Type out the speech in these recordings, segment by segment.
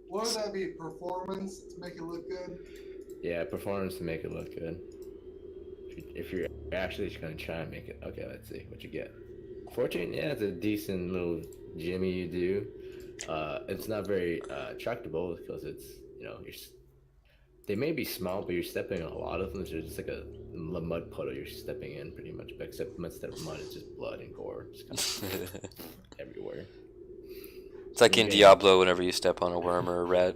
What would that be? Performance to make it look good? Yeah, performance to make it look good. If you're actually going to try and make it, okay, let's see what you get. Fortune, yeah, it's a decent little Jimmy you do. It's not very tractable because it's they may be small, but you're stepping on a lot of them. So it's just like a mud puddle you're stepping in, pretty much. But except instead of mud, it's just blood and gore, just kind of everywhere. It's like You're in getting. Diablo whenever you step on a worm or a rat.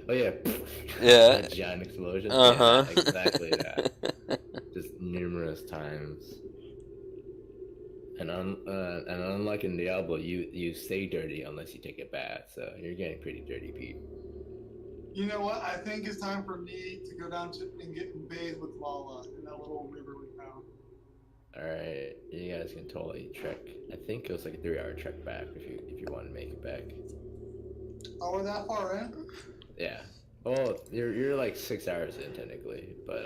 Oh yeah, Yeah. that giant explosion. Yeah, Uh-huh. that exactly that. Just numerous times. And unlike in Diablo, you stay dirty unless you take a bath. So you're getting pretty dirty, Pete. You know what? I think it's time for me to go down to and get bathed with Lala in that little river we found. All right, you guys can totally trek. I think it was like a 3 hour trek back if you want to make it back. Oh, we're that far in? Yeah. Well, you're like 6 hours in technically, but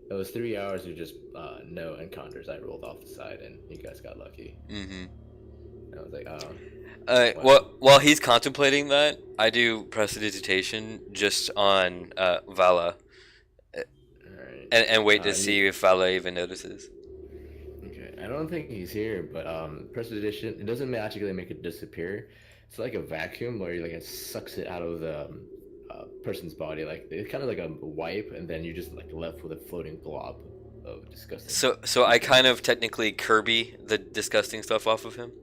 it was 3 hours of just no encounters. I rolled off the side, and you guys got lucky. Mm-hmm. I was like, oh, Well, while he's contemplating that, I do prestidigitation just on Vala, all right. and wait to You, see if Vala even notices. okay. I don't think he's here, but prestidigitation it doesn't magically make it disappear. It's like a vacuum where you like it sucks it out of the person's body. Like it's kind of like a wipe, and then you're just like left with a floating glob of disgusting. So I kind of technically Kirby the disgusting stuff off of him.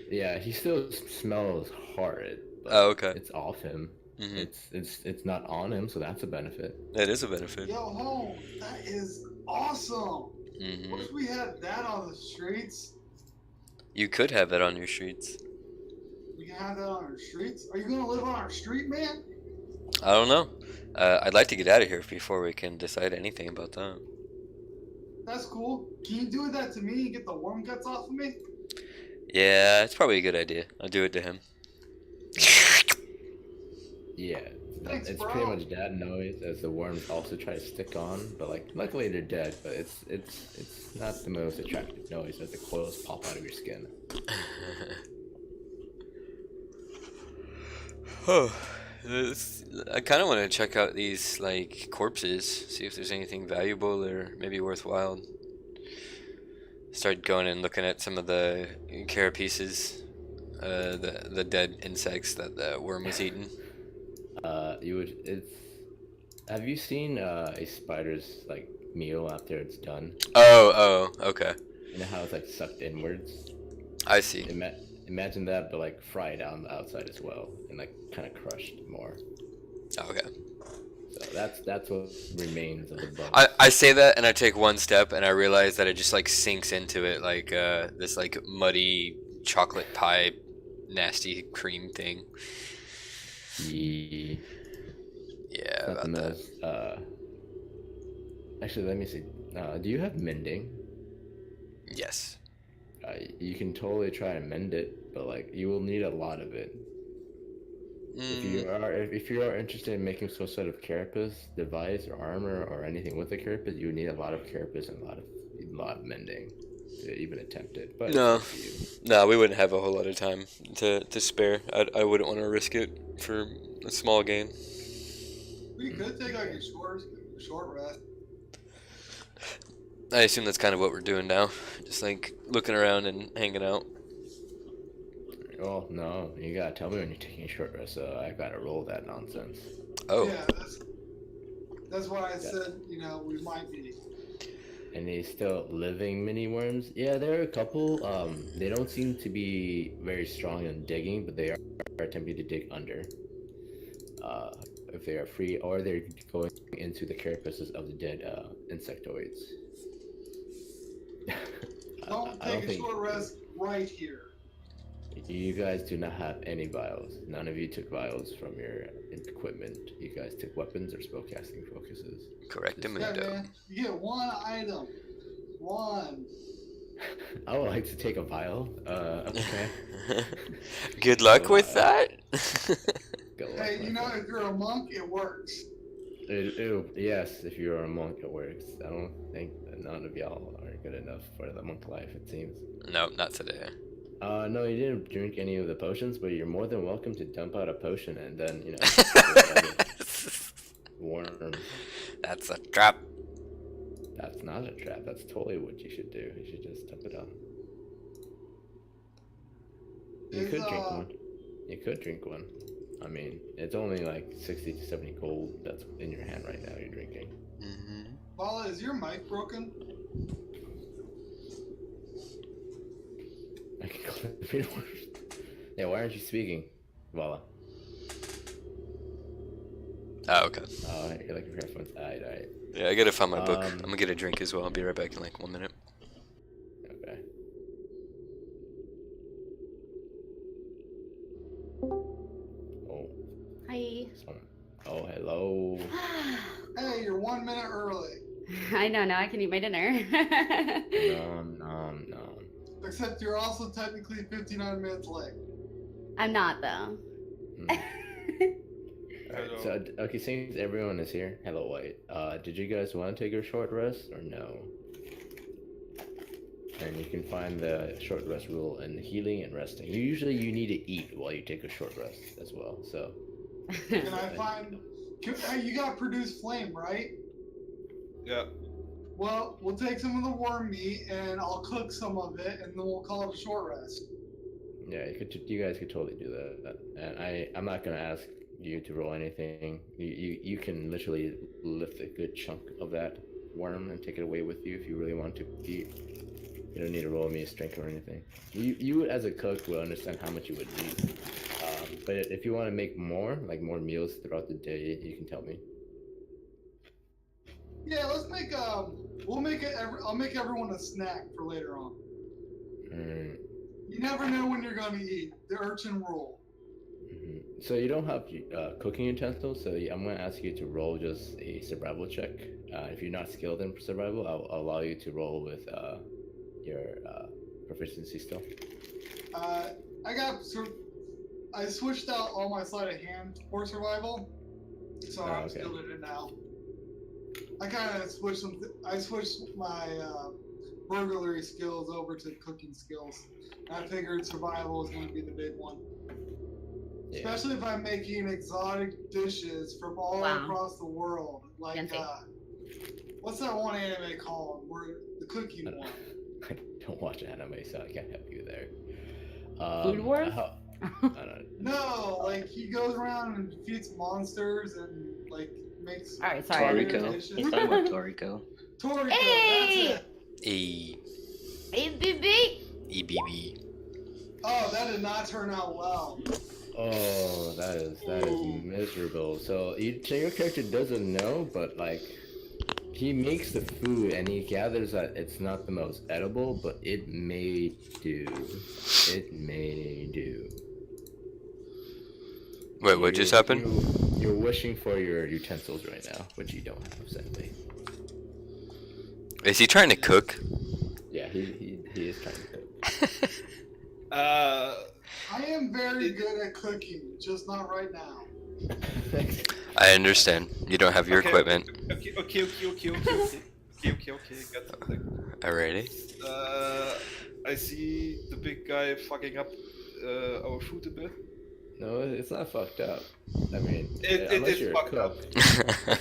Yeah, he still smells horrid, Oh, but okay. it's off him. Mm-hmm. It's not on him, so that's a benefit. That is a benefit. Yo, home, that is awesome. Mm-hmm. Wish we had that on the streets. You could have that on your streets. We can have that on our streets. Are you gonna live on our street, man? I don't know. I'd like to get out of here before we can decide anything about that. That's cool. Can you do that to me and get the worm guts off of me? Yeah, it's probably a good idea. I'll do it to him. Yeah, Thanks, it's bro. pretty much that noise as the worms also try to stick on, but like luckily they're dead. But it's not the most attractive noise as the coils pop out of your skin. Oh, I kind of want to check out these like corpses, see if there's anything valuable or maybe worthwhile. Start going and looking at some of the carapaces, the dead insects that the worm was eating. You would it's. Have you seen a spider's like meal after it's done? Okay. You know how it's like sucked inwards. I see. Imagine that, but like fried on the outside as well, and like kind of crushed more. Okay. So that's what remains of the I bugs. say that and I take one step and I realize that it just like sinks into it like this like muddy chocolate pie nasty cream thing. Yeah, Yeah, not the about that. most. Actually, let me see. Do you have mending? Yes. You can totally try and mend it, but like you will need a lot of it. Mm, If you are interested in making some sort of carapace device or armor or anything with a carapace, you need a lot of carapace and a lot of mending to even attempt it. But it's no. up to you. No, we wouldn't have a whole lot of time to spare. I wouldn't want to risk it for a small gain. We could take like a short rest. I assume that's kind of what we're doing now. Just like looking around and hanging out. Oh no, you gotta tell me when you're taking a short rest. So I gotta roll that nonsense. Oh. Yeah, that's why I Yeah. said, we might be. Any still living mini worms? Yeah, there are a couple. They don't seem to be very strong in digging, but they are attempting to dig under. Uh, if they are free, or they're going into the carapaces of the dead insectoids. Don't I don't take a think short rest right here. you guys do not have any vials. None of you took vials from your equipment. You guys took weapons or spellcasting focuses. Correct Yeah, man. You get one item. One. I would like to take a vial. Okay. Good luck with that. Good luck, Hey, my friend. if you're a monk, it works. Yes, if you're a monk, it works. I don't think that none of y'all are good enough for the monk life, it seems. No, not today. No, you didn't drink any of the potions, but you're more than welcome to dump out a potion and then, you know, worm. That's a trap. That's not a trap. That's totally what you should do. You should just dump it out. You could drink one. You could drink one. I mean, it's only like 60 to 70 gold that's in your hand right now you're drinking. Paula, is your mic broken? I can call it. Yeah, why aren't you speaking? Voila. Oh, okay. Oh, you're looking for headphones. Alright. Yeah, I gotta find my book. I'm gonna get a drink as well. I'll be right back in like 1 minute. Okay. Oh. Hi. Oh, hello. Hey, you're 1 minute early. I know, now I can eat my dinner. Nom. Except you're also technically 59 minutes late. I'm not, though. Alright, so, okay, since everyone is here, hello, White. Did you guys want to take a short rest, or no? And you can find the short rest rule in healing and resting. Usually you need to eat while you take a short rest as well, so... Can I find... Hey, you got produce flame, right? Yeah. Well, we'll take some of the worm meat, and I'll cook some of it, and then we'll call it a short rest. Yeah, you guys could totally do that. And I'm not gonna ask you to roll anything. You can literally lift a good chunk of that worm and take it away with you if you really want to eat. You don't need to roll me a strength or anything. You as a cook will understand how much you would need. But if you want to make more meals throughout the day, you can tell me. Yeah, let's make we'll make it. I'll make everyone a snack for later on. You never know when you're gonna eat. The urchin rule. So you don't have cooking utensils, so I'm gonna ask you to roll just a survival check. If you're not skilled in survival, I'll allow you to roll with your proficiency still. I switched out all my sleight of hand for survival, so I'm skilled in it now. I kind of switched I switched my burglary skills over to cooking skills. I figured survival was going to be the big one. Yeah. Especially if I'm making exotic dishes from all across the world. Like, what's that one anime called? The cooking one. I don't watch anime, so I can't help you there. Food Wars? I don't No, like he goes around and defeats monsters and like makes. All right, sorry. Toriko. He's talking about Toriko. Toriko, Hey! that's it. ABB. EBB. Oh, that did not turn out well. Oh, that is miserable. So your character doesn't know, but like he makes the food and he gathers that it's not the most edible, but it may do. It may do. Wait, what just happened? You're wishing for your utensils right now, which you don't have, sadly. Is he trying to cook? Yeah, he is trying to cook. I am very good at cooking, just not right now. I understand. You don't have your equipment. Okay. Got something. Alrighty. I see the big guy fucking up our food a bit. No, it's not fucked up. I mean, It unless is you're a fucked cook. up.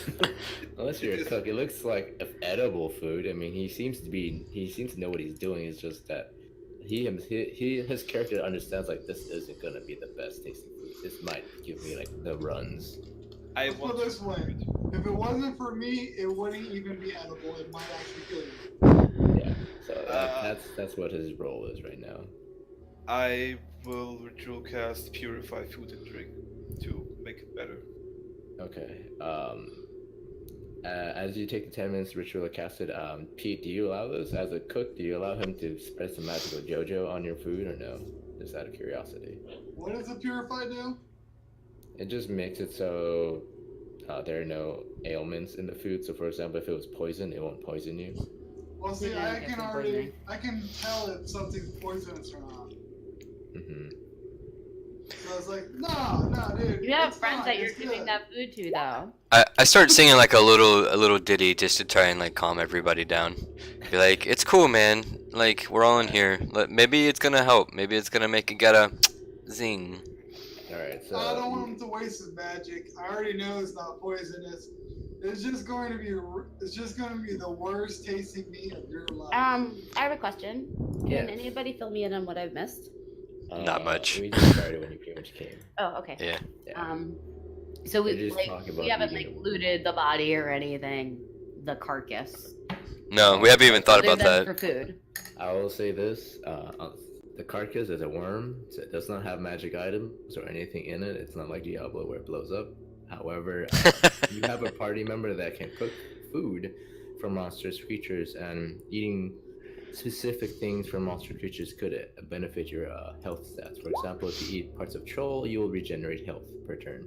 Unless you're a cook, it looks like edible food. I mean, he seems to know what he's doing. It's just that his character understands like this isn't gonna be the best tasting food. This might give me like the runs. Let's put it this way: if it wasn't for me, it wouldn't even be edible. It might actually kill you. Yeah. So that's what his role is right now. I will ritual cast Purify Food and Drink to make it better. Okay. As you take the 10 minutes ritual cast it, Pete, do you allow this as a cook? Do you allow him to spread some magical JoJo on your food or no? Just out of curiosity. What does the Purify do? It just makes it so there are no ailments in the food. So, for example, if it was poison, it won't poison you. Well, see, I can tell if something's poisonous or not. So I was like, no, dude. You have friends that you're giving that food to, though. I start singing like a little ditty just to try and like calm everybody down. Be like, it's cool, man. Like, we're all in here. Maybe it's gonna help. Maybe it's gonna make it get a zing. Alright, so I don't want him to waste his magic. I already know it's not poisonous. It's just going to be the worst tasting meat of your life. I have a question. Yes. Can anybody fill me in on what I've missed? Not much. We just started when you pretty much came. Oh, okay. Yeah. So We we just like talk about we haven't eating like the- looted the body or anything, the carcass. No, we haven't even thought Other about than that. for food. I will say this: the carcass is a worm, so it does not have magic items or anything in it. It's not like Diablo where it blows up. However, you have a party member that can cook food for monstrous creatures, and eating specific things from monster creatures could benefit your health stats. For example, if you eat parts of troll, you will regenerate health per turn.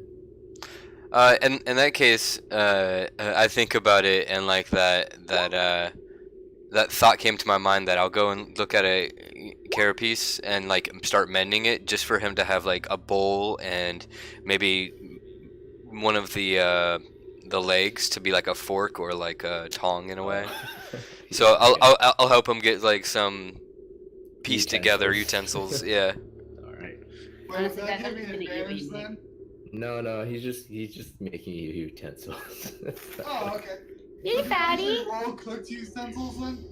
In that case, I think about it, and like that thought came to my mind that I'll go and look at a carapace and like start mending it just for him to have like a bowl and maybe one of the legs to be like a fork or like a tong in a way. So I'll help him get like some pieced together utensils. Yeah. All right. Wait, does Honestly, that guys, give me I'm an just gonna advantage eat then? No, he's just making you utensils. Oh, okay. Hey, fatty. Roll cooked utensils then?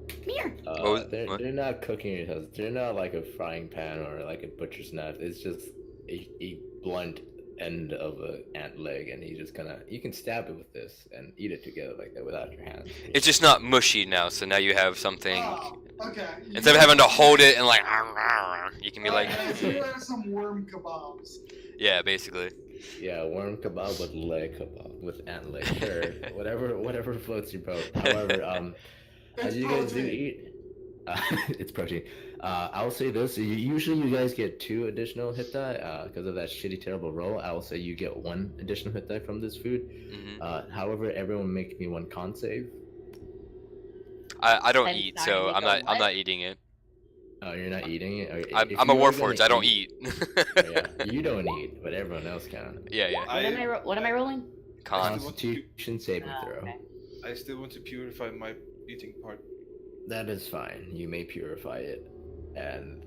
Come here. What? They're not cooking utensils. They're not like a frying pan or like a butcher's knife. It's just a blunt end of an ant leg, and you can stab it with this and eat it together like that without your hands. It's just not mushy now, so now you have something. Oh, okay. Instead of having to hold it and like, you can be like, Okay, so you have some worm kebabs. yeah, basically. Yeah, worm kebab with leg kebab with ant leg. Sure, whatever floats your boat. However, as It's you guys do protein. eat, it's protein. I'll say this: usually you guys get 2 additional hit die because of that shitty, terrible roll. I will say you get 1 additional hit die from this food. Hmm. However, everyone make me 1 con save. I don't I'm eat, sorry, so you I'm go not what? eating it. Oh, you're not eating it. Okay, if I'm a you are warforged. gonna I don't eat. Yeah, you don't eat, but everyone else can. Yeah, yeah. What am I rolling? Con. Constitution saving throw. Okay. I still want to purify my eating part. That is fine. You may purify it, and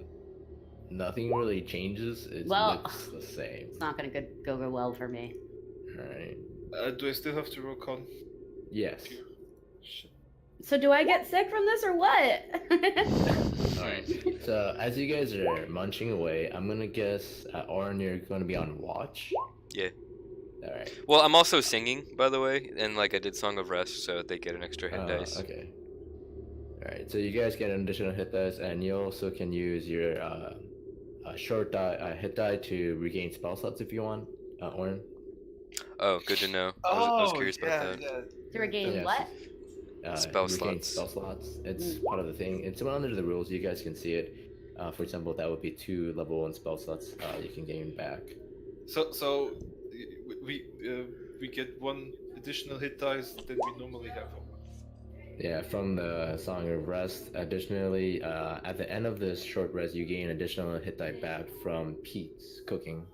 nothing really changes. It Well, looks the same. It's not gonna go well for me. Alright. Do I still have to roll con? Yes. Shit. So do I get sick from this or what? Alright. So as you guys are munching away, I'm gonna guess Orin, you're gonna be on watch. Yeah. Alright. Well, I'm also singing, by the way, and like I did Song of Rest, so they get an extra hit dice. Okay. Alright, so you guys get an additional hit dice, and you also can use your short die, hit die to regain spell slots if you want, Orin. Oh, good to know. I was curious yeah, about that. yeah. To regain Yes. what? Spell regain slots. Spell slots. It's part of the thing. It's under the rules. You guys can see it. For example, that would be 2 level 1 spell slots. You can gain back. So we get 1 additional hit dice than we normally have. Yeah, from the Song of Rest. Additionally, at the end of this short rest, you gain additional hit die back from Pete's cooking.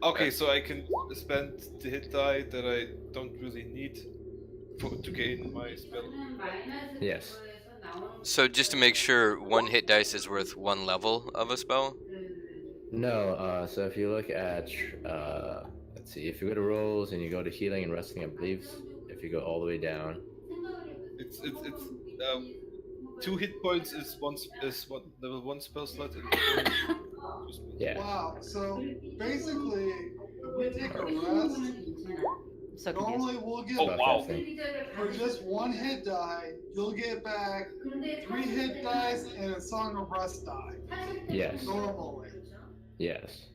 Okay, so I can spend the hit die that I don't really need to gain my spell. Yes. So just to make sure, 1 hit dice is worth 1 level of a spell? No, so if you look at, let's see, if you go to rolls and you go to healing and resting, I believe, if you go all the way down. It's 2 hit points is one level 1 spell slot. And Yeah. Wow. So basically, if we take a rest, So confused. normally we'll get Oh, wow. for just 1 hit die, you'll get back 3 hit dice and a Song of Rest die. Yes. Normally. Yes.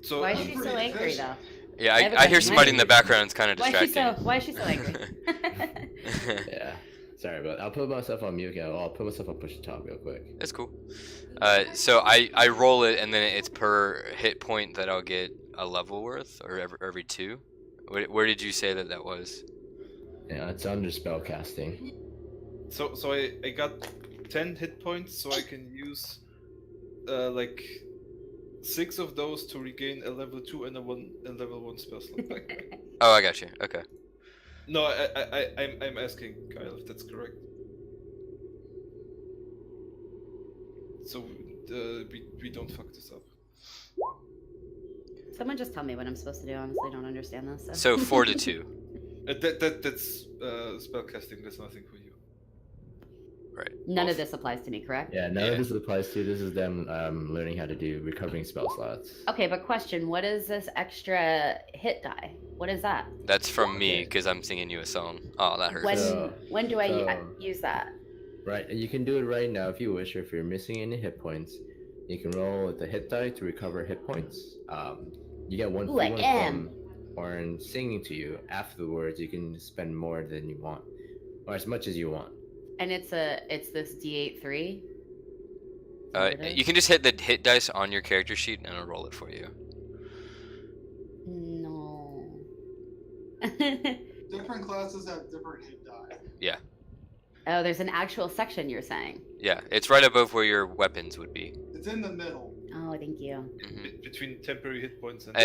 So Why is I'm she pretty so angry efficient. though? Yeah, I have a I hear question. somebody in the background. It's kind of Why distracting. is she so angry? Yeah. Sorry, but I'll put myself on mute again. I'll put myself on push to talk real quick. That's cool. So I roll it, and then it's per hit point that I'll get a level worth, or every 2. Where did you say that was? Yeah, it's under spell casting. So I got 10 hit points, so I can use like 6 of those to regain a level 2 and a level 1 spell slot back. Oh, I got you. Okay. No, I'm asking Kyle if that's correct. So we don't fuck this up. Someone just tell me what I'm supposed to do. Honestly, I don't understand this. So 4 to 2. That's spellcasting. That's nothing for you. Right. None of this applies to me, correct? Yeah, none of this applies to. This is them learning how to do recovering spell slots. Okay, but question: what is this extra hit die? What is that? That's from me Okay. because I'm singing you a song. Oh, that hurts. When do I use that? Right, and you can do it right now if you wish. Or if you're missing any hit points, you can roll with the hit die to recover hit points. You get one free one from Orin singing to you. Afterwards, you can spend more than you want, or as much as you want. And it's this D8-3. You can just hit the hit dice on your character sheet and it'll roll it for you. No. Different classes have different hit die. Yeah. Oh, there's an actual section you're saying. Yeah, it's right above where your weapons would be. It's in the middle. Oh, thank you. Between temporary hit points and.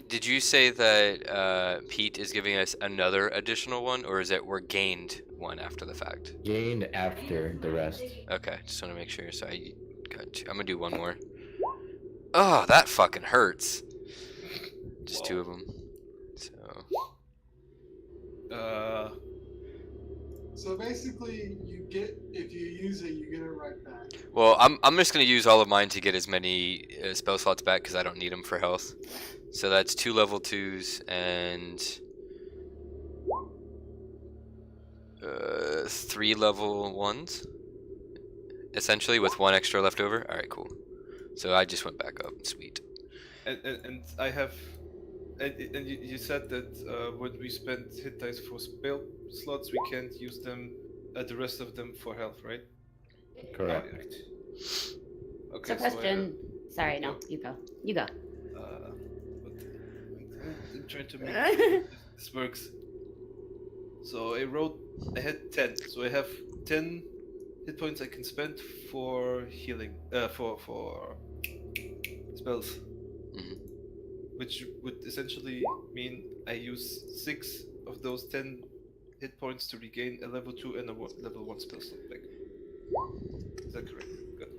Did you say that Pete is giving us another additional one, or is it we're gained one after the fact? Gained after the rest. Okay, just want to make sure. So I'm gonna do one more. Oh, that fucking hurts. Just 2 of them. So. So basically, if you use it, you get it right back. Well, I'm just gonna use all of mine to get as many spell slots back because I don't need them for health. So that's 2 level 2s and 3 level 1s, essentially, with 1 extra left over. All right, cool. So I just went back up. Sweet. And I have, and you said that when we spend hit dice for spell slots, we can't use them, the rest of them for health, right? Correct. Okay. So question. Sorry, no, you go. You go. I'm trying to make this works. So I had 10. So I have 10 hit points I can spend for healing, for spells. Mhm. Which would essentially mean I use 6 of those 10 hit points to regain a level 2 and a level 1 spell slot back. Is that correct? Good.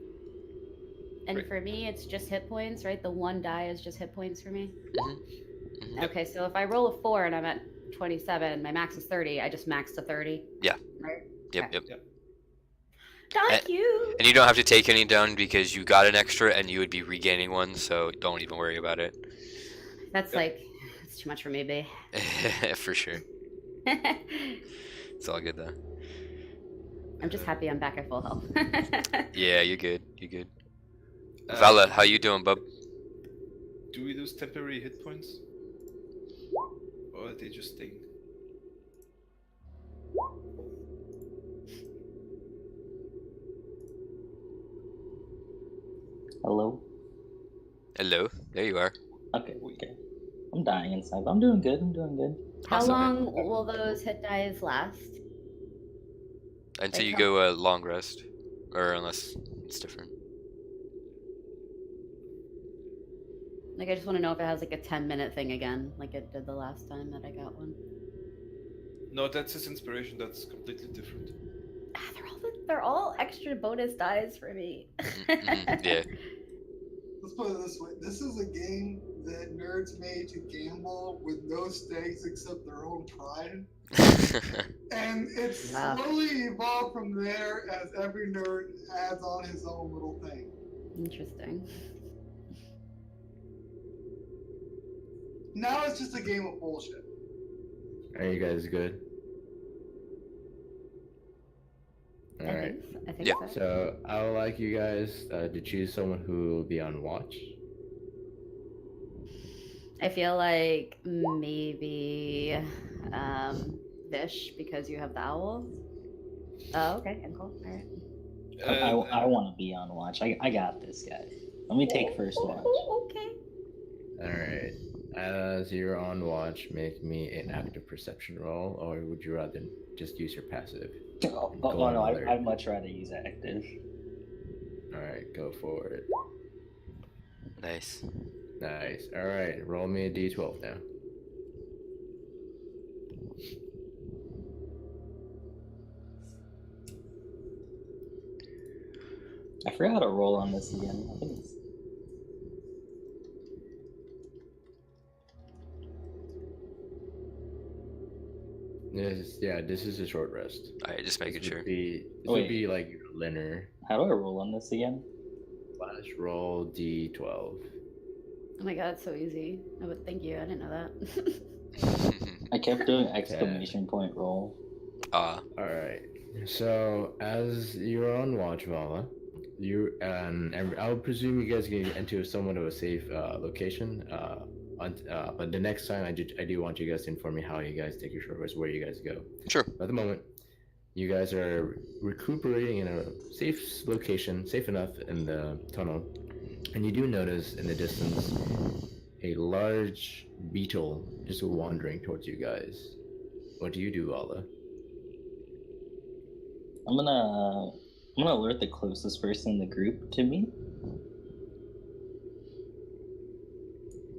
And Great. for me, it's just hit points, right? The 1 die is just hit points for me. Mhm. Okay, so if I roll a 4 and I'm at 27, my max is 30. I just max to 30. Yeah. Right. Yep. Okay. Yep. Thank you. And you don't have to take any down because you got an extra and you would be regaining one, so don't even worry about it. That's it's too much for me, babe. For sure. It's all good though. I'm just happy I'm back at full health. Yeah, you're good. You're good. Vala, how you doing, bub? Do we lose temporary hit points? Or are they just staying? Hello? Hello. There you are. Okay. I'm dying inside, but I'm doing good. How Awesome. long will those hit dies last? Until They you come- go long rest, or unless it's different. Like, I just want to know if it has like a 10-minute thing again, like it did the last time that I got one. No, that's his inspiration. That's completely different. They're all extra bonus dies for me. Yeah. Let's put it this way: this is a game that nerds made to gamble with no stakes except their own pride, and it's Wow. slowly evolved from there as every nerd adds on his own little thing. Interesting. Now it's just a game of bullshit. Are you guys good? All right. I think Yeah. so. So I would like you guys to choose someone who will be on watch. I feel like maybe Vish, because you have the owl. Oh, okay, I'm cool. All right. I want to be on watch. I got this, guys. Let me take first watch. Okay. All right. As you're on watch, make me an active perception roll, or would you rather just use your passive? Oh no, I'd much rather use active. All right, go for it. Nice. Nice. All right, roll me a d12 now. I forgot how to roll on this again. I think it's... Yeah, this is a short rest. Alright, just making sure. This Oh, would wait. be like your Linner. How do I roll on this again? Flash roll D12. Oh my god, it's so easy. I would thank you. I didn't know that. I kept doing exclamation point roll. Alright. So as you're on watch, Vala, I would presume you guys get into somewhat of a safe location. But the next time I do want you guys to inform me how you guys take your short rest, where you guys go. Sure. But at the moment, you guys are recuperating in a safe location, safe enough in the tunnel, and you do notice in the distance a large beetle just wandering towards you guys. What do you do, Vala? I'm gonna alert the closest person in the group to me.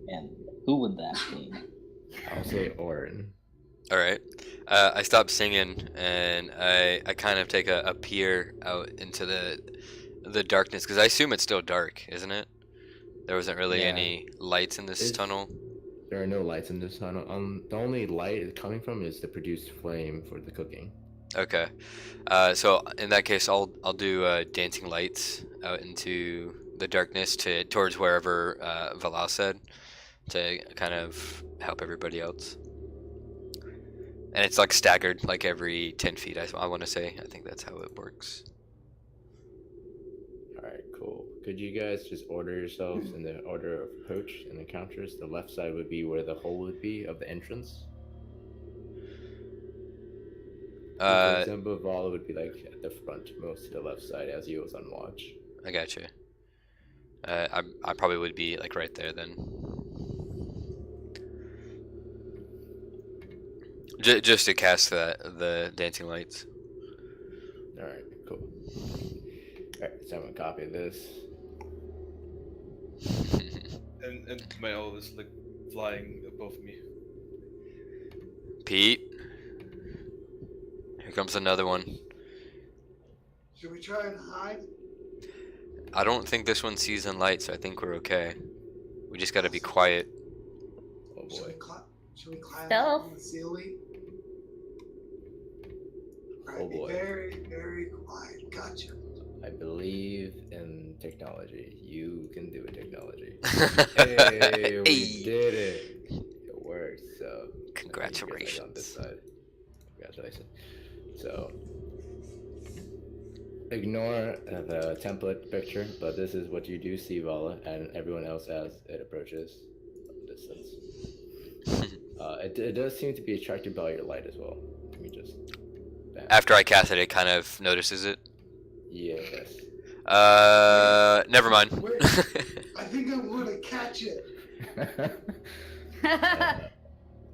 And who would that be? I'll say Orin. Alright. I stop singing and I kind of take a peer out into the darkness because I assume it's still dark, isn't it? There wasn't really any lights in this tunnel. There are no lights in this tunnel. The only light coming from is the produced flame for the cooking. Okay. So in that case, I'll do dancing lights out into the darkness towards wherever Valal said, to kind of help everybody else. And it's like staggered, like every 10 feet, I want to say. I think that's how it works. Alright, cool. Could you guys just order yourselves in the order of approach and encounters? The left side would be where the hole would be of the entrance. For example, Vala would be like at the front, most to the left side as he was on watch. I gotcha. I probably would be like right there then. Just to cast the dancing lights. Alright, cool. Alright, so I'm gonna copy this. And my owl is like flying above me. Pete. Here comes another one. Should we try and hide? I don't think this one sees in light, so I think we're okay. We just gotta be quiet. Oh Should boy. should we climb Stealth. up on the ceiling? Right, Oh boy. Be very, very quiet. Gotcha. I believe in technology. You can do it, technology. Hey, we Hey. did it. It worked. So Congratulations. on this side. Congratulations. So ignore the template picture, but this is what you do see, Vala, and everyone else as it approaches distance. It does seem to be attracted by your light as well. Let me just. Bam. After I cast it, it kind of notices it. Yes. Never mind. Wait, I think I'm gonna catch it.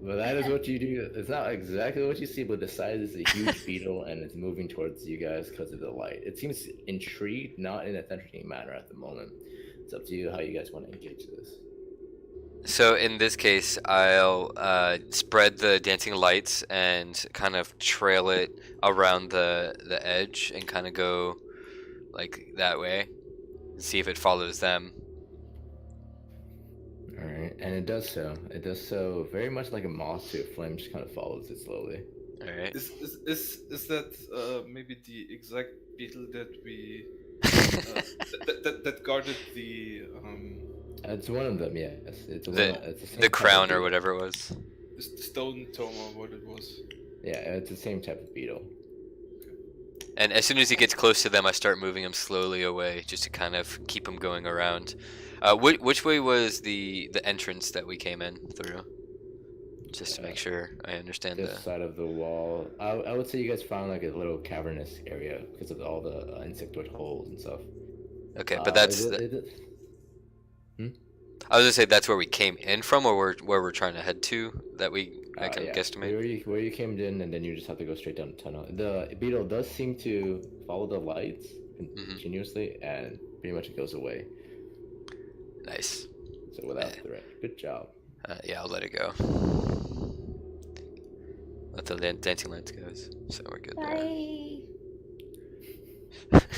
Well, that is what you do. It's not exactly what you see, but the size is a huge beetle, and it's moving towards you guys because of the light. It seems intrigued, not in a threatening manner at the moment. It's up to you how you guys want to engage this. So in this case, I'll spread the dancing lights and kind of trail it around the edge and kind of go like that way and see if it follows them. Alright, and it does so. It does so very much like a moth to a flame, just kind of follows it slowly. Alright. Is that maybe the exact beetle that we that guarded the It's one of them, yes. It's the the crown or whatever it was. the stone tome or what it was? Yeah, it's the same type of beetle. And as soon as he gets close to them, I start moving him slowly away, just to kind of keep him going around. Which way was the entrance that we came in through? Just to make sure I understand This side of the wall. I would say you guys found like a little cavernous area because of all the insectoid holes and stuff. Okay, but that's. I was gonna say that's where we came in from, or where we're trying to head to. That I can guesstimate. Where you came in, and then you just have to go straight down the tunnel. The beetle does seem to follow the lights continuously, and pretty much it goes away. Nice. So without threat. Good job. Yeah, I'll let it go. Let the dancing lights go, so we're good there. Bye.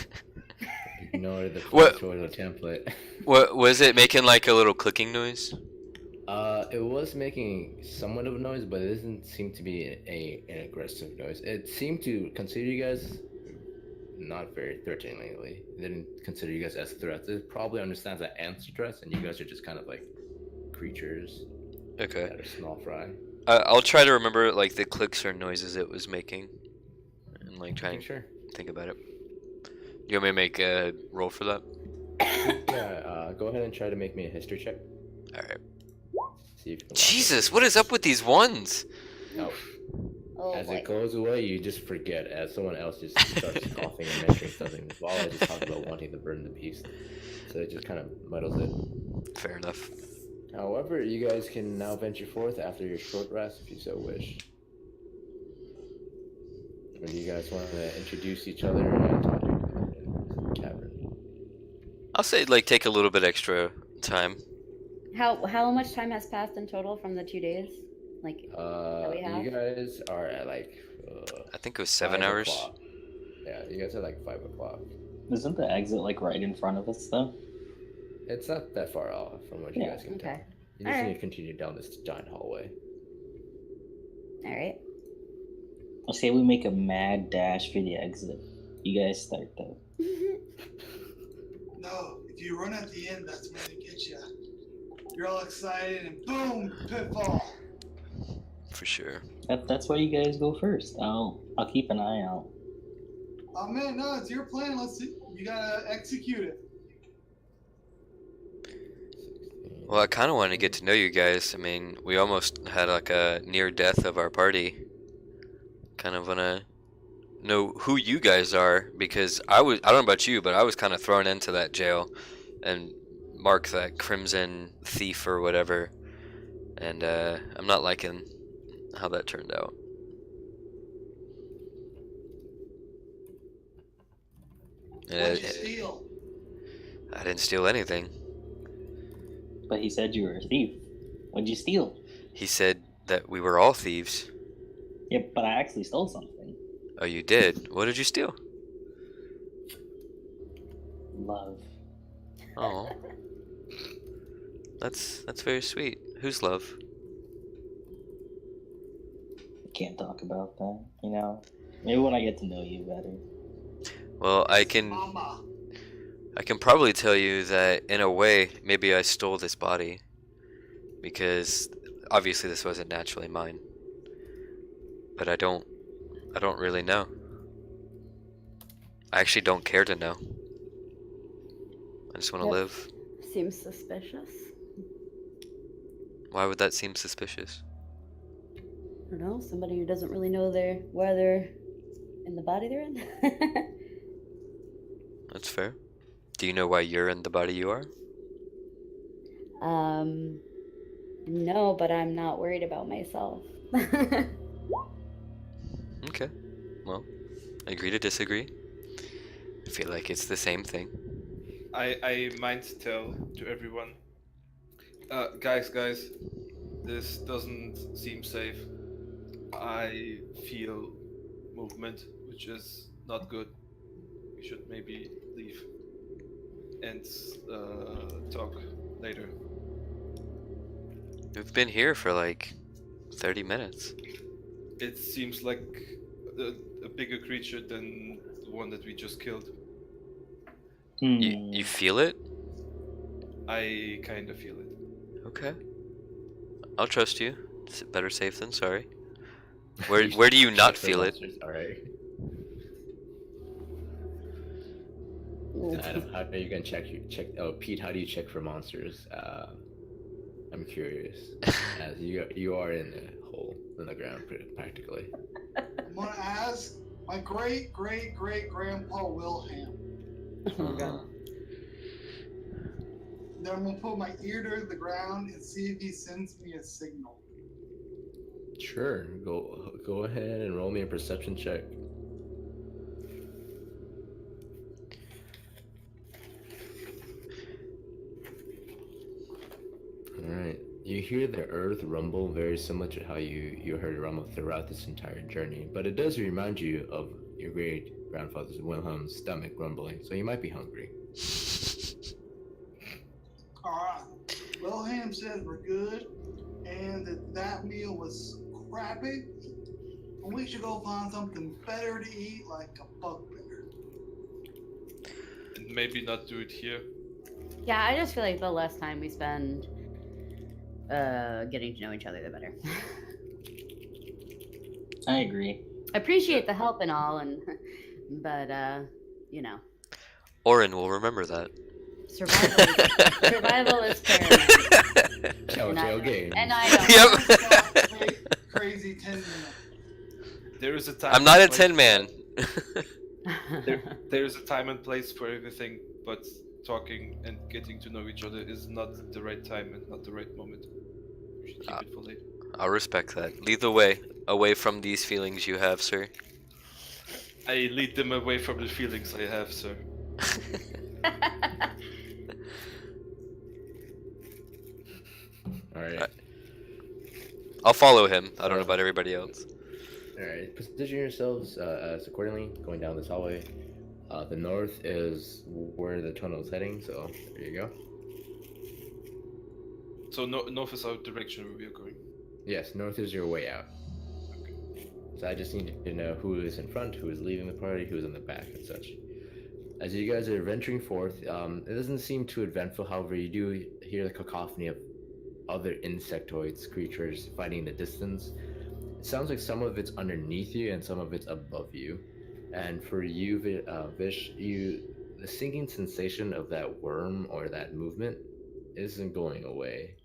Ignore the What- placeholder template. What was it making like a little clicking noise? It was making somewhat of a noise, but it doesn't seem to be an aggressive noise. It seemed to consider you guys not very threateningly. It didn't consider you guys as threats. It probably understands that ants are threats, and you guys are just kind of like creatures Okay. that are small fry. I'll try to remember like the clicks or noises it was making, and like try Okay, and sure. think about it. You want me to make a roll for that? Yeah, go ahead and try to make me a history check. All right. See if you can. Jesus, what is up with these ones? No. Oh, As boy. it goes away, you just forget. As someone else just starts coughing and mentioning something, while I just talk about wanting to burn the beast, so it just kind of muddles it. Fair enough. However, you guys can now venture forth after your short rest, if you so wish. Or do you guys want to introduce each other and talk in the cavern? I'll say like take a little bit extra time. How much time has passed in total from the 2 days? Like, we have? You guys are at like. I think it was 7 5 hours. o'clock. Yeah, you guys are like 5 o'clock. Isn't the exit like right in front of us though? It's not that far off from what you Yeah, guys can okay. tell. You just Alright. need to continue down this giant hallway. all right. I'll say we make a mad dash for the exit. You guys start though. No, if you run at the end, that's when they get you. You're all excited and boom, pitfall. For sure. That's why you guys go first. I'll keep an eye out. Oh man, no, it's your plan. Let's see. You gotta execute it. Well, I kind of want to get to know you guys. I mean, we almost had like a near death of our party. Kind of want to know who you guys are because I don't know about you, but I was kind of thrown into that jail and Mark, that crimson thief or whatever. And I'm not liking how that turned out. What'd you steal? I didn't steal anything. But he said you were a thief. What'd you steal? He said that we were all thieves. Yeah, but I actually stole something. Oh, you did? What did you steal? Love. Oh, that's very sweet. Who's love? Can't talk about that, you know? Maybe when I get to know you better. Well, I can probably tell you that in a way, maybe I stole this body, because obviously this wasn't naturally mine. But I don't really know. I actually don't care to know. I just want to Yep. live. Seems suspicious. Why would that seem suspicious? I don't know. Somebody who doesn't really know where they're in the body they're in. That's fair. Do you know why you're in the body you are? No, but I'm not worried about myself. Okay. Well, agree to disagree. I feel like it's the same thing. I might tell to everyone. Guys, this doesn't seem safe. I feel movement, which is not good. We should maybe leave and talk later. We've been here for like 30 minutes. It seems like a bigger creature than the one that we just killed. You feel it? I kind of feel it. Okay. I'll trust you. It's better safe than sorry. Where do you not feel it? Alright. Adam, how are you gonna check? Oh, Pete, how do you check for monsters? I'm curious. As you are in the hole in the ground, practically. I'm gonna ask my great grandpa Wilhelm. Oh, God. Then I'm gonna put my ear to the ground and see if he sends me a signal. Sure. Go ahead and roll me a perception check. Alright. You hear the earth rumble very similar to how you heard it rumble throughout this entire journey, but it does remind you of your great grandfather's Wilhelm's stomach rumbling, so you might be hungry. Alright. Well, Ham said we're good, and that meal was crappy. And we should go find something better to eat, like a bugbear. And maybe not do it here. Yeah, I just feel like the less time we spend getting to know each other, the better. I agree. I appreciate the help and all, but you know, Orin will remember that. survival is paramount. Telltale game. And I don't. Yep. Crazy 10 minutes. There is a time. I'm not a and place- tin man. There's a time and place for everything, but talking and getting to know each other is not the right time and not the right moment. We should keep it for later. I'll respect that. Lead the way away from these feelings you have, sir. I lead them away from the feelings I have, sir. All right. I'll follow him. I don't know about everybody else. All right. Position yourselves as accordingly. Going down this hallway. The north is where the tunnel is heading. So there you go. So north is our direction where we are going. Yes, north is your way out. So I just need to know who is in front, who is leaving the party, who is in the back, and such. As you guys are venturing forth, it doesn't seem too eventful. However, you do hear the cacophony of other insectoids, creatures fighting in the distance. It sounds like some of it's underneath you and some of it's above you. And for you, Vish, the sinking sensation of that worm or that movement isn't going away.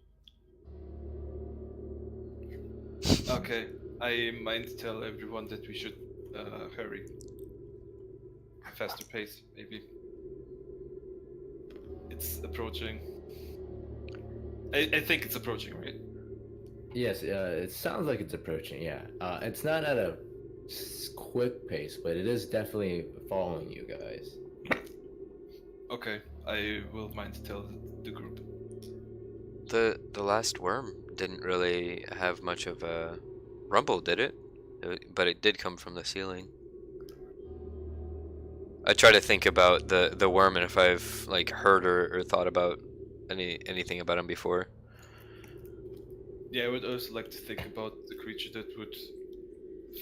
Okay, I might tell everyone that we should hurry. A faster pace, maybe. It's approaching. I think it's approaching, right? Yes, it sounds like it's approaching, yeah. It's not at a quick pace, but it is definitely following you guys. Okay, I will mind tell the group. The last worm didn't really have much of a rumble, did it? But it did come from the ceiling. I try to think about the worm and if I've like heard or thought about anything about him before. Yeah, I would also like to think about the creature that would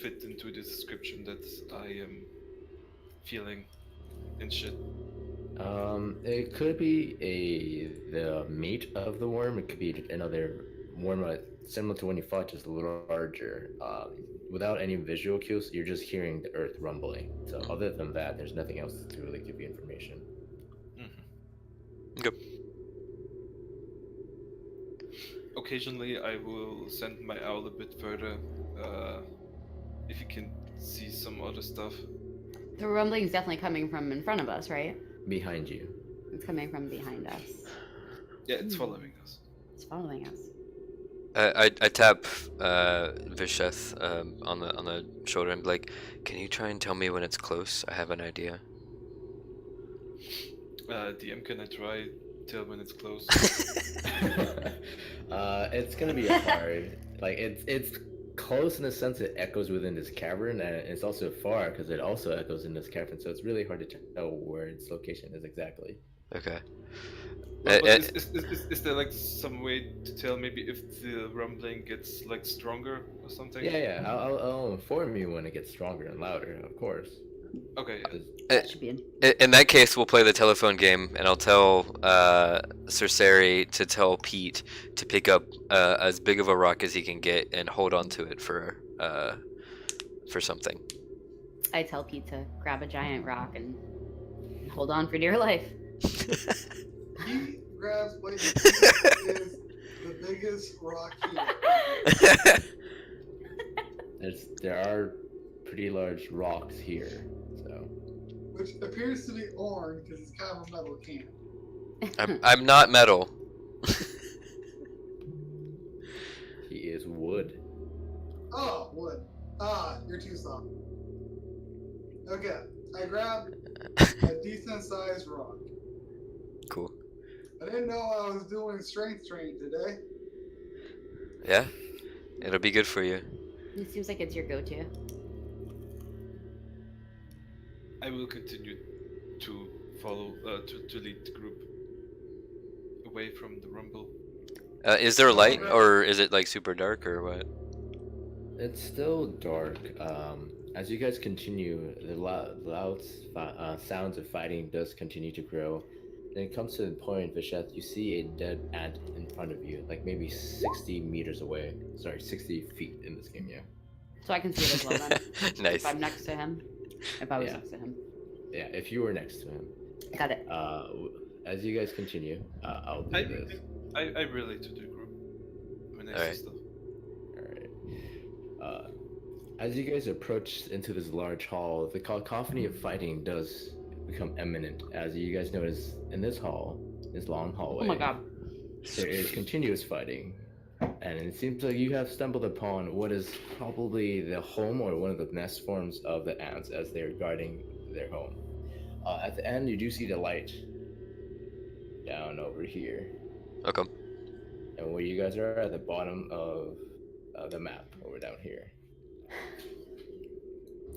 fit into the description that I am feeling and shit. It could be the mate of the worm. It could be another worm similar to when you fought, just a little larger. Without any visual cues, you're just hearing the earth rumbling. So other than that, there's nothing else to really give you information. Mm-hmm. Okay. Occasionally, I will send my owl a bit further, if you can see some other stuff. The rumbling is definitely coming from in front of us, right? Behind you. It's coming from behind us. Yeah, it's following us. It's following us. I tap Visheth on the shoulder and be like, can you try and tell me when it's close? I have an idea. DM, can I try tell when it's close? It's gonna be hard. Like it's close in the sense it echoes within this cavern, and it's also far because it also echoes in this cavern. So it's really hard to tell where its location is exactly. Okay. Well, but is there like some way to tell maybe if the rumbling gets like stronger or something? Yeah. I'll inform you when it gets stronger and louder, of course. Okay. That should be in. In that case, we'll play the telephone game, and I'll tell Cersei to tell Pete to pick up as big of a rock as he can get and hold on to it for something. I tell Pete to grab a giant rock and hold on for dear life. He grabs what he thinks is the biggest rock here. There are pretty large rocks here, so. Which appears to be orange because it's kind of a metal can. I'm not metal. He is wood. Oh, wood. You're too soft. Okay, I grabbed a decent sized rock. Cool. I didn't know I was doing strength training today. Yeah, it'll be good for you. It seems like it's your go-to. I will continue to follow to lead the group away from the rumble. Is there light, or is it like super dark, or what? It's still dark. As you guys continue, the loud sounds of fighting does continue to grow. Then it comes to the point, Visheth, you see a dead ant in front of you, like maybe 60 meters away. Sorry, 60 feet in this game, yeah. So I can see it as well then. Nice. If I'm next to him. If I was Yeah. next to him. Yeah, if you were next to him. Got it. As you guys continue, I'll do this. I relate to the group when I Alright. see stuff. Alright. As you guys approach into this large hall, the cacophony of fighting does become imminent. As you guys notice, in this hall, this long hallway, Oh my god. there is continuous fighting. And it seems like you have stumbled upon what is probably the home or one of the nest forms of the ants as they're guarding their home. At the end, you do see the light down over here. Okay. And where you guys are at the bottom of the map, over down here.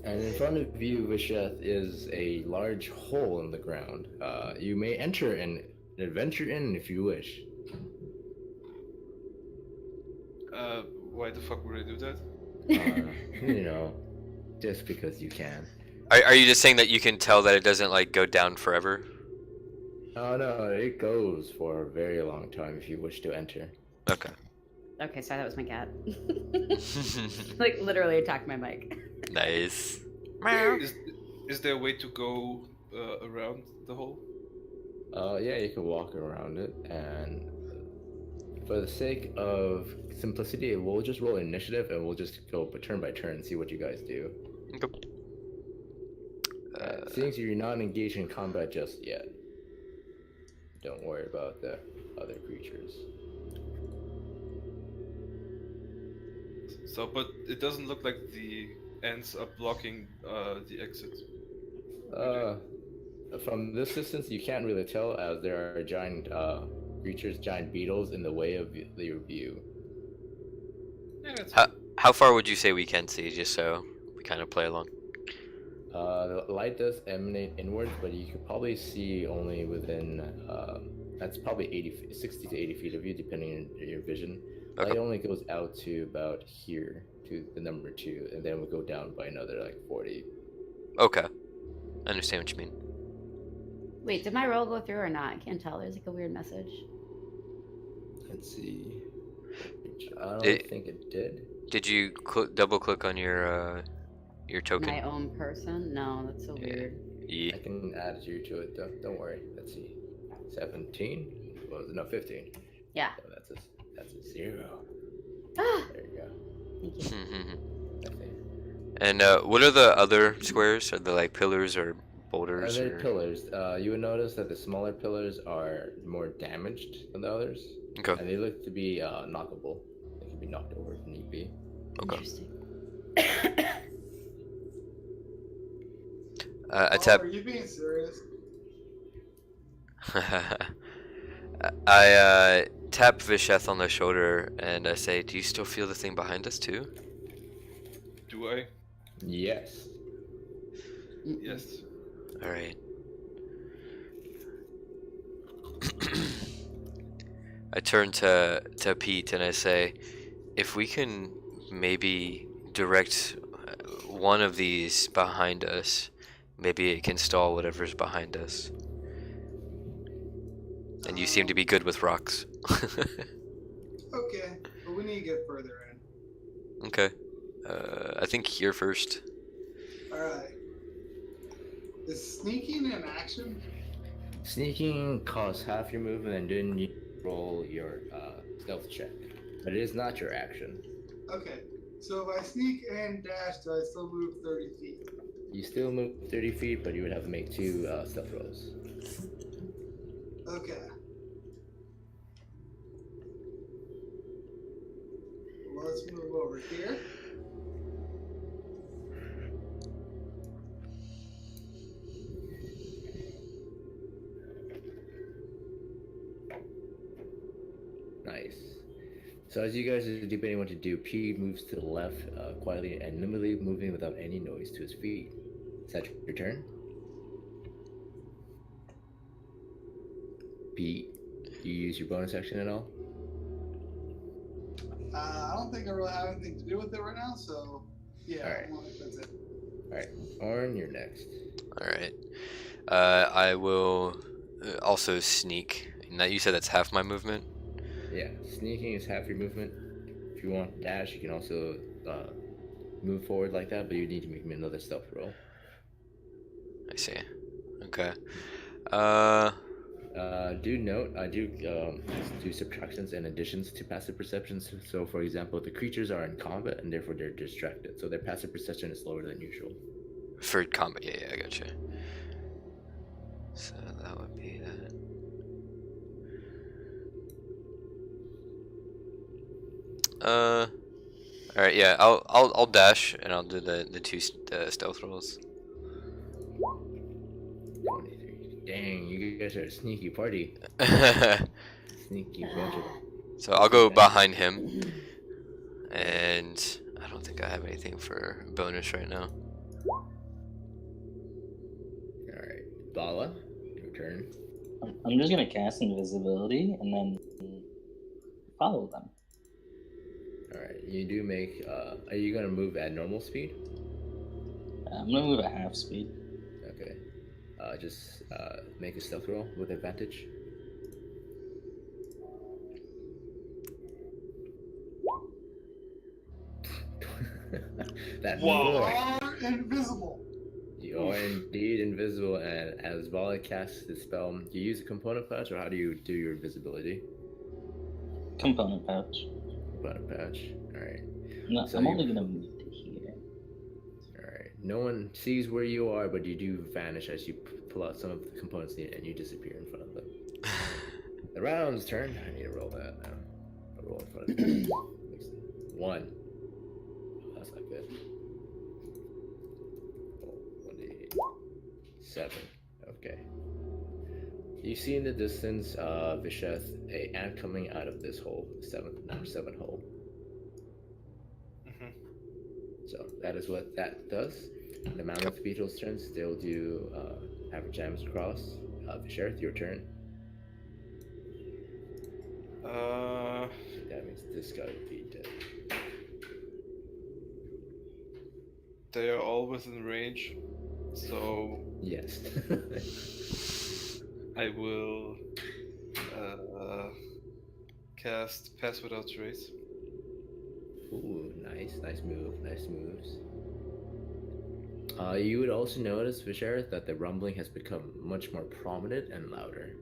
And in front of you, Visheth, is a large hole in the ground. You may enter and adventure in if you wish. Why the fuck would I do that? You know, just because you can. Are you just saying that you can tell that it doesn't like go down forever? Oh no, it goes for a very long time if you wish to enter. Okay. Okay, sorry, that was my cat. Like, literally attacked my mic. Nice. Is there a way to go around the hole? Yeah, you can walk around it, and for the sake of simplicity, we'll just roll initiative, and we'll just go turn by turn and see what you guys do. Okay. Seeing as you're not engaged in combat just yet, don't worry about the other creatures. So, but it doesn't look like the ants are blocking the exit. From this distance, you can't really tell, as there are giant creatures, giant beetles in the way of your view. Yeah, that's How far would you say we can see, just so we kind of play along? The light does emanate inwards, but you could probably see only within, that's probably 60 to 80 feet of you, depending on your vision. Okay. Light only goes out to about here, to the number 2, and then we'll go down by another, like, 40. Okay. I understand what you mean. Wait, did my roll go through or not? I can't tell. There's like a weird message. Let's see. I don't think it did. Did you double click on your token? My own person? No, that's so weird. Yeah. I can add you to it, though. Don't worry. Let's see. 17? What was it? No, 15. Yeah. So that's a 0. Ah! There you go. Thank you. I think. And what are the other squares? Are they like pillars or boulders? Are they or... pillars? You would notice that the smaller pillars are more damaged than the others. Okay. And they look to be knockable. They can be knocked over if need be. Okay. Interesting. I tap. Are you being serious? I tap Visheth on the shoulder and I say, "Do you still feel the thing behind us too?" Do I? Yes. Yes. All right. I turn to Pete and I say, "If we can maybe direct one of these behind us, maybe it can stall whatever's behind us." And you seem to be good with rocks. Okay, but we need to get further in. Okay. I think here first. Alright. Is sneaking an action? Sneaking costs half your movement, and then you roll your stealth check. But it is not your action. Okay, so if I sneak and dash, do I still move 30 feet? You still move 30 feet, but you would have to make 2 stealth rolls. Okay. Well, let's move over here. Nice. So as you guys are debating what to do, P moves to the left quietly and nimbly, moving without any noise to his feet. Is that your turn? beat, do you use your bonus action at all? I don't think I really have anything to do with it right now, so yeah, Alright. well, that's it. Alright, Orin, you're next. Alright. I will also sneak. Now you said that's half my movement. Yeah, sneaking is half your movement. If you want dash, you can also move forward like that, but you need to make me another stealth roll. I see. Okay. Do note, I do subtractions and additions to passive perceptions. So, for example, the creatures are in combat and therefore they're distracted, so their passive perception is lower than usual. For combat, yeah, I gotcha. So that would be that. All right, yeah, I'll dash and I'll do the two stealth rolls. 23. Dang, you guys are a sneaky party. Sneaky bunch of. So I'll go behind him, and I don't think I have anything for bonus right now. Alright, Bala, your turn. I'm just gonna cast invisibility and then follow them. Alright, you do make. Are you gonna move at normal speed? I'm gonna move at half speed. Okay. Just make a stealth roll with advantage. That Wow. four. Are invisible. You are indeed invisible, and as Bala casts the spell, do you use a component patch, or how do you do your invisibility? Component pouch. Component patch. Alright. No, So I'm you- only gonna move to here. Alright. No one sees where you are, but you do vanish as you pull out some of the components needed, and you disappear in front of them. The round's turn. I need to roll that now. I'll roll in front of them. 1. Oh, that's not good. Oh, 1d8. 7. Okay. You see in the distance, Visheth, a ant coming out of this hole, number 7 hole. Mhm. So that is what that does. The mammoth beetle's turn still do average damage across. Visheth, your turn. That means this guy would be dead. They are all within range, so Yes. I will cast Pass Without Trace. Ooh, nice move, nice moves. You would also notice, Visharith, that the rumbling has become much more prominent and louder.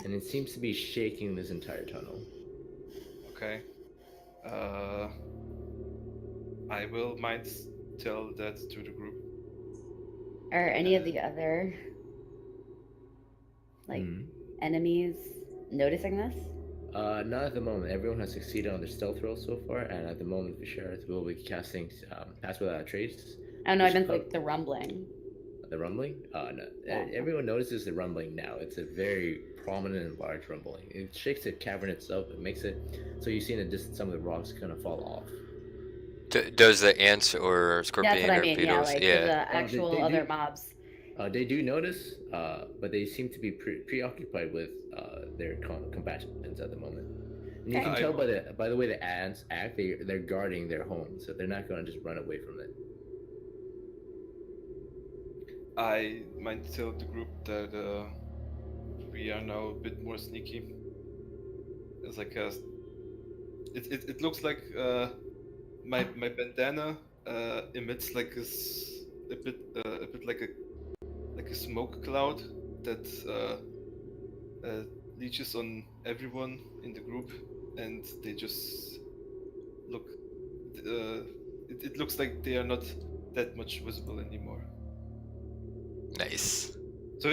And it seems to be shaking this entire tunnel. Okay. I will mind tell that to the group. Are any of the other enemies noticing this? Not at the moment. Everyone has succeeded on their stealth roll so far, and at the moment, Visharith will be casting Pass Without a Trace. Oh no, I meant like the rumbling. The rumbling? No. Everyone notices the rumbling now. It's a very prominent and large rumbling. It shakes the cavern itself. It makes it so you see in the distance some of the rocks kind of fall off. Does the ants or scorpion That's what I or mean. beetles? Yeah, like Yeah. the actual they other do. mobs. They do notice, but they seem to be preoccupied with their combatants at the moment. And you can tell by the way the ants act. They're guarding their home, so they're not going to just run away from it. I might tell the group that we are now a bit more sneaky. As I cast, it looks like my bandana emits like a bit like a smoke cloud that leeches on everyone in the group, and they just look. It looks like they are not that much visible anymore. Nice. So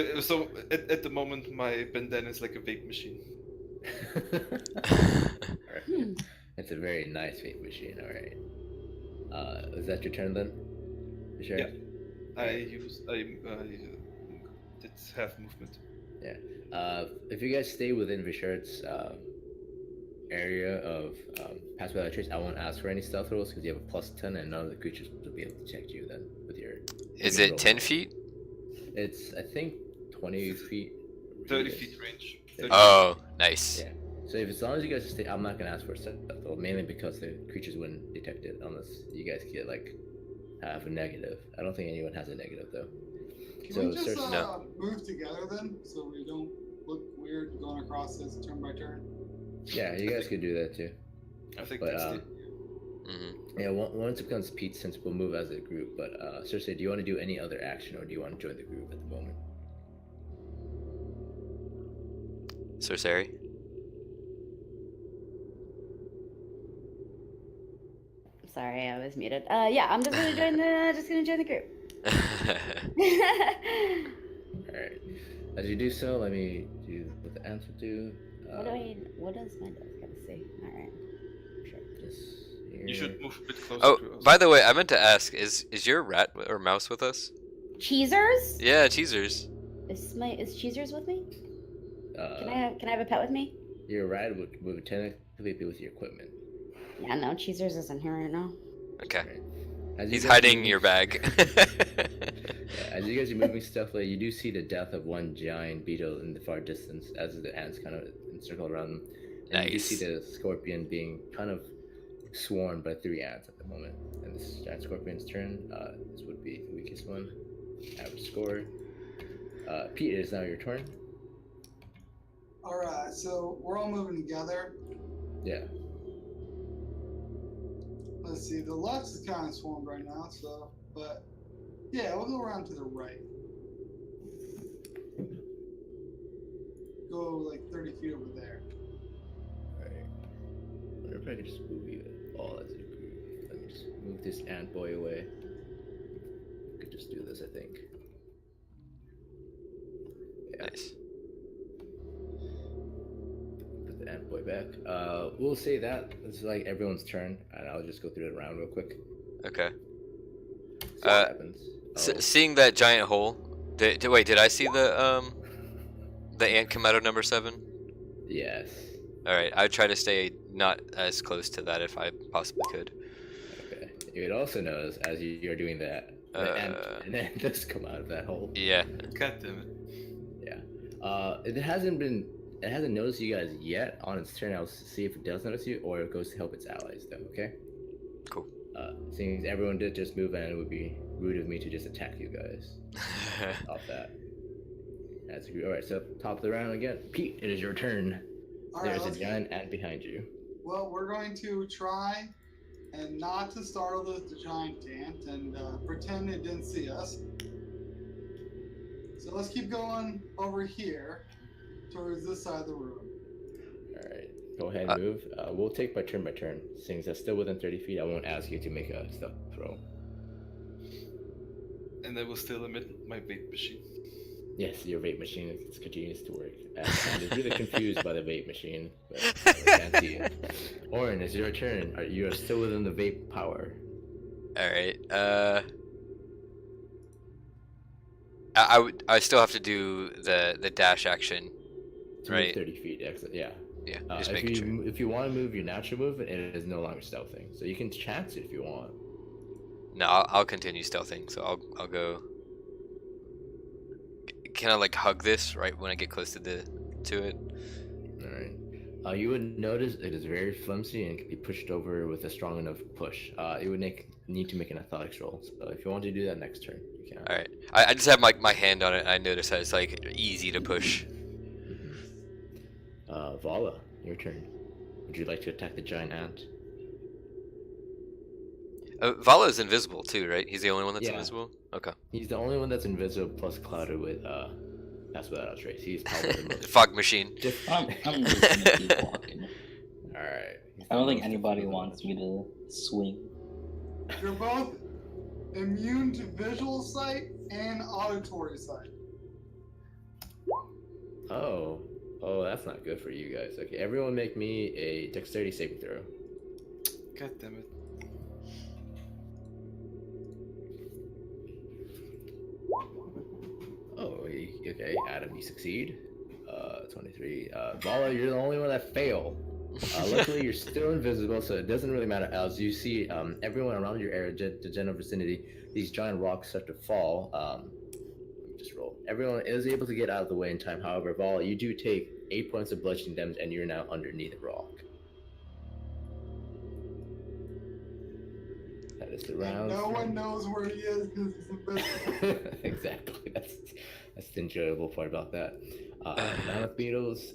at the moment, my bandana is like a vape machine. Alright. It's a very nice vape machine. All right. Is that your turn then? Sure. Yeah. I did half movement. Yeah. If you guys stay within Vishart's area of Pass Without a Trace, I won't ask for any stealth rolls because you have a +10, and none of the creatures will be able to detect you then with your. Is it 10 feet? It's I think 20 feet 30 feet range. 30 Oh, nice. Yeah. So if as long as you guys stay, I'm not gonna ask for a stealth though, mainly because the creatures wouldn't detect it unless you guys get like have a negative. I don't think anyone has a negative though. Can we just No. move together then, so we don't look weird going across this turn by turn? Yeah, you guys could do that too. I think But that's the... Mm-hmm. yeah, once it becomes Pete, since we'll move as a group. But Cersei, do you want to do any other action, or do you want to join the group at the moment? Sorcery. Sorry, I was muted. Yeah, I'm just gonna join the group. All right. As you do so, let me do what the ants will do. What does my desk gotta see? All right. Sure. Just here. You should move a bit closer Oh, to us. by the way, I meant to ask: is your rat or mouse with us? Cheezers? Yeah, Cheezers. Is Cheezers with me? Can I Uh, have a pet with me? your ride would technically be with your equipment. Yeah, no, Cheezers isn't here right now. Okay. Right. As you He's guys are hiding moving- your bag. Yeah, as you guys are moving stealthily, you do see the death of one giant beetle in the far distance as the ants kind of encircle around them. And you do see the scorpion being kind of swarmed by 3 ants at the moment. And this giant scorpion's turn. This would be the weakest one. Average score. Pete, it is now your turn. Alright, so we're all moving together. Yeah. Let's see, the left is kind of swarmed right now, so, but yeah, we'll go around to the right. Go like 30 feet over there. Alright. I wonder if I could just move you all as a group. Let me just move this ant boy away. I could just do this, I think. Yeah. Nice. Put the ant boy back. We'll say that this is like everyone's turn, and I'll just go through it around real quick. Okay. See what happens. Seeing that giant hole. Wait, did I see the ant come out of number 7? Yes. All right, I would try to stay not as close to that if I possibly could. Okay. You would also notice as you're doing that, an ant does come out of that hole. Yeah. God damn it. Yeah. It hasn't noticed you guys yet. On its turn, I'll see if it does notice you, or it goes to help its allies, though, okay? Cool. Seeing as everyone did just move in, it would be rude of me to just attack you guys off that. That's good. Alright, so top of the round again. Pete, it is your turn. Alright, There's a let's giant ant behind you. Well, we're going to try and not to startle the giant ant and pretend it didn't see us. So let's keep going over here towards this side of the room. Alright, go ahead and move. We'll take by turn, since that's still within 30 feet, I won't ask you to make a stealth throw. And I will still emit my vape machine. Yes, your vape machine continues to work. And is really confused by the vape machine, but I can't see it. Orin, it's your turn. You are still within the vape power. All right. I still have to do the dash action, To right? 30 feet, exit. Yeah. Yeah. Just making sure. If you want to move your natural movement, it is no longer stealthing, so you can chance it if you want. No, I'll continue stealthing. So I'll go. Can I like hug this right when I get close to it? All right. You would notice it is very flimsy and can be pushed over with a strong enough push. It would need to make an athletics roll. So if you want to do that next turn, you can. All right. I just have my hand on it. And I notice that it's like easy to push. Vala, your turn. Would you like to attack the giant ant? Vala is invisible too, right? He's the only one that's Yeah. invisible. Okay. He's the only one that's invisible plus clouded with that's without a trace. He's probably the most Fog machine. I'm just gonna keep walking. Alright. I don't think anybody wants me to swing. You're both immune to visual sight and auditory sight. Oh, that's not good for you guys. Okay, everyone make me a dexterity saving throw. God damn it. Oh, okay, Adam, you succeed. 23. Vala, you're the only one that failed. Luckily, you're still invisible, so it doesn't really matter. As you see, everyone around your area, the general vicinity, these giant rocks start to fall. just roll. Everyone is able to get out of the way in time. However, Vala, you do take 8 points of bludgeoning damage, and you're now underneath the rock. That is the round. No one knows where he is because he's invisible. Exactly. That's the enjoyable part about that. Mammoth beetles.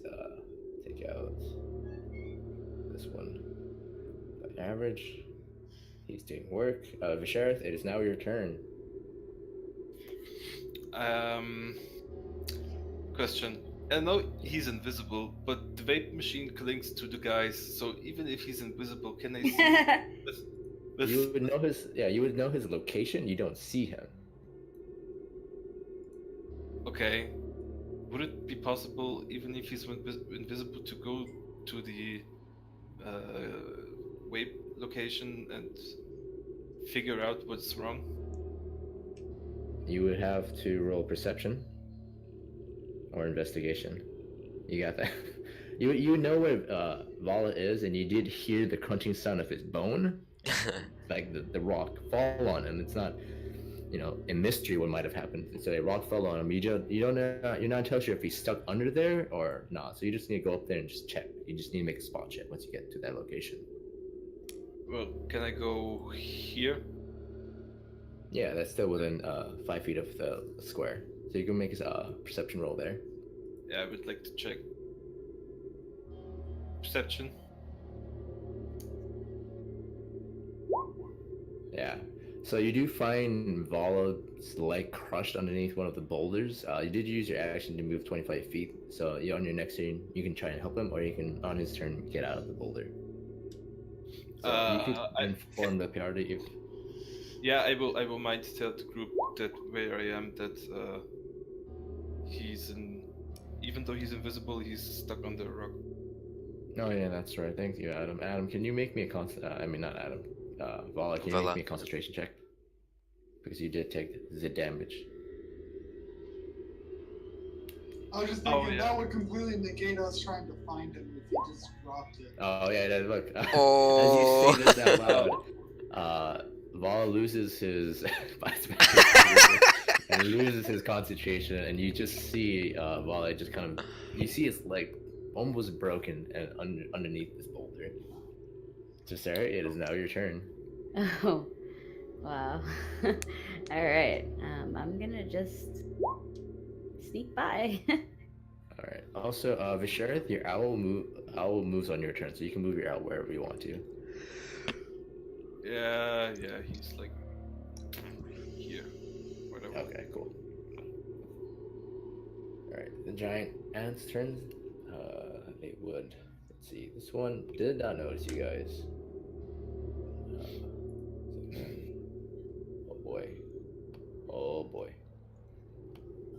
Take out this one. By average. He's doing work. Vishareth, it is now your turn. Question. I know he's invisible, but the vape machine clings to the guys, so even if he's invisible, can I see with... You would know his you would know his location. You don't see him. Okay. Would it be possible, even if he's invisible, to go to the vape location and figure out what's wrong? You would have to roll perception or investigation. You got that? You know where Vala is, and you did hear the crunching sound of his bone, like the rock fall on him. It's not, a mystery what might have happened. So a rock fell on him. You don't know. You're not entirely sure if he's stuck under there or not. So you just need to go up there and just check. You just need to make a spot check once you get to that location. Well, can I go here? Yeah, that's still within 5 feet of the square. So you can make a perception roll there. Yeah, I would like to check. Perception. Yeah. So you do find Vala's leg crushed underneath one of the boulders. You did use your action to move 25 feet. So on your next turn, you can try and help him, or you can, on his turn, get out of the boulder. So you could inform the party if... Yeah, I will mind to tell the group that where I am, that even though he's invisible, he's stuck on the rock. Oh yeah, that's right. Thank you, Adam. Adam, can you make me a not Adam. Vala, can you make me a concentration check? Because you did take the damage. I was just thinking that would completely negate us trying to find him if he just dropped it. Oh yeah, look. Oh. As you say this out loud, Vala loses his and loses his concentration, and you just see Vala just kind of, you see his leg almost broken and underneath this boulder. So Sarah, it is now your turn. Oh, wow. All right. I'm gonna just sneak by. All right. Also, Vishareth, your owl moves on your turn, so you can move your owl wherever you want to. Yeah, he's like here. Whatever. Okay, cool. Alright, the giant ant's turn. They would. Let's see. This one did not notice you guys. Oh boy. Oh boy.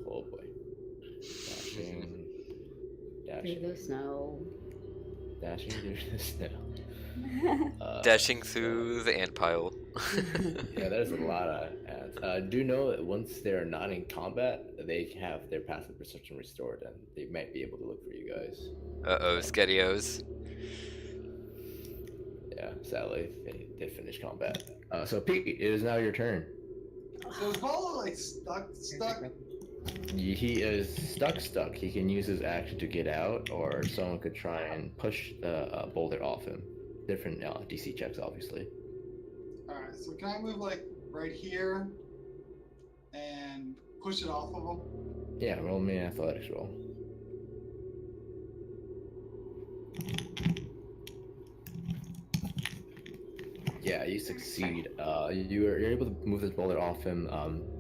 Oh boy. Dashing. Through the snow. Dashing through the snow. Dashing through the ant pile. Yeah, there's a lot of ants. Do know that once they're not in combat, they have their passive perception restored, and they might be able to look for you guys. Uh-oh, Skedios. Yeah, sadly, they did finish combat. So Pete, it is now your turn. So is Vala like stuck? He is stuck. He can use his action to get out, or someone could try and push the boulder off him. Different DC checks, obviously. Alright, so can I move like right here and push it off of him? Yeah, roll me an athletics roll. Yeah, you succeed. You're able to move this boulder off him.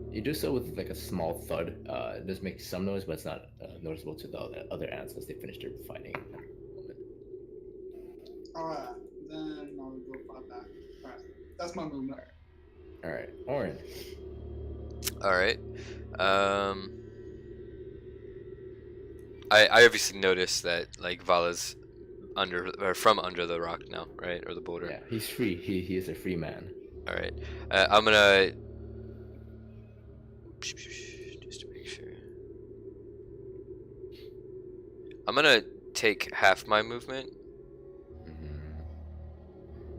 You do so with like a small thud. It does make some noise, but it's not noticeable to the other ants as they finish their fighting. Alright, then I'll go 5 back. Alright, that's my movement. Alright, Orin. Alright. I obviously noticed that like Vala's from under the rock now, right? Or the boulder. Yeah, he's free. He is a free man. Alright. I'm gonna just to make sure. I'm gonna take half my movement.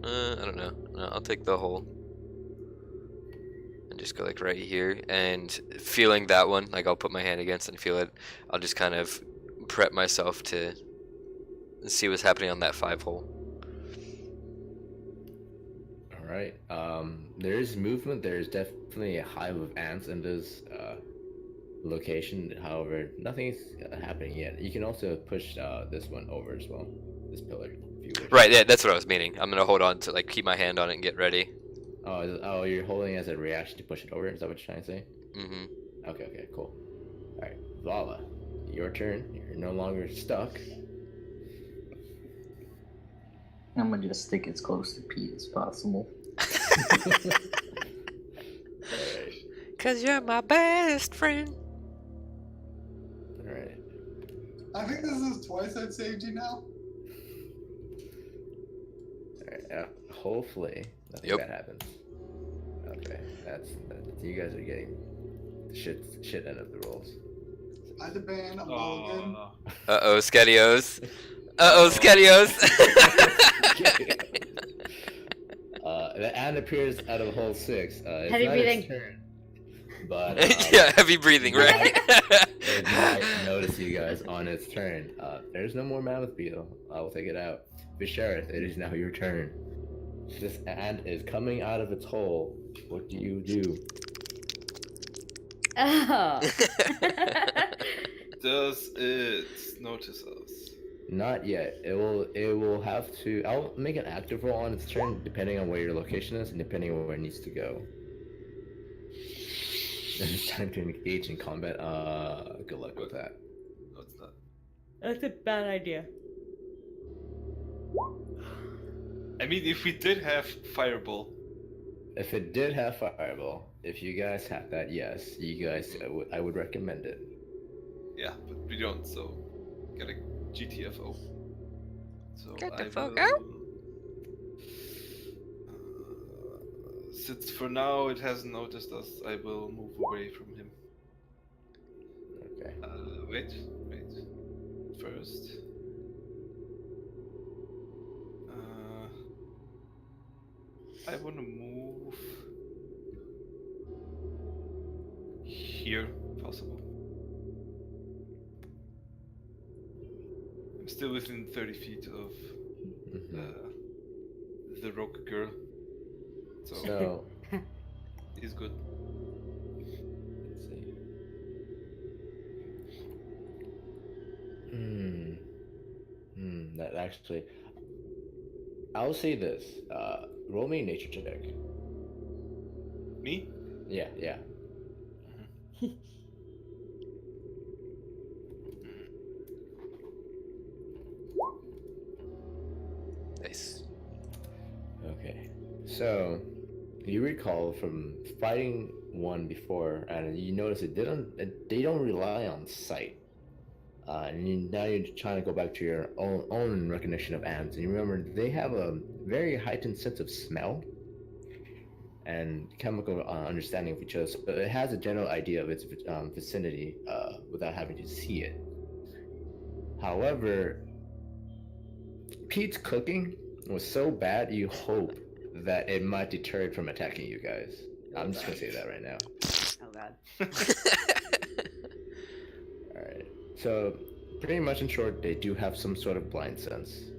I don't know. No, I'll take the whole. and just go like right here, and feeling that one, like I'll put my hand against and feel it. I'll just kind of prep myself to see what's happening on that 5 hole. All right. There is movement. There is definitely a hive of ants in this location. However, nothing's happening yet. You can also push this one over as well. This pillar, if you wish. Right, yeah, that's what I was meaning. I'm gonna hold on to, like, keep my hand on it and get ready. Oh, you're holding it as a reaction to push it over? Is that what you're trying to say? Mm-hmm. Okay, cool. Alright, Vala, your turn. You're no longer stuck. I'm gonna just stick as close to Pete as possible. Alright. Cause you're my best friend. Alright. I think this is twice I've saved you now. Alright, hopefully nothing bad happens. Okay, that's you guys are getting the shit end of the rolls. I demand a mulligan. Uh-oh, Skedios. Uh-oh, Skedios. The ant appears out of hole 6. It's Heavy not breathing. its turn, but Yeah, heavy breathing, right? it might notice you guys on its turn. There's no more mammoth beetle. I will take it out. Vishareth, it is now your turn. This ant is coming out of its hole. What do you do? Oh. Does it notice us? Not yet. It will have to. I'll make an active roll on its turn, depending on where your location is and depending on where it needs to go. It's time to engage in combat. Good luck with that. No, it's not. That's a bad idea. I mean, if we did have Fireball. If it did have Fireball, if you guys have that, yes, you guys, I would recommend it. Yeah, but we don't, so gotta GTFO. So Get the I fuck will, out. Since for now it hasn't noticed us, I will move away from him. Okay. Wait. First. I wanna move here, if possible. I'm still within 30 feet of the rock girl, so he's good. Let's see. That actually, I'll say this. Roll me a nature check. Me? Yeah. Nice. Okay. So, you recall from fighting one before, and you notice they don't rely on sight. Now you're trying to go back to your own recognition of ants, and you remember they have a very heightened sense of smell and chemical understanding of each other. So it has a general idea of its vicinity without having to see it. However, Pete's cooking was so bad, you hope that it might deter it from attacking you guys. I'm just gonna say that right now. Oh god. Alright. So, pretty much in short, they do have some sort of blind sense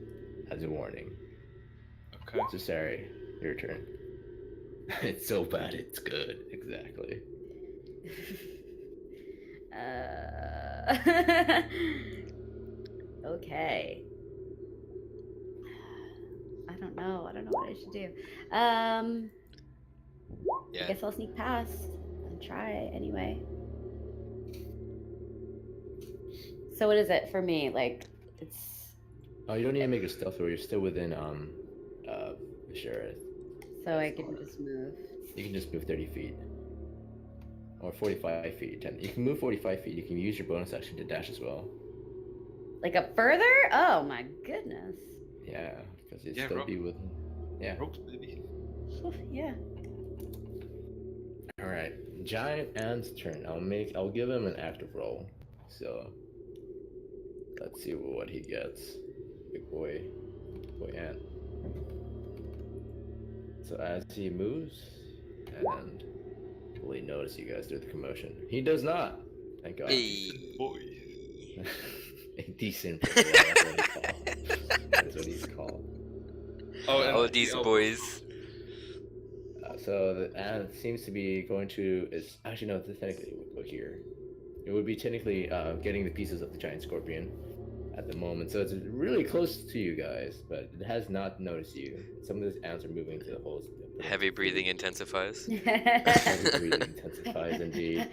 as a warning. Okay. So, Sari, your turn. It's so bad, it's good. Exactly. Okay. I don't know what I should do. I Yeah. guess I'll sneak past and try anyway. So what is it for me? Like, it's... Oh, you don't need to make a stealth roll. You're still within, Vishareth. So I can just move. You can just move 30 feet. Or 45 feet. You can move 45 feet. You can use your bonus action to dash as well. Like up further? Oh my goodness. Yeah, because you'd Yeah, still rope. be within. Yeah. Ropes, baby. Yeah. Alright. Giant Ant's turn. I'll give him an active roll. So let's see what he gets. Big boy Ant. So as he moves and probably notice you guys through the commotion. He does not. Thank God. Hey. Boy. A decent boy, that's what he's called. That's what he's called. Oh, these boys. So the ant seems to be going to. Is actually no. Technically, it would go here. It would be technically getting the pieces of the giant scorpion at the moment. So it's really close to you guys, but it has not noticed you. Some of these ants are moving to the holes. Heavy breathing intensifies. Heavy breathing intensifies indeed.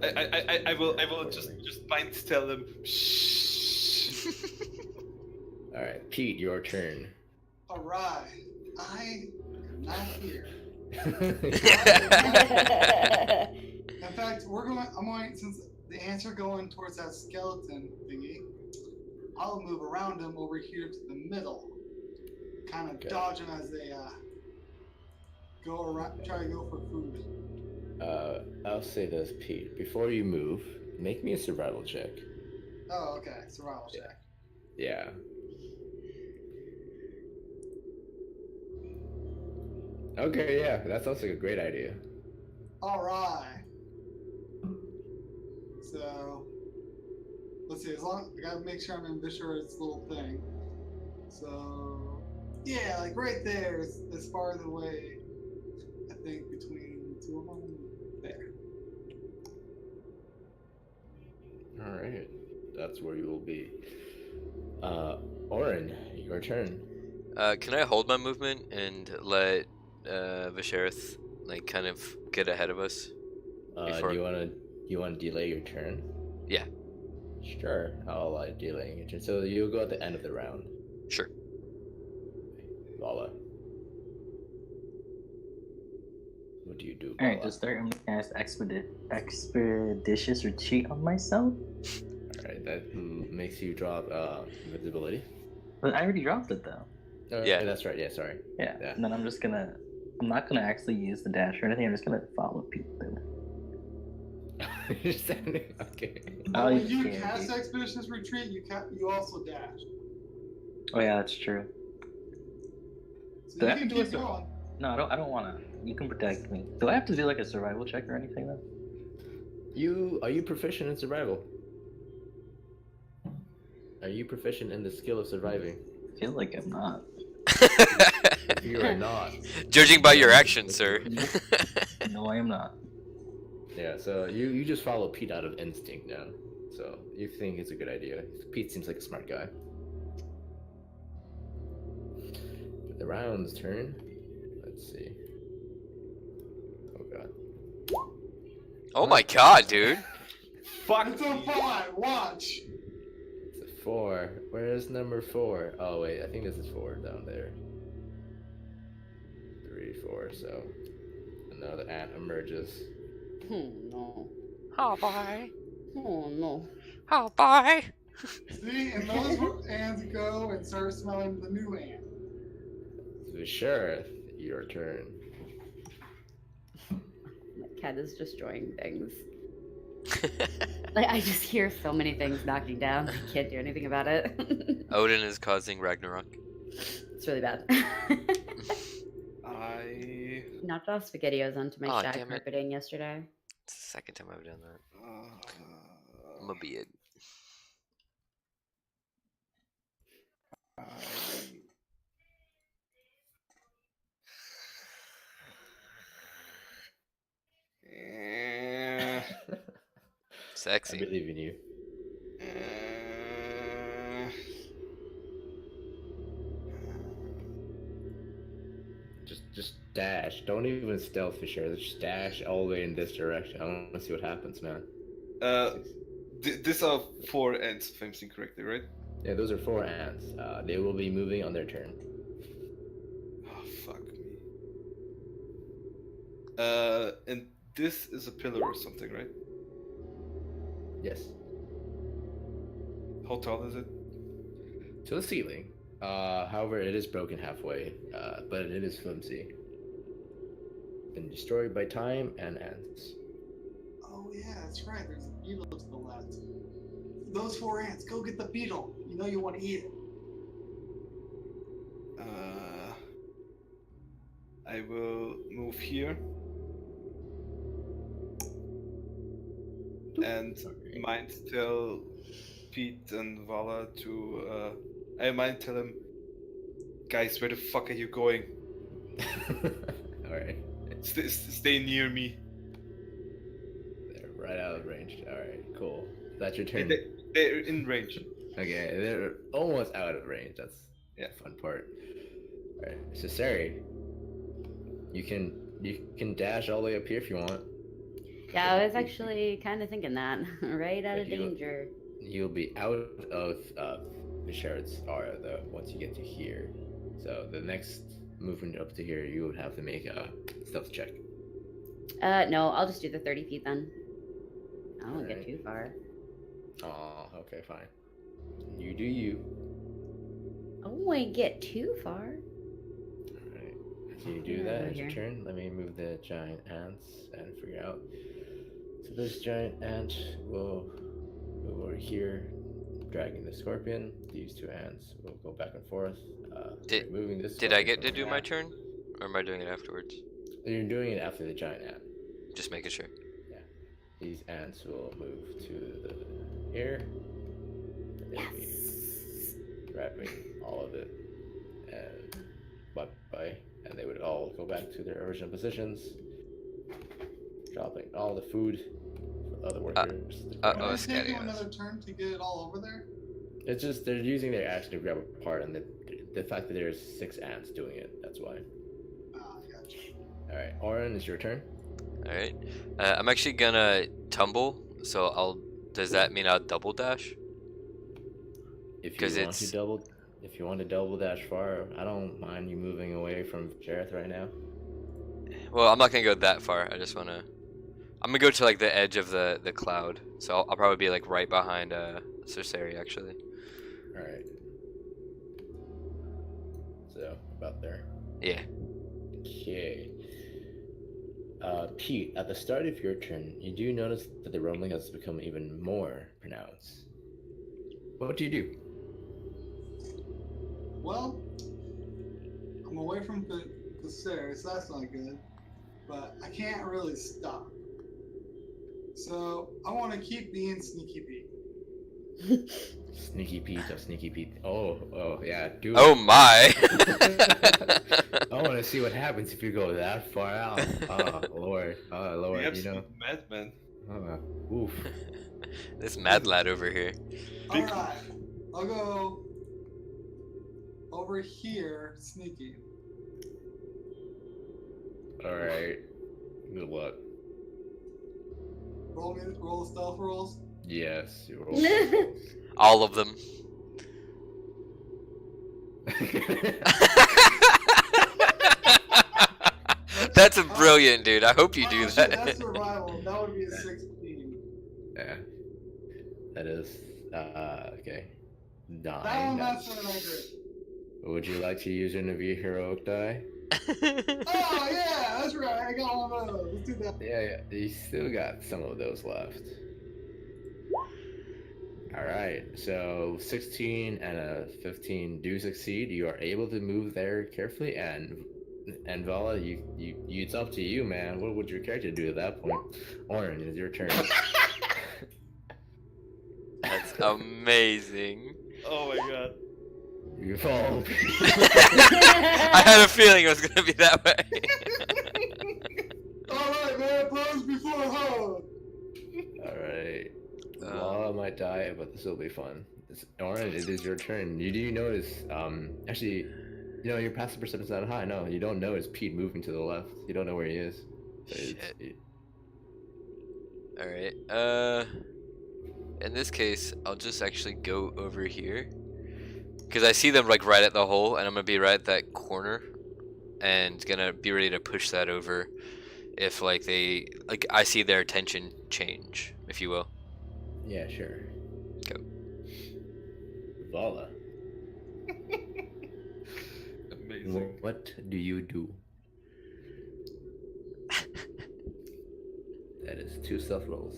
I will just mind tell them. Shh. All right, Pete, your turn. All right, I am not here. In fact, I'm going, since the ants are going towards that skeleton thingy, I'll move around them over here to the middle, kind of dodge them as they go around, try to go for food. I'll say this, Pete. Before you move, make me a survival check. Oh, okay, survival check. Yeah. Okay, yeah, that sounds like a great idea. All right. So, let's see. As long I gotta make sure I'm in Vishara's little thing. So, yeah, like right there, as far away, I think between the two of them. There. All right, that's where you will be. Oren, your turn. Can I hold my movement and let Visharith like kind of get ahead of us? Do you wanna delay your turn? Yeah. Sure, I'll delay your turn. So you'll go at the end of the round. Sure. Lala. What do you do? Alright, Lala? to start, I'm gonna cast Expeditious Retreat on myself. Alright, that makes you drop invisibility. But I already dropped it though. Yeah. That's right. Yeah, sorry. Yeah. Yeah. And then I'm not gonna actually use the dash or anything. I'm just gonna follow people. You're standing. Okay. Oh, When you yeah. cast Expedition's Retreat, you also dash. Oh yeah, that's true. So Do I you have can to do keep it? going. No, I don't wanna. You can protect me. Do I have to do like a survival check or anything though? Are you proficient in survival? Are you proficient in the skill of surviving? I feel like I'm not. If you are not. Judging by your actions, sir. No, I am not. Yeah, so you just follow Pete out of instinct now. So you think it's a good idea. Pete seems like a smart guy. The round's turn. Let's see. Oh god. Oh my god, dude. Fuck. It's a 5. Watch. It's a 4. Where's number 4? Oh wait, I think this is 4 down there. 3, 4, so another ant emerges. No. Oh boy. Oh no. Oh boy. See, and those ants go and start smelling the new ant. So sure, your turn. My cat is destroying things. Like I just hear so many things knocking down. I can't do anything about it. Odin is causing Ragnarok. It's really bad. I. Knocked off SpaghettiOs onto my Aw, shag damn it. carpeting yesterday. It's the second time I've done that. I'm gonna be it. I I Sexy. believe in you. Just dash. Don't even stealth for sure. Just dash all the way in this direction. I want to see what happens, man. These are 4 ants, if I'm seeing correctly, right? Yeah, those are 4 ants. They will be moving on their turn. Oh, fuck me. And this is a pillar or something, right? Yes. How tall is it? To the ceiling. However, it is broken halfway, but it is flimsy. Been destroyed by time and ants. Oh yeah, that's right. There's a beetle to the left. Those 4 ants, go get the beetle. You know you want to eat it. I will move here. And might tell Pete and Vala to. I might tell him, guys, where the fuck are you going? Alright. Stay near me. They're right out of range. Alright, cool. That's your turn. They're in range. Okay, they're almost out of range. That's Yeah. the fun part. Alright, so Sari, you can dash all the way up here if you want. Yeah, I was actually kind of thinking that. Right out of If you- danger. You'll be out of the Shard's aura though once you get to here. So the next movement up to here, you would have to make a stealth check. No, I'll just do the 30 feet then. I won't get Alright. too far. Oh, okay, fine. You do you. I won't get too far. Alright. So you do Yeah, that, over it's your here. turn. Let me move the giant ants and figure out. So this giant ant will go over here, dragging the scorpion. These two ants will go back and forth. Moving this. Did I scorpion get to from do the my ant. turn? Or am I doing it afterwards? You're doing it after the giant ant. Just making sure. These ants will move to the here. And they'll be grabbing all of it. And bye. And they would all go back to their original positions. Dropping all the food for other workers. to grab. Oh, Can I it's take getting you us. another turn to get it all over there? It's just they're using their action to grab a part, and the fact that there's 6 ants doing it, that's why. Ah, gotcha. Alright, Oren, it's your turn. Alright. I'm actually gonna tumble, so I'll. Does that mean I'll double dash? If 'Cause you want it's- if you want to double dash far, I don't mind you moving away from Jareth right now. Well, I'm not gonna go that far. I just wanna. I'm gonna go to like the edge of the cloud, so I'll probably be like right behind Cersei actually. Alright. So, about there. Yeah. Okay. Pete, at the start of your turn, you do notice that the rumbling has become even more pronounced. What do you do? Well, I'm away from the stairs, so that's not good. But I can't really stop. So I want to keep being sneaky Pete. Sneaky Pete of Sneaky Pete. Oh, yeah, do it. Oh my! I want to see what happens if you go that far out. Oh, Lord. Oh, The Lord, you know. absolute madman. Oof. This mad lad over here. Alright, I'll go over here, sneaky. Alright. Good luck. Roll stealth rolls. Yes, you roll. All of them. That's brilliant, dude. I hope you do Oh, shit, that. that's survival. That would be a 16. Yeah. That is, okay. That Nine. one, that's not great. Would you like to use one of your heroic die? Oh, yeah, that's right. I got one of those. Let's do that. Yeah, you still got some of those left. Alright, so 16 and a 15 do succeed. You are able to move there carefully, and Vala, you it's up to you, man. What would your character do at that point? Oren, it's your turn. That's amazing. Oh my god. You fall. I had a feeling it was gonna be that way. Alright, man. Bros before hoe. Alright. Vala might die, but this will be fun. Oren, it is your turn. You do notice, actually, you know, your passive perception's not high. No, you don't notice Pete moving to the left. You don't know where he is. So Alright, in this case, I'll just actually go over here. Because I see them like right at the hole, and I'm gonna be right at that corner. And gonna be ready to push that over if like I see their attention change, if you will. Yeah, sure. Go. Vala, Amazing. what do you do? That is 2 stealth rolls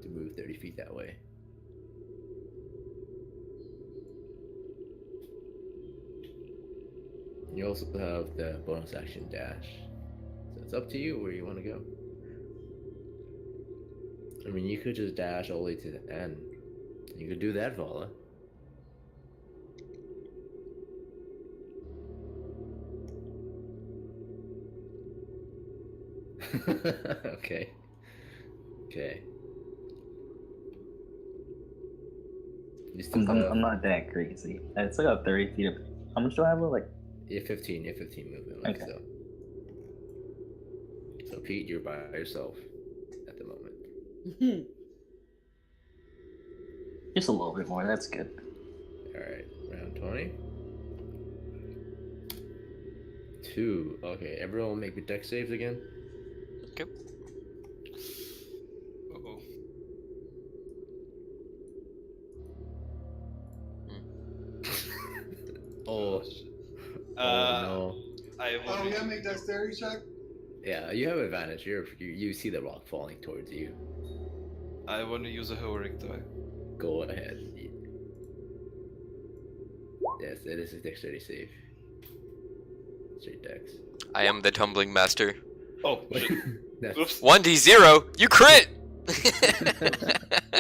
to move 30 feet that way. You also have the bonus action dash. So it's up to you where you want to go. I mean, you could just dash all the way to the end. You could do that, Vala. Okay. Okay. You still have... I'm not that crazy. I still got 30 feet of. How much do I have? Like, You have 15. You have 15 movement left. Okay. So Pete, you're by yourself at the moment. just a little bit more. That's good. All right, round 20. 2. Okay, everyone make me deck saves again. Okay. Uh-oh. Oh. Uh, No. I Oh, will we gotta make dexterity check? Yeah, you have advantage. You see the rock falling towards you. I want to use a heroic die. Go ahead. Yes, it is a dexterity save. Straight dex. I am the tumbling master. Oh, shit. That's... Oops. 1d0. You crit.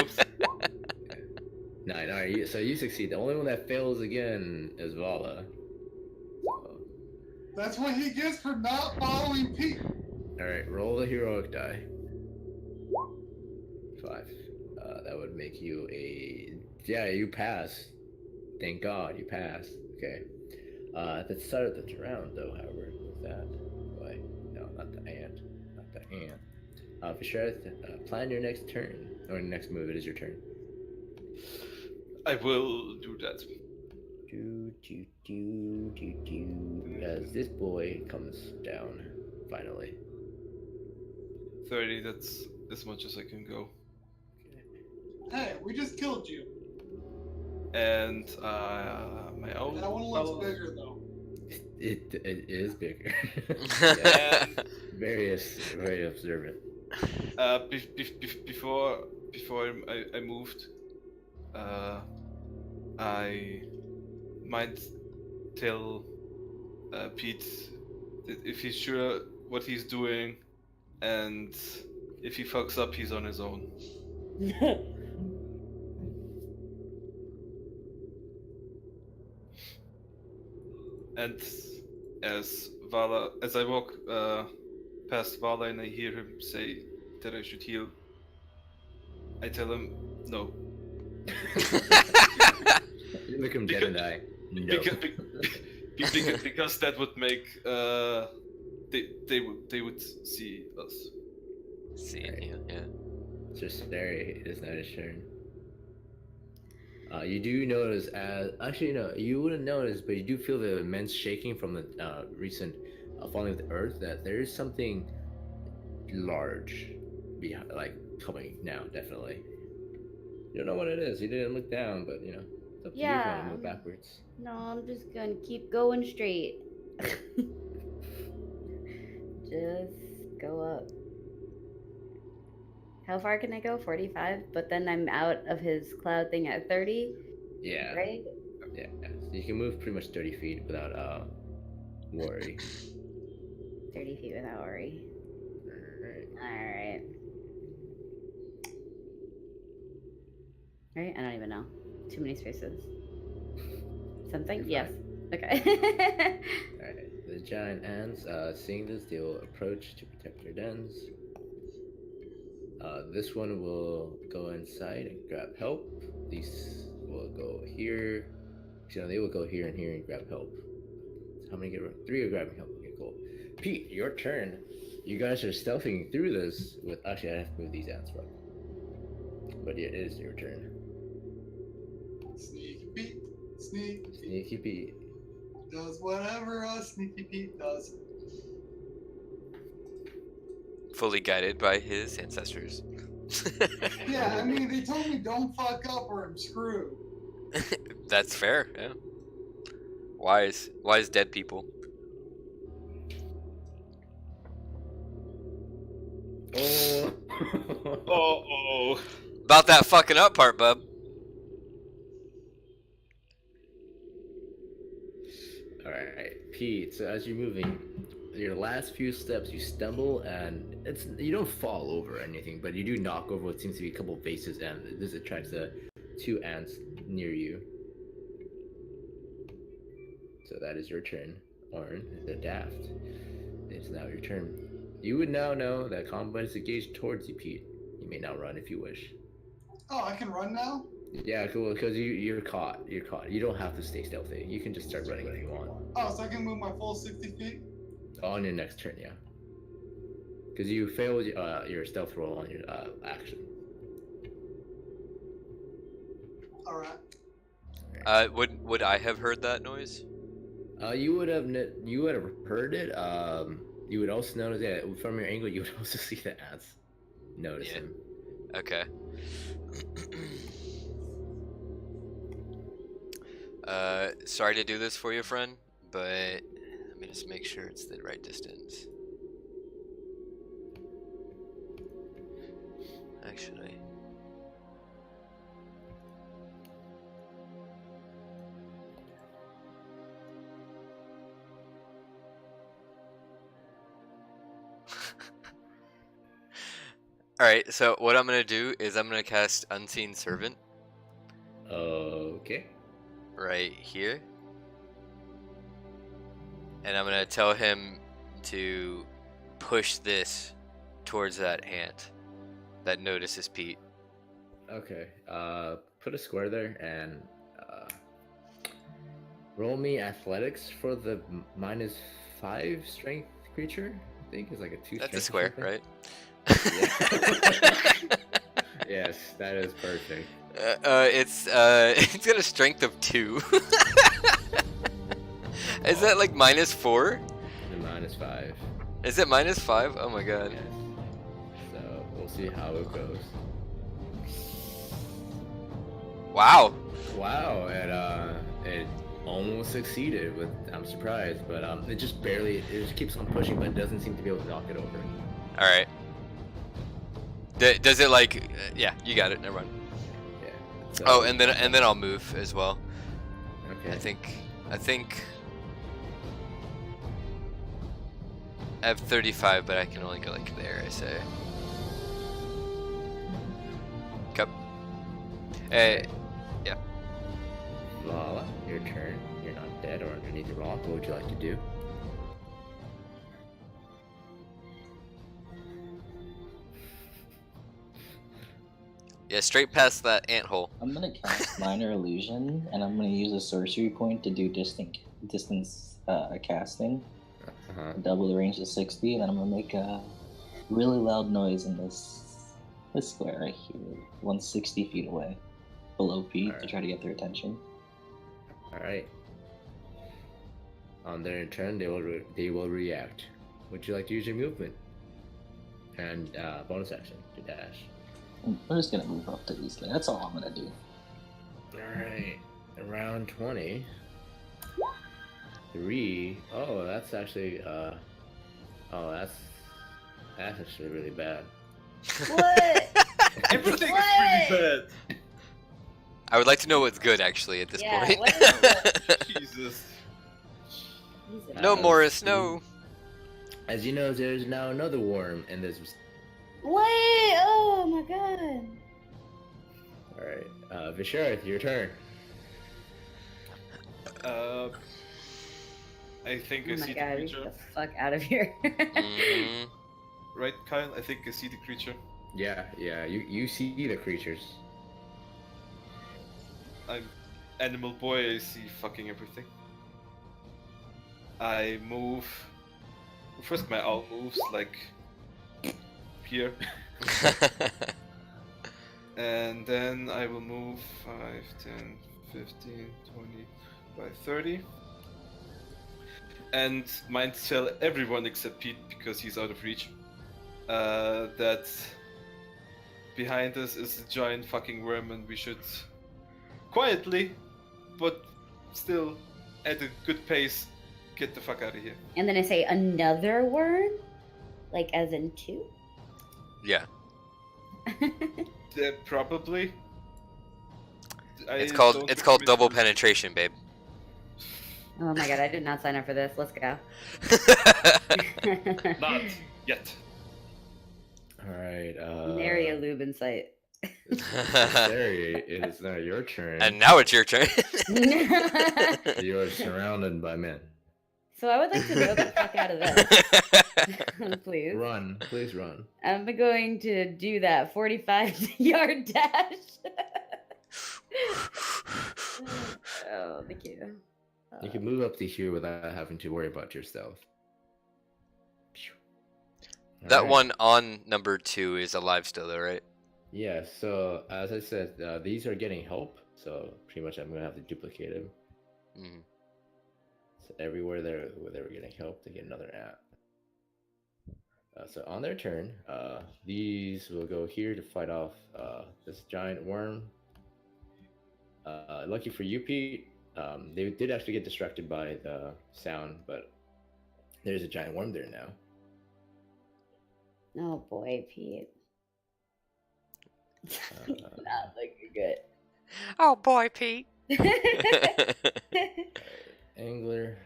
Oops. No, so you succeed. The only one that fails again is Vala. So, That's what he gets for not following Pete. alright, roll the heroic die. 5. That would make you a... Yeah, you pass. Thank God, you pass. Okay. At the start of the round, though, however, with that... Boy, no, not the ant. Not the ant. For sure, plan your next turn. Or next move, it is your turn. I will do that. As this boy comes down, finally. 30, that's as much as I can go. Hey, we just killed you. And my own. That one looks bigger though. It is bigger. And very observant. before I moved, I might tell Pete that if he's sure what he's doing, and if he fucks up, he's on his own. And as I walk past Vala and I hear him say that I should heal, I tell him no. Look him dead in the eye. No. Because that would make they would see us. Seeing you, yeah. It's just Barry. It is not his turn. You do notice actually no, you wouldn't notice, but you do feel the immense shaking from the recent falling of the earth. That there is something large behind, like coming now. Definitely. You don't know what it is. You didn't look down, but you know. It's up to you if you want to move backwards. No, I'm just gonna keep going straight. Just go up. How far can I go? 45? But then I'm out of his cloud thing at 30? Yeah. Right? Yeah. So you can move pretty much 30 feet without worry. 30 feet without worry. Alright. Right? I don't even know. Too many spaces. Something? Yes. Okay. Alright. The giant ants, seeing this, they will approach to protect their dens. This one will go inside and grab help. These will go here. You know, they will go here and here and grab help. So how many get? 3 are grabbing help. Okay, cool. Pete, your turn. You guys are stealthing through this with. Actually, I have to move these ants, bro. But yeah, it is your turn. Sneaky Pete. Sneaky Pete. Sneaky Pete. Does whatever a Sneaky Pete does. Fully guided by his ancestors. Yeah, I mean, they told me don't fuck up or I'm screwed. That's fair, yeah. Wise dead people. Oh. Oh. About that fucking up part, bub. Alright, Pete, so as you're moving, your last few steps, you stumble, and you don't fall over or anything, but you do knock over what seems to be a couple of vases, and this attracts two ants near you. So that is your turn, Orin. The Daft. It's now your turn. You would now know that combat is engaged towards you, Pete. You may now run if you wish. Oh, I can run now? Yeah, cool, because you're caught. You're caught. You don't have to stay stealthy. You can just start running if you want. Oh, so I can move my full 60 feet? On your next turn, yeah. Because you failed your stealth roll on your action. Alright. Would I have heard that noise? You would have heard it. You would also notice that from your angle, you would also see the ants notice him. Okay. Sorry to do this for you, friend, but let me just make sure it's the right distance. Actually. Alright, so what I'm gonna do is I'm gonna cast Unseen Servant. Okay. Right here. And I'm gonna tell him to push this towards that ant that notices Pete. Okay. Put a square there and roll me athletics for the -5 strength creature. I think it's like a 2. That's a square, right? Yeah. Yes, that is perfect. It's got a strength of 2. Is that like -4? The -5. Is it -5? Oh my god. Yes. So we'll see how it goes. Wow. Wow, it almost succeeded. I'm surprised, but it just barely. It just keeps on pushing, but it doesn't seem to be able to knock it over. All right. Does it like? Yeah, you got it. Never mind. Yeah. So, Oh, and then I'll move as well. okay. I think I have 35, but I can only go like there. I say. Cup. Hey. Yeah. Lala, your turn. You're not dead or underneath the rock. What would you like to do? Yeah, straight past that ant hole. I'm gonna cast Minor Illusion, and I'm gonna use a sorcery point to do distance casting. Double the range to 60, and then I'm gonna make a really loud noise in this square right here, 160 feet away, below Pete, to try to get their attention. All right. On their turn, they will react. Would you like to use your movement and bonus action to dash? We're just gonna move up to these guys. That's all I'm gonna do. Alright. Round 20. 3. Oh, that's actually that's actually really bad. What? Everything What? is pretty I would like to know what's good actually at this Yeah, point. what is bad. Jesus. Jesus. No, Morris, no. As you know, there's now another worm in this. Wait! Oh my god! Alright. Visharth, your turn. I think Oh I my see god! the Get creature. the fuck out of here! Mhm. Right, Kyle? I think I see the creature. Yeah, you see the creatures. I'm animal boy, I see fucking everything. I move. First, my owl moves like here, and then I will move 5, 10, 15, 20, by 30. And mind tell everyone except Pete because he's out of reach. That behind us is a giant fucking worm, and we should quietly, but still at a good pace, get the fuck out of here. And then I say another worm, like as in 2. Yeah. Probably. It's called double penetration, babe. Oh my god, I did not sign up for this. Let's go. Not yet. All right. Nary a lube in sight. Terry, it is now your turn. And now it's your turn. You are surrounded by men. So I would like to know the fuck out of this. Please. Run. Please run. I'm going to do that 45-yard dash. Oh, thank you. You can move up to here without having to worry about your stealth. That Alright. one on number 2 is alive still, though, right? Yeah, so as I said, these are getting help, so pretty much I'm gonna have to duplicate them. Mm. So everywhere where they were getting help, they get another app. So on their turn, these will go here to fight off this giant worm. Lucky for you, Pete, they did actually get distracted by the sound, but there's a giant worm there now. Oh boy, Pete. Not looking good. Oh boy, Pete. Angler,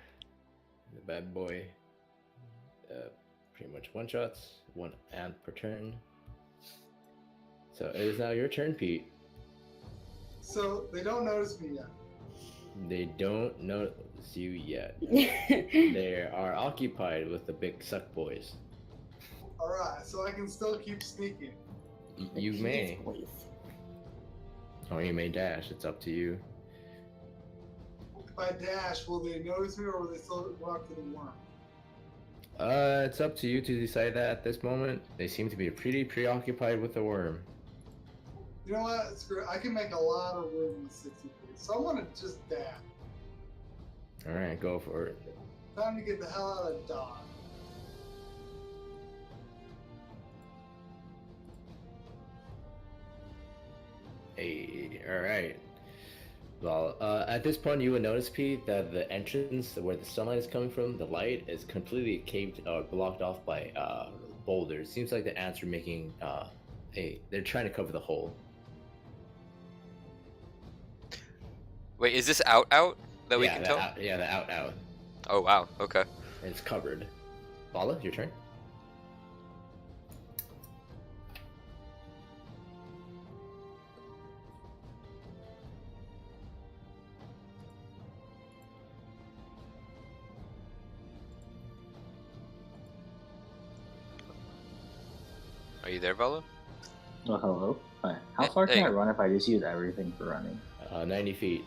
the bad boy. Pretty much one shots, one ant per turn. So it is now your turn, Pete. So they don't notice me yet. They don't notice you yet. They are occupied with the big suck boys. Alright, so I can still keep sneaking. You may. Or you may dash. It's up to you. If I dash, will they notice me or will they still walk to the worm? It's up to you to decide that at this moment. They seem to be pretty preoccupied with the worm. You know what? Screw it. I can make a lot of room with 60 feet. So I'm gonna just dash. Alright, go for it. Time to get the hell out of Dodge. Hey, alright. Well, at this point, you would notice, Pete, that the entrance where the sunlight is coming from, the light is completely caved or blocked off by boulders. Seems like the ants are making they're trying to cover the hole. Wait, is this out that we can tell? Yeah, the out. Oh wow, okay. It's covered. Bala, your turn. Are you there, Valo? Oh, hello. Hi. How far Hey. can I run if I just use everything for running? 90 feet.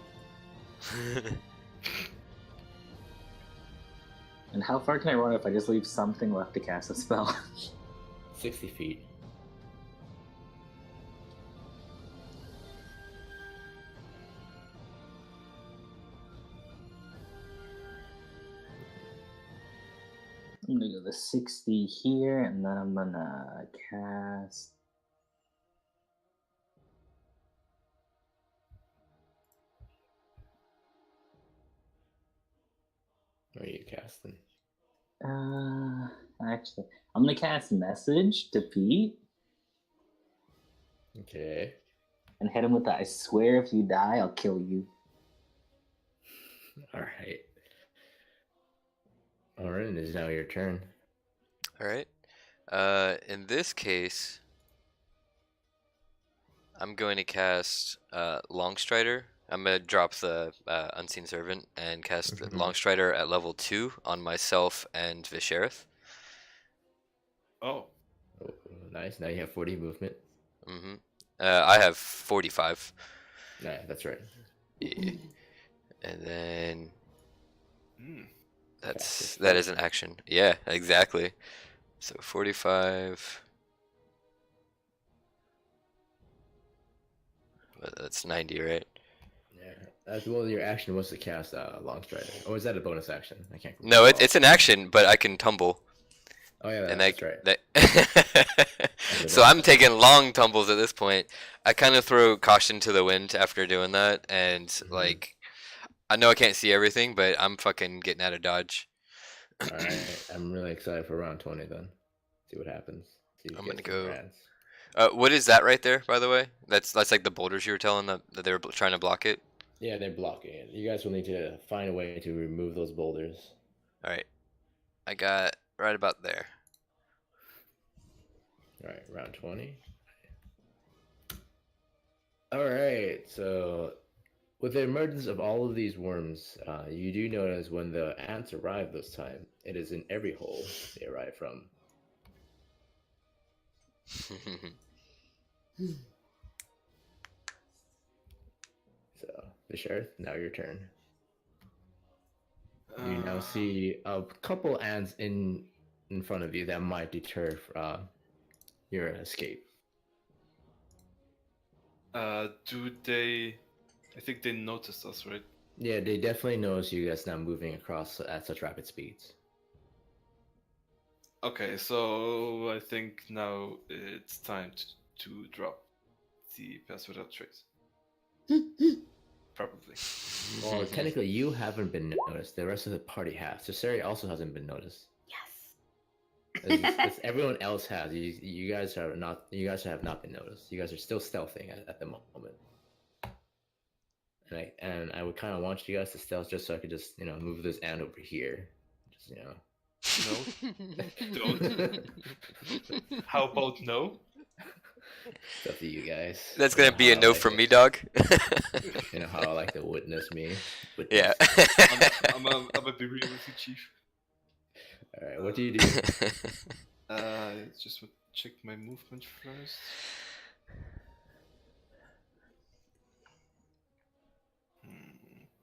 And how far can I run if I just leave something left to cast a spell? 60 feet. I'm gonna go to 60 here, and then I'm gonna cast. Where are you casting? Actually, I'm gonna cast Message to Pete Okay. and hit him with the I swear if you die, I'll kill you. Alright. Alright, it is now your turn. Alright. In this case, I'm going to cast Longstrider. I'm going to drop the Unseen Servant and cast Longstrider at level 2 on myself and Visherith. Oh. Oh, nice. Now you have 40 movement. Mm-hmm. I have 45. Yeah, that's right. Yeah. And then Hmm. that is an action. Yeah, exactly. So 45. That's 90, right? Yeah. That's one of your action was to cast Longstrider. Or is that a bonus action? I can't remember. No, it's an action, but I can tumble. Oh yeah, And that's right. So I'm taking long tumbles at this point. I kind of throw caution to the wind after doing that, and like, I know I can't see everything, but I'm fucking getting out of dodge. Alright, I'm really excited for round 20 then. See what happens. See if I'm you gonna get some go- rats. What is that right there, by the way? That's like the boulders you were telling that they were trying to block it. Yeah, they're blocking it. You guys will need to find a way to remove those boulders. All right, I got right about there. All right, round 20. All right, so with the emergence of all of these worms, you do notice when the ants arrive this time, it is in every hole they arrive from. So, the sheriff, now your turn. You now see a couple ants in front of you that might deter your escape. Do they? I think they noticed us, right? Yeah, they definitely notice you guys now moving across at such rapid speeds. Okay, so I think now it's time to drop the pass without trace. Probably. Well, technically, you haven't been noticed. The rest of the party has. So Sari also hasn't been noticed. It's everyone else has. You guys are not. You guys have not been noticed. You guys are still stealthing at the moment. And I would kind of want you guys to stealth just so I could just move this ant over here. Just No. Don't. How about no? It's up to you guys. That's gonna be a no from me, dog. You know how I like to witness me. Yeah. I'm gonna be real with you, Chief. All right, what do you do? Just check my movement first.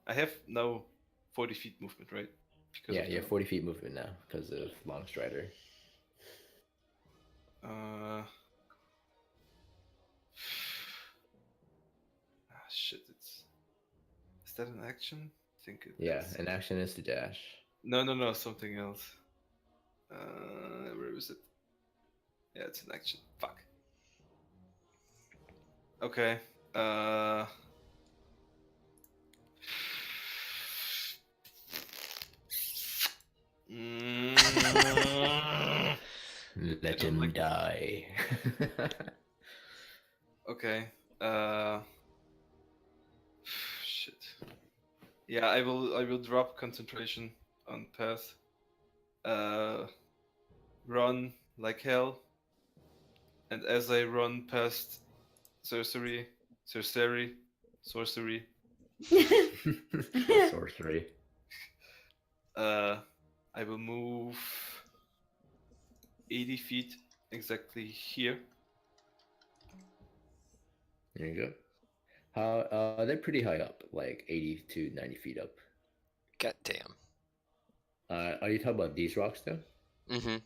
I have now 40 feet movement, right? Because you have 40 feet movement now because of Long Strider. Shit, is that an action? I think it is. An action is to dash. No, something else. Where is it? Yeah, it's an action. Fuck. Okay. Let him die. Okay. Shit. Yeah, I will drop concentration on path. Run like hell. And as I run past sorcery. Sorcery. I will move 80 feet exactly here. There you go. They're pretty high up, like 80 to 90 feet up. God damn. Are you talking about these rocks though? Mm-hmm.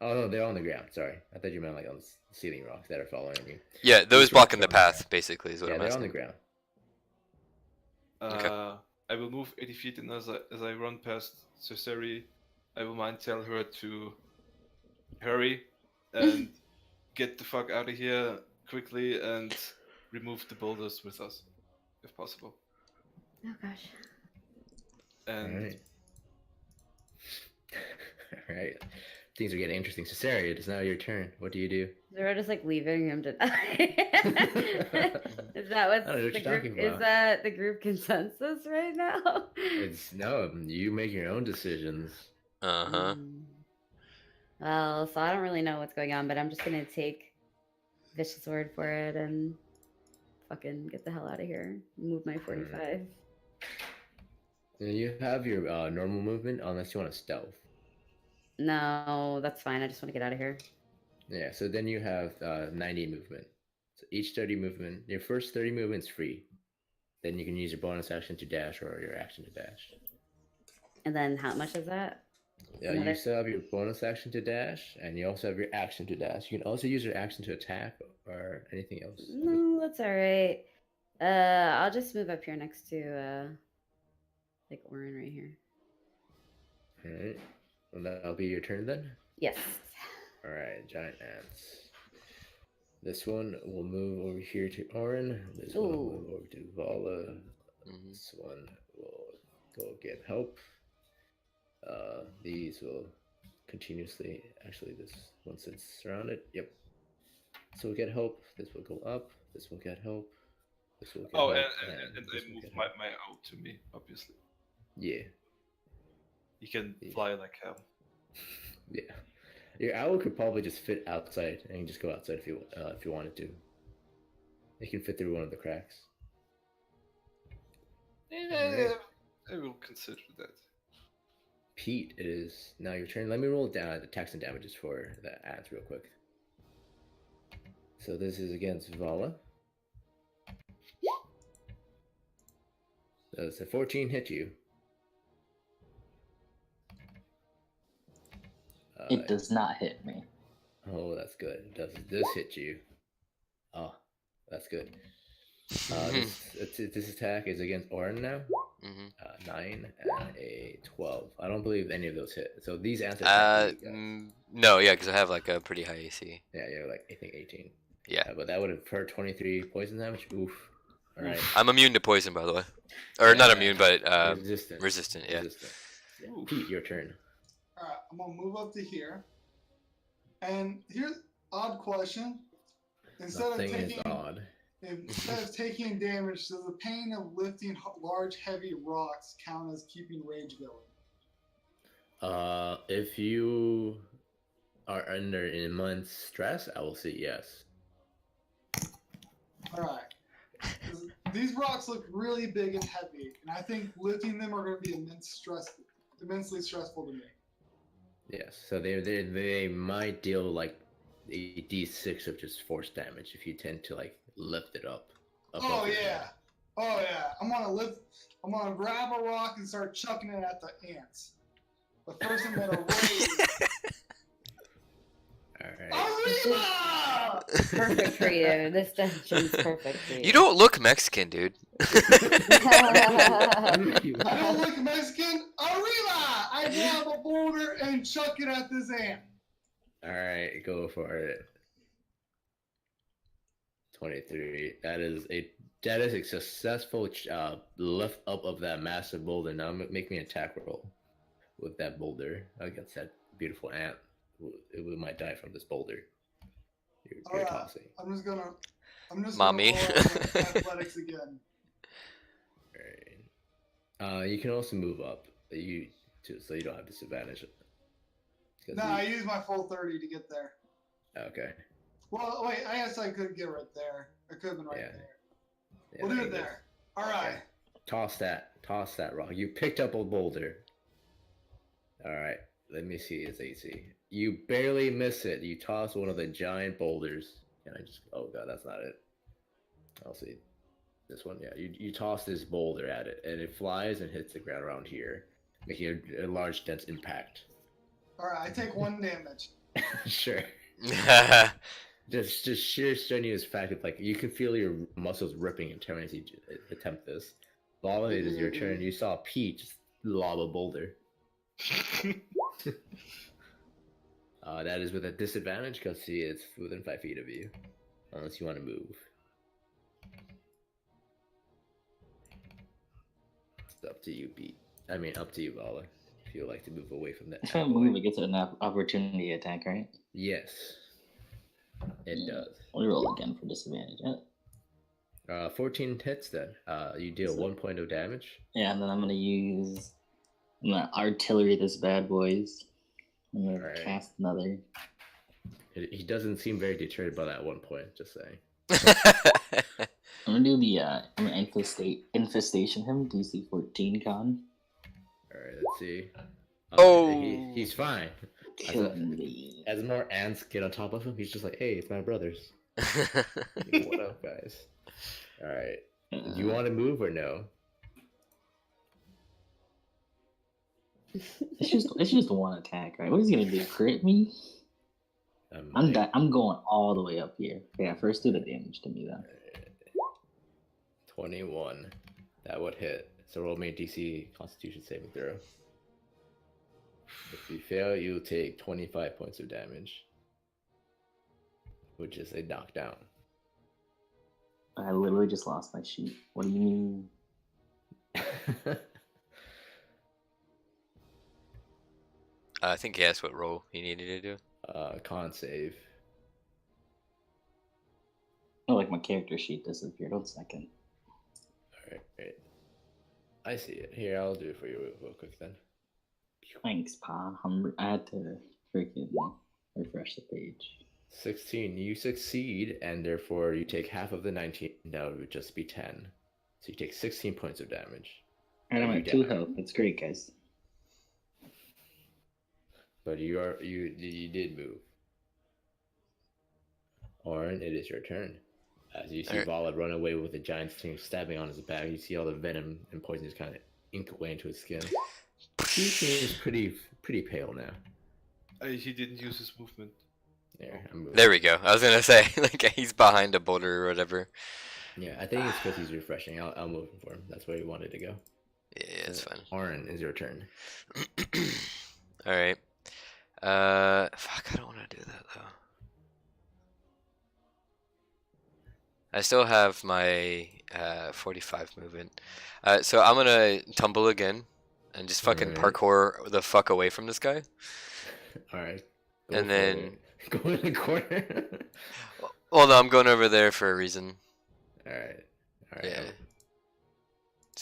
Oh no, they're on the ground. Sorry, I thought you meant like on the ceiling rocks that are following you. Yeah, those blocking the path, basically, is what I'm they're asking. on the ground. Okay. I will move 80 feet, and as I run past Cersei, I will tell her to hurry and get the fuck out of here quickly and remove the boulders with us, if possible. Oh gosh. And All right. Things are getting interesting. Cesaria, it is now your turn. What do you do? We're just like leaving him to die. Is that what the group? Is that the group consensus right now? No, you make your own decisions. Uh-huh. Well, so I don't really know what's going on, but I'm just gonna take Vicious word for it and fucking get the hell out of here. Move my 45. You have your normal movement unless you want to stealth. No, that's fine. I just want to get out of here. Yeah, so then you have 90 movement. So each 30 movement, your first 30 movement's free. Then you can use your bonus action to dash or your action to dash. And then how much is that? Yeah, you still have your bonus action to dash, and you also have your action to dash. You can also use your action to attack or anything else. No, that's all right. I'll just move up here next to like Orin right here. All right. Well, that'll be your turn then? Yes. All right, giant ants. This one will move over here to Orin. This one will move over to Vala. This one will go get help. These will continuously, actually this once it's surrounded, yep. So we'll get help, this will go up, this will get help. This will get Oh, help, and this I will move get my, help. my owl to me, obviously. Yeah, He can Yeah. fly like hell. yeah. Your owl could probably just fit outside and you can just go outside if you wanted to. It can fit through one of the cracks. Yeah, I will consider that. Pete, it is now your turn. Let me roll down the attacks and damages for the ants real quick. So this is against Vala. Does a 14 hit you? It does not hit me. Oh, that's good. Does this hit you? Oh, that's good. This attack is against Orin now. 9 and a 12. I don't believe any of those hit. So these ants are no, yeah, because I have like a pretty high AC. Yeah, you're like I think 18. Yeah, but that would have hurt 23 poison damage. Oof. All right. I'm immune to poison, by the way, or not immune, but resistant. resistant. Yeah. Resistant. Yeah. Pete, your turn. All right, I'm gonna move up to here. And here's odd question. Instead of taking damage, does the pain of lifting large, heavy rocks count as keeping rage going? If you are under immense stress, I will say yes. All right. These rocks look really big and heavy, and I think lifting them are going to be immensely stressful to me. Yes, so they might deal like a d6 of just force damage if you tend to like lift it up. Oh yeah. I'm gonna grab a rock and start chucking it at the ants. But first I'm gonna raise. Alright. Arriba! Perfect for you. This dungeon's perfect for you. You don't look Mexican, dude. I don't look Mexican. Arriba! I grab a boulder and chuck it at this ant. Alright, go for it. 23. That is a successful lift up of that massive boulder. Now make me an attack roll with that boulder against that beautiful ant. We might die from this boulder. You're tossing. I'm just gonna Mommy. roll out athletics again. Alright. You can also move up. So you don't have disadvantage. No, I used my full 30 to get there. Okay. Well, wait, I guess I could get right there. I could have been right there. Yeah, we'll do it there. All right. Okay. Toss that rock. You picked up a boulder. All right. Let me see his AC. You barely miss it. You toss one of the giant boulders. Oh god, that's not it. I'll see. This one, yeah. You toss this boulder at it, and it flies and hits the ground around here, making a large, dense impact. All right, I take 1 damage. Sure. just sheer strenuous fact of like you can feel your muscles ripping and tearing as you attempt this. Vala, it is your turn. You saw Pete just lob a boulder. That is with a disadvantage because he is within 5 feet of you, unless you want to move. It's up to you, Pete. I mean, up to you, Vala. If you would like to move away from that. If I move, it gets an opportunity attack, right? Yes, it does. We roll again for disadvantage. 14 hits then. You deal 1 point of damage. Yeah, and then I'm gonna artillery this bad boys. I'm gonna cast another. He doesn't seem very deterred by that 1 point, just saying. I'm gonna do I'm gonna infestation him, DC 14 con. Alright, let's see. He's fine. As more ants get on top of him, he's just like, hey, it's my brothers. What up, guys? Alright. Do you want to move or no? It's just one attack, right? What is he gonna do? Crit me? I'm going all the way up here. Yeah, first do the damage to me then. 21. That would hit. So roll me DC Constitution saving throw. If you fail, you take 25 points of damage, which is a knockdown. I literally just lost my sheet. What do you mean? I think he asked what roll he needed to do. Con save. Oh, like my character sheet disappeared. 1 second. I see it. Here, I'll do it for you real quick then. Thanks, Pa. I had to freaking refresh the page. 16. You succeed, and therefore you take half of the 19. That would just be 10. So you take 16 points of damage. And I'm at 2 health. That's great, guys. But you did move. Orin, it is your turn. As you see Vala run away with the giant sting stabbing on his back, you see all the venom and poison just kind of ink away into his skin. He seems pretty pale now. He didn't use his movement. There we go. I was gonna say, like, he's behind a boulder or whatever. Yeah, I think it's because he's refreshing. I'll move him for him. That's where he wanted to go. Yeah, it's fine. Orin, is your turn. All right. Fuck, I don't want to do that though. I still have my 45 movement. So I'm gonna tumble again and just fucking parkour the fuck away from this guy. All right. And then go in the corner. Well, no, I'm going over there for a reason. All right. Yeah.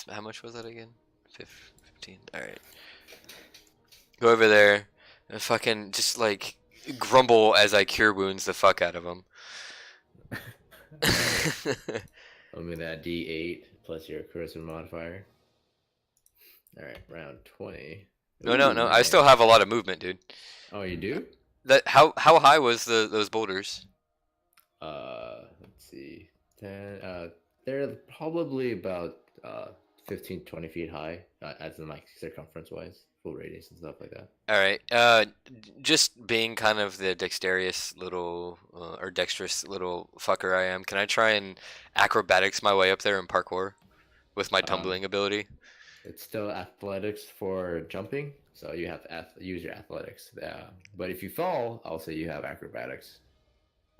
How much was that again? 15. All right. Go over there and fucking just like grumble as I cure wounds the fuck out of him. Let me that D8 plus your charisma modifier. All right, round 20. No. I still have a lot of movement, dude. Oh, you do? How high was those boulders? Let's see. They're probably about 15-20 feet high, as in like circumference wise, full radius and stuff like that. All right. Just being kind of the dexterous little or dexterous little fucker I am, can I try and acrobatics my way up there in parkour with my tumbling ability? It's still athletics for jumping, so you have to use your athletics. But if you fall, I'll say you have acrobatics.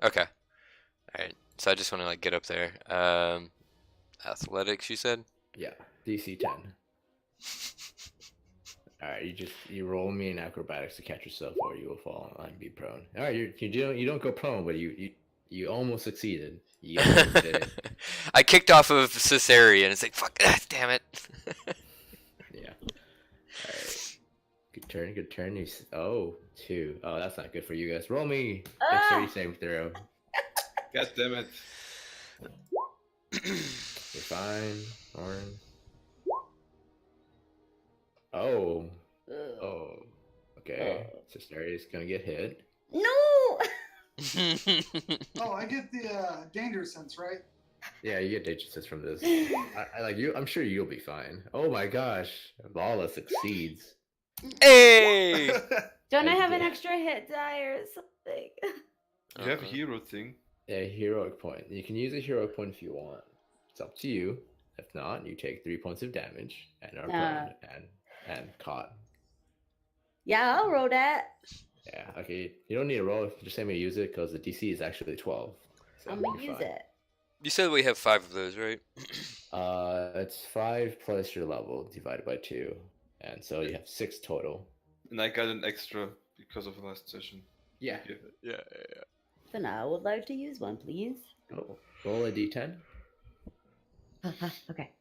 Okay. All right. So I just want to like get up there. Athletics, you said? Yeah. DC 10. All right. You roll me in acrobatics to catch yourself, or you will fall and be prone. All right. You don't go prone, but you almost succeeded. You almost did it. I kicked off of Caesarea and it's like fuck. Damn it. Yeah. All right. Good turn. 2. Oh, that's not good for you guys. Roll me dexterity saving throw. God damn it. You're fine, Orin. Oh. Okay. Cesaria's gonna get hit. No. Oh, I get the danger sense, right? Yeah, you get danger sense from this. I like you. I'm sure you'll be fine. Oh my gosh, Vala succeeds. Hey. Don't I have an extra hit die or something? You have a hero thing. A heroic point. You can use a heroic point if you want. It's up to you. If not, you take 3 points of damage and are prone and caught. Yeah, I'll roll that. Yeah, okay. You don't need to roll. Just say me to use it because the DC is actually 12. So I'm gonna use it. You said we have 5 of those, right? It's 5 plus your level divided by 2, and so you have 6 total. And I got an extra because of the last session. Yeah. Yeah. So now I would like to use one, please. Oh, roll a d10. Okay.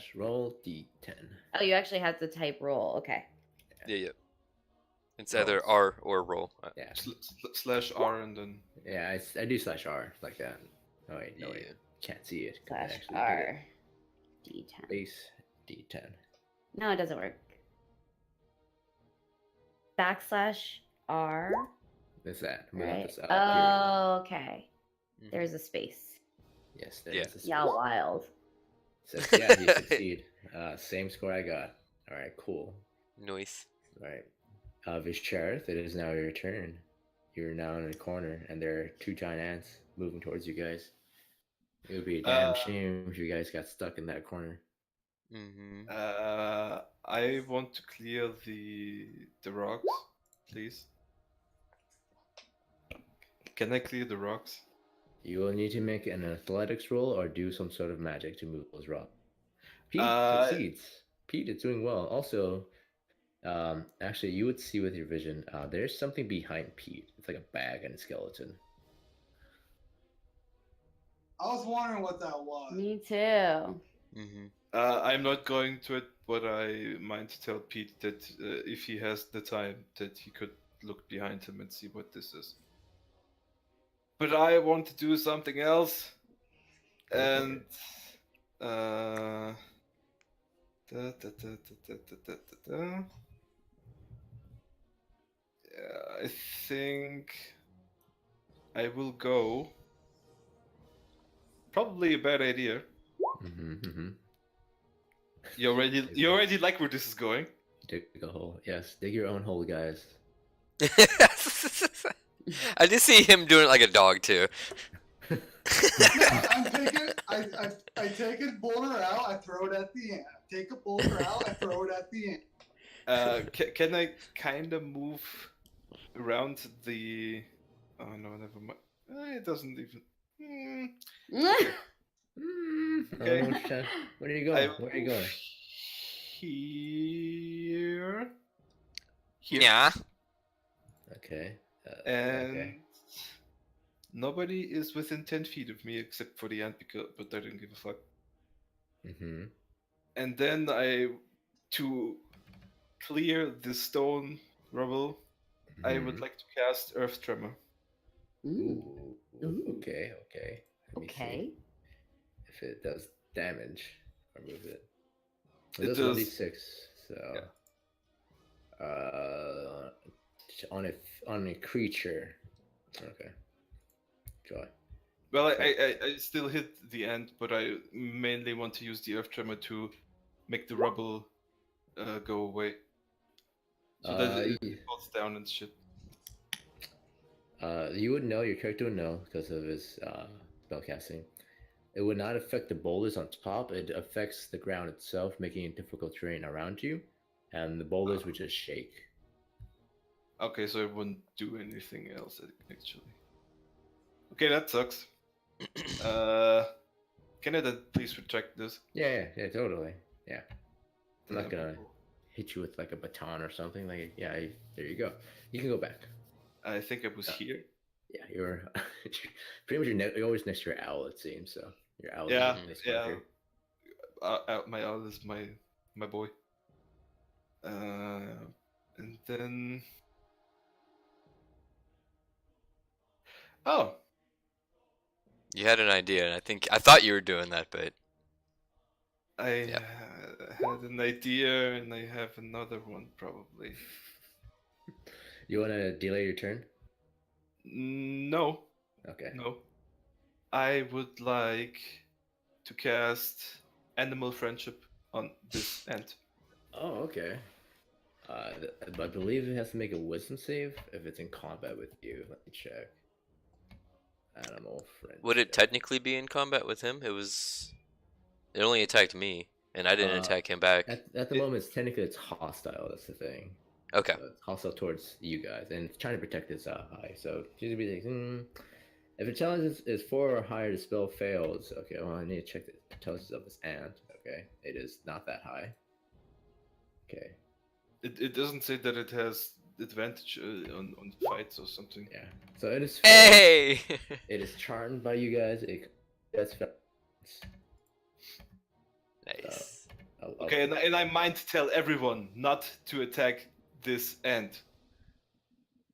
/ roll d10. Oh, you actually have to type roll. Okay. Yeah. It's either R or roll. Yeah. /R and then. Yeah, I do /R like that. Oh wait, no, wait. Can't see it. /R. D10. Base d10. No, it doesn't work. /R. What's that? Right. Oh, okay. There's a space. Yes, there is a space. Yeah, wild. So yeah, you succeed. Same score I got. All right, cool. Nice. All right. Visharth, it is now your turn. You're now in a corner, and there are 2 giant ants moving towards you guys. It would be a damn shame if you guys got stuck in that corner. Mm-hmm. I want to clear the rocks, please. Can I clear the rocks? You will need to make an athletics roll or do some sort of magic to move those rocks. Pete succeeds. Pete is doing well. Also, actually, you would see with your vision, there's something behind Pete. It's like a bag and a skeleton. I was wondering what that was. Me too. Mm-hmm. I'm not going to it, but I might tell Pete that if he has the time, that he could look behind him and see what this is. But I want to do something else, Go for and da, da, da, da, da, da, da, da. Yeah, I think I will go. Probably a bad idea. Mm-hmm. You already like where this is going. Dig a hole. Yes, dig your own hole, guys. I just see him doing it like a dog too. I'm taking. I take a boulder out. I throw it at the end. I take a boulder out. I throw it at the end. Can I kind of move around the? Oh no, never mind. It doesn't even. Okay. Where are you going? Where are you going? Here. Yeah. Okay. And okay. nobody is within 10 feet of me except for the ant, but I didn't give a fuck. Mm-hmm. And then to clear the stone rubble, I would like to cast Earth Tremor. Ooh. Okay. Let me see if it does damage. Remove it. It does 1d6. So, on a creature. Okay. Go on. Well, I still hit the ant, but I mainly want to use the Earth Tremor to make the rubble go away. So that it falls down and shit. You would know, your character would know because of his spellcasting. It would not affect the boulders on top. It affects the ground itself, making it difficult terrain around you, and the boulders would just shake. Okay, so it wouldn't do anything else actually. Okay, that sucks. Can I then please retract this? Yeah, totally. Yeah. I'm not gonna hit you with like a baton or something. Like, there you go. You can go back. I think I was here. Yeah, you're pretty much you're always next to your owl. It seems so. Your owl. Yeah. My owl is my boy. And then. Oh. You had an idea, and I thought you were doing that, but I had an idea, and I have another one probably. You want to delay your turn? No. Okay. No. I would like to cast Animal Friendship on this ant. Oh, okay. I believe it has to make a wisdom save if it's in combat with you. Let me check. Animal Friendship. would it technically be in combat with him? It only attacked me, and I didn't attack him back. At the moment, it's hostile. That's the thing. Okay. So it's hostile towards you guys, and it's trying to protect its eye. So she's gonna be like, if a challenge is 4 or higher, the spell fails. Okay, well, I need to check the intelligence of this ant. Okay, it is not that high. Okay. It doesn't say that it has advantage on fights or something. Yeah. So it is. Hey. It is charmed by you guys. That's Nice. Okay, and I might tell everyone not to attack this ant.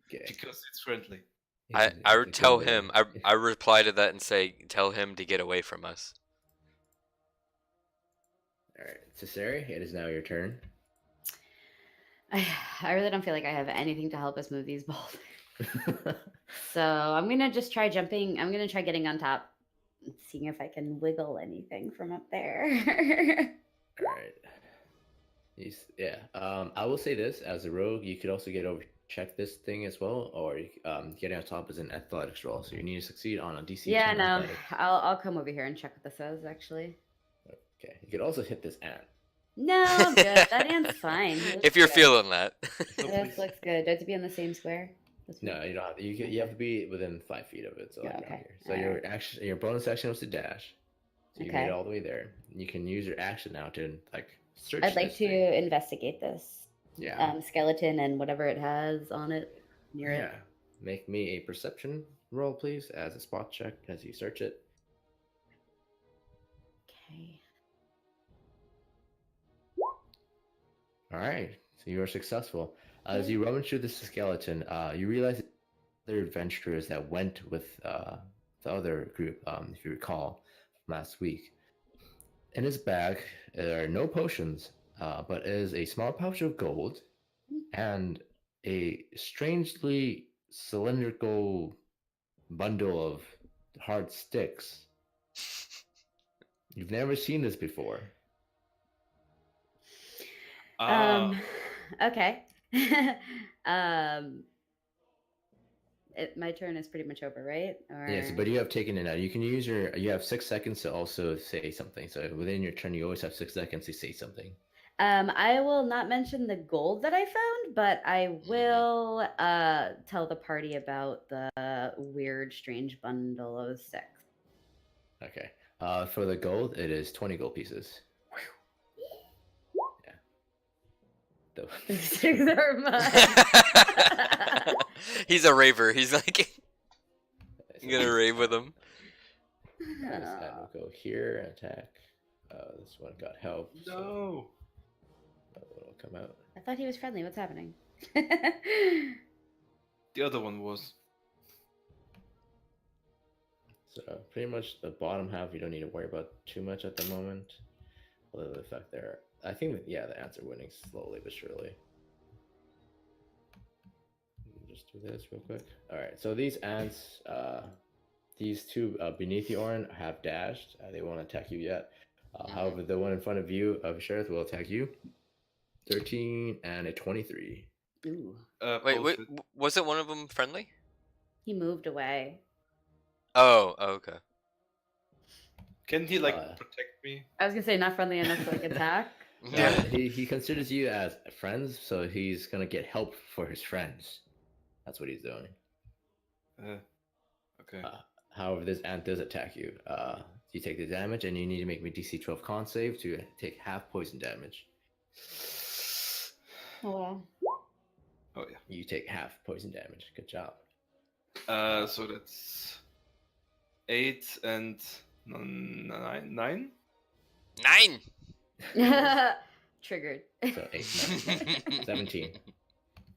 Okay. Because it's friendly. I would tell him. I reply to that and say, tell him to get away from us. All right, Cesare, it is now your turn. I really don't feel like I have anything to help us move these boulders. So I'm gonna just try jumping. I'm gonna try getting on top, and seeing if I can wiggle anything from up there. All right. I will say this: as a rogue, you could also get over check this thing as well, or getting on top is an athletics roll, so you need to succeed on a DC. Yeah, 10 no, athletics. I'll come over here and check what this says. Actually. Okay, you could also hit this ant. No, I'm good. That ant's fine. If you're feeling that. This looks good. Do I have to be in the same square? No, you don't. You have to be within 5 feet of it. So Yeah, like okay. Here. So your bonus action was to dash. So you Okay. made it all the way there. You can use your action now to like search. I'd like this to thing. investigate this Yeah. skeleton and whatever it has on it near it. Yeah. Make me a perception roll, please, as a spot check as you search it. Okay. All right, so you are successful. As you rummage through this skeleton, you realize there are adventurers that went with the other group, if you recall, from last week. In his bag, there are no potions, but is a small pouch of gold and a strangely cylindrical bundle of hard sticks. You've never seen this before. Okay. My turn is pretty much over, right? Or... Yes, but you have taken it out. You can use you have 6 seconds to also say something. So within your turn, you always have 6 seconds to say something. I will not mention the gold that I found, but I will tell the party about the weird, strange bundle of sticks. Okay. For the gold, it is 20 gold pieces. Yeah. The sticks are mine. He's a raver. He's like, I'm gonna rave with him. This hand will go here and attack. This one got help. No. So it'll come out. I thought he was friendly. What's happening? The other one was. So pretty much the bottom half you don't need to worry about too much at the moment. A little effect there. I think that, yeah, the ants are winning slowly but surely. Just do this real quick. Alright, so these ants, these two beneath the Orin have dashed. They won't attack you yet. However, the one in front of you, of Sheriff, will attack you. 13 and a 23. Ooh. Wait, wasn't one of them friendly? He moved away. Oh, okay. Can he protect me? I was gonna say not friendly enough to attack. Yeah. He considers you as friends, so he's gonna get help for his friends. That's what he's doing. Okay. However, this ant does attack you. You take the damage, and you need to make me DC 12 con save to take half poison damage. Oh wow. Oh yeah. You take half poison damage. Good job. So that's 8 and 9. 9. Triggered. So 8, 9, 17.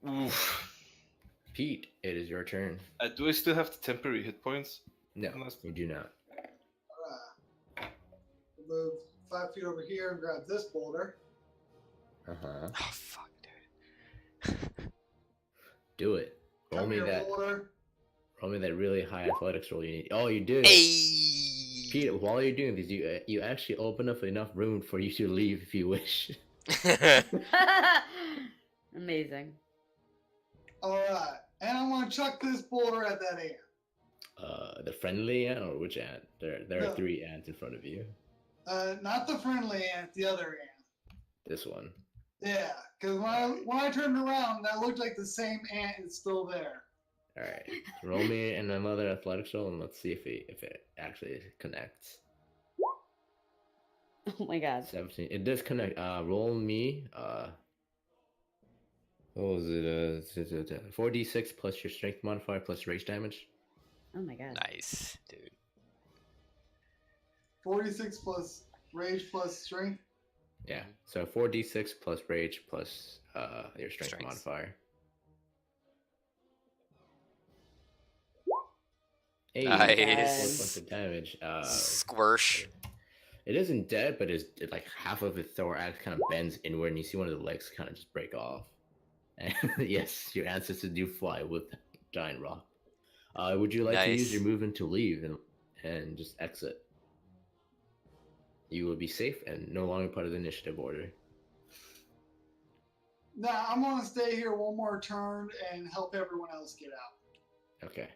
Oof. Pete, it is your turn. Do I still have the temporary hit points? No, you do not. Move 5 feet over here and grab this boulder. Oh fuck, dude. Do it. Roll me that. Boulder. Roll me that really high athletics roll you need. Oh, you did. Hey. Pete, while you're doing this, you actually open up enough room for you to leave if you wish. Amazing. Alright. And I'm gonna chuck this boulder at that ant. The friendly ant or which ant? There are No. 3 ants in front of you. Not the friendly ant, the other ant. This one. Yeah, because when I turned around, that looked like the same ant is still there. All right. Roll me another athletics roll, and let's see if it actually connects. Oh my god. 17. It does connect. Roll me. What was it? 4d6 plus your strength modifier plus rage damage. Oh my god. Nice, dude. 46 plus rage plus strength. Yeah. So 4d6 plus rage plus your strength modifier. Hey, Nice. 4 points of damage. Squirsh. It isn't dead, but it's like half of its thorax kind of bends inward, and you see one of the legs kind of just break off. And yes, your ancestors do fly with giant rock. Would you like to use your movement to leave and just exit? You will be safe and no longer part of the initiative order. Nah, I'm gonna stay here one more turn and help everyone else get out. Okay.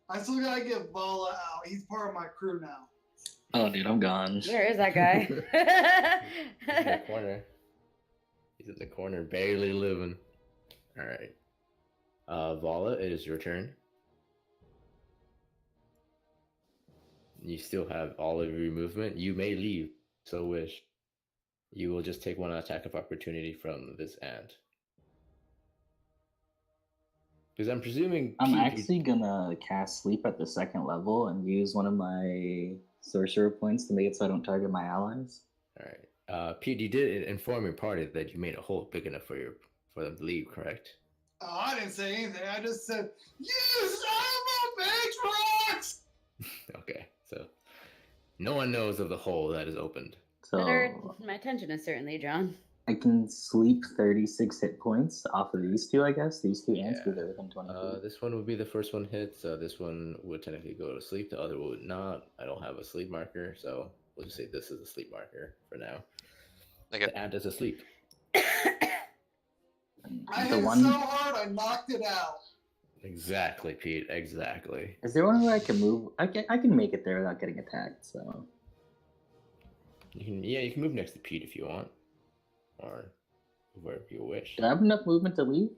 I still gotta get Vala out. He's part of my crew now. Oh, dude, I'm gone. Where is that guy? He's in the corner. He's in the corner, barely living. Alright. Vala, it is your turn. You still have all of your movement. You may leave, so wish. You will just take one attack of opportunity from this ant. Because I'm presuming... I'm actually gonna cast Sleep at the 2nd level and use one of my sorcerer points to make it so I don't target my allies. Alright. Pete, you did inform your party that you made a hole big enough for them to leave, correct? Oh, I didn't say anything. I just said, "You son of a bitch, rocks!" Okay, so no one knows of the hole that is opened. So My attention is certainly drawn. I can sleep 36 hit points off of these two, I guess. These two ants, because they're within 20 feet. This one would be the first one hit, so this one would technically go to sleep. The other would not. I don't have a sleep marker, so we'll just say this is a sleep marker for now. Okay. The ant is asleep. I hit so hard, I knocked it out. Exactly, Pete. Exactly. Is there one where I can move? I can make it there without getting attacked. So you can move next to Pete if you want, or wherever you wish. Do I have enough movement to leave?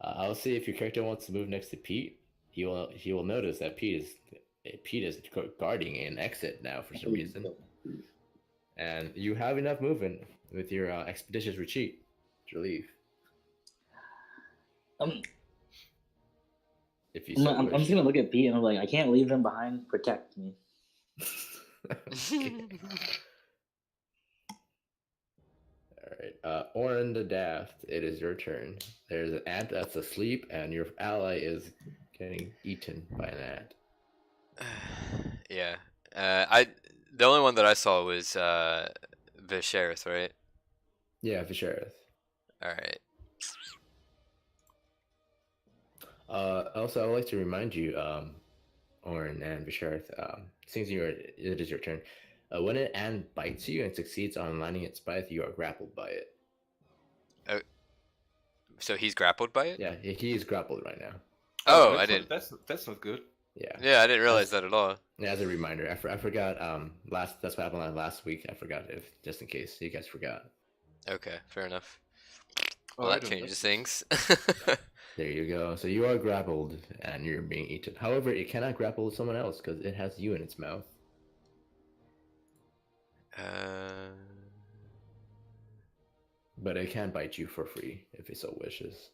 I'll see if your character wants to move next to Pete. He will notice that Pete is guarding an exit now for some reason, and you have enough movement with your expeditious retreat to leave. If you I'm just gonna look at Pete and I'm like, I can't leave him behind. Protect me. Alright, Orin the Daft, it is your turn. There's an ant that's asleep, and your ally is getting eaten by an ant. Yeah. The only one that I saw was Visharith, right? Yeah, Visharith. Alright. Also, I would like to remind you, Orin and Visharith, since it is your turn, when an ant bites you and succeeds on landing its bite, you are grappled by it. So he's grappled by it? Yeah, he is grappled right now. Oh, I didn't. That's not good. Yeah, I didn't realize that at all. Yeah, as a reminder, I forgot. That's what happened last week. I forgot, just in case you guys forgot. Okay, fair enough. Well, that changes things. There you go. So you are grappled and you're being eaten. However, it cannot grapple someone else because it has you in its mouth. But it can bite you for free if it so wishes.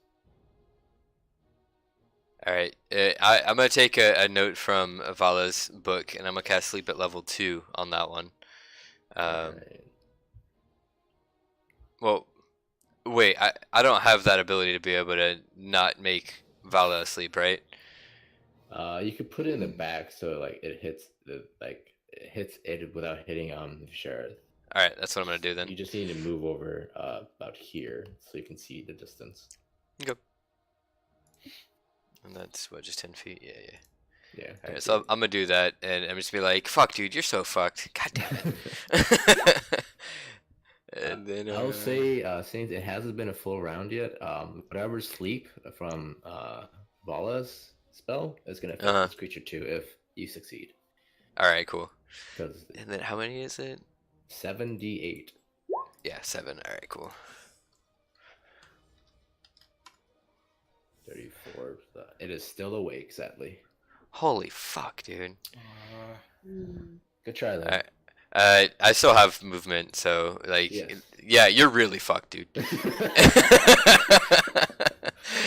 Alright, I'm going to take a note from Avala's book, and I'm going to cast Sleep at level 2 on that one. Right. Well, wait, I don't have that ability to be able to not make Vala asleep, right? You could put it in the back so like it hits it without hitting the sheriff. Alright, that's what I'm going to do then. You just need to move over about here so you can see the distance. Okay. And that's what, just 10 feet? Yeah. Yeah. Alright, so I'm gonna do that, and I'm just be like, "Fuck, dude, you're so fucked. God damn it." And then I'll say, since it hasn't been a full round yet, whatever sleep from Vala's spell is gonna affect this creature too if you succeed. All right, cool. And then how many is it? 7d8. Yeah, 7. All right, cool. 34. It is still awake, sadly. Holy fuck, dude. Good try, though. I still have movement, so like, yes. Yeah, you're really fucked, dude.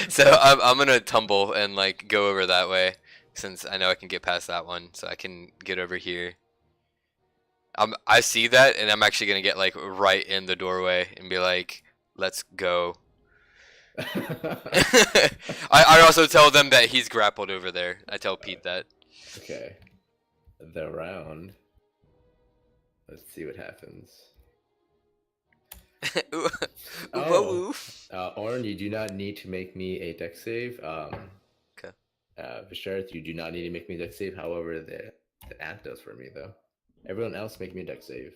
So I'm gonna tumble and like go over that way, since I know I can get past that one, so I can get over here. I see that, and I'm actually gonna get like right in the doorway and be like, "Let's go." I also tell them that he's grappled over there. I tell Pete that. Okay. The round. Let's see what happens. Orin, you do not need to make me a dex save. Okay. Visharith, you do not need to make me a dex save. However, the ant does for me, though. Everyone else make me a dex save.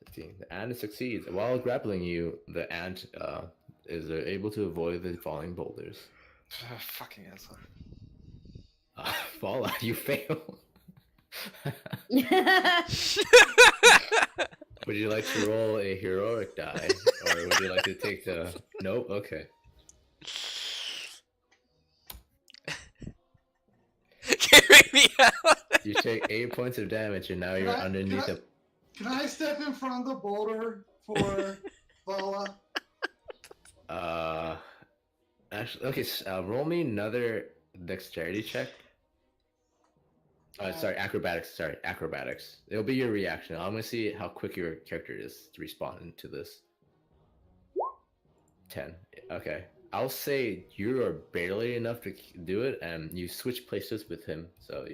15. The ant succeeds. While grappling you, the ant is able to avoid the falling boulders. Fucking asshole. Vala, you fail. Would you like to roll a heroic die, or would you like to take the? Nope. Okay. Carry me out. You take 8 points of damage, and now you're underneath the. Can I step in front of the boulder for Vala? Actually, okay. Roll me another dexterity check. Sorry, acrobatics. Sorry, acrobatics. It'll be your reaction. I'm gonna see how quick your character is to respond to this. 10. Okay. I'll say you are barely enough to do it, and you switch places with him. So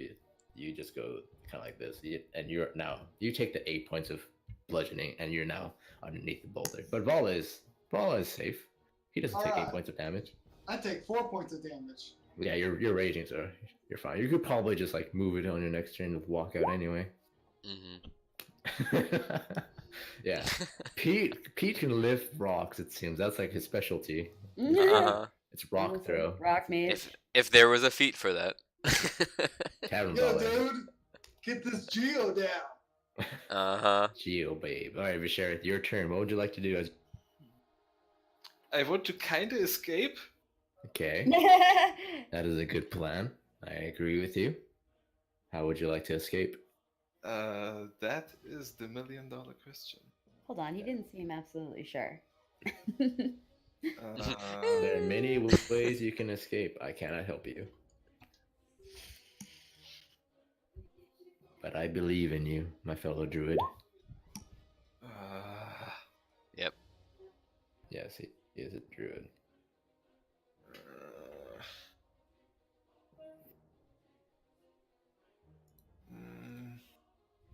you just go kind of like this, and you take the 8 points of bludgeoning, and you're now underneath the boulder. But Vala is safe. He doesn't take 8 points of damage. I take 4 points of damage. Yeah, you're raging, so you're fine. You could probably just like move it on your next turn and walk out anyway. Yeah, Pete can lift rocks. It seems that's like his specialty. It's rock throw. Rock mage. If there was a feat for that. Yo, dude, get this Geo down. Geo, babe. All right, Visharith, your turn. What would you like to do? I want to kind of escape. Okay, that is a good plan. I agree with you. How would you like to escape? That is the $1 million question. Hold on, he didn't seem absolutely sure. There are many ways you can escape. I cannot help you. But I believe in you, my fellow druid. Yep. Yes, he is a druid.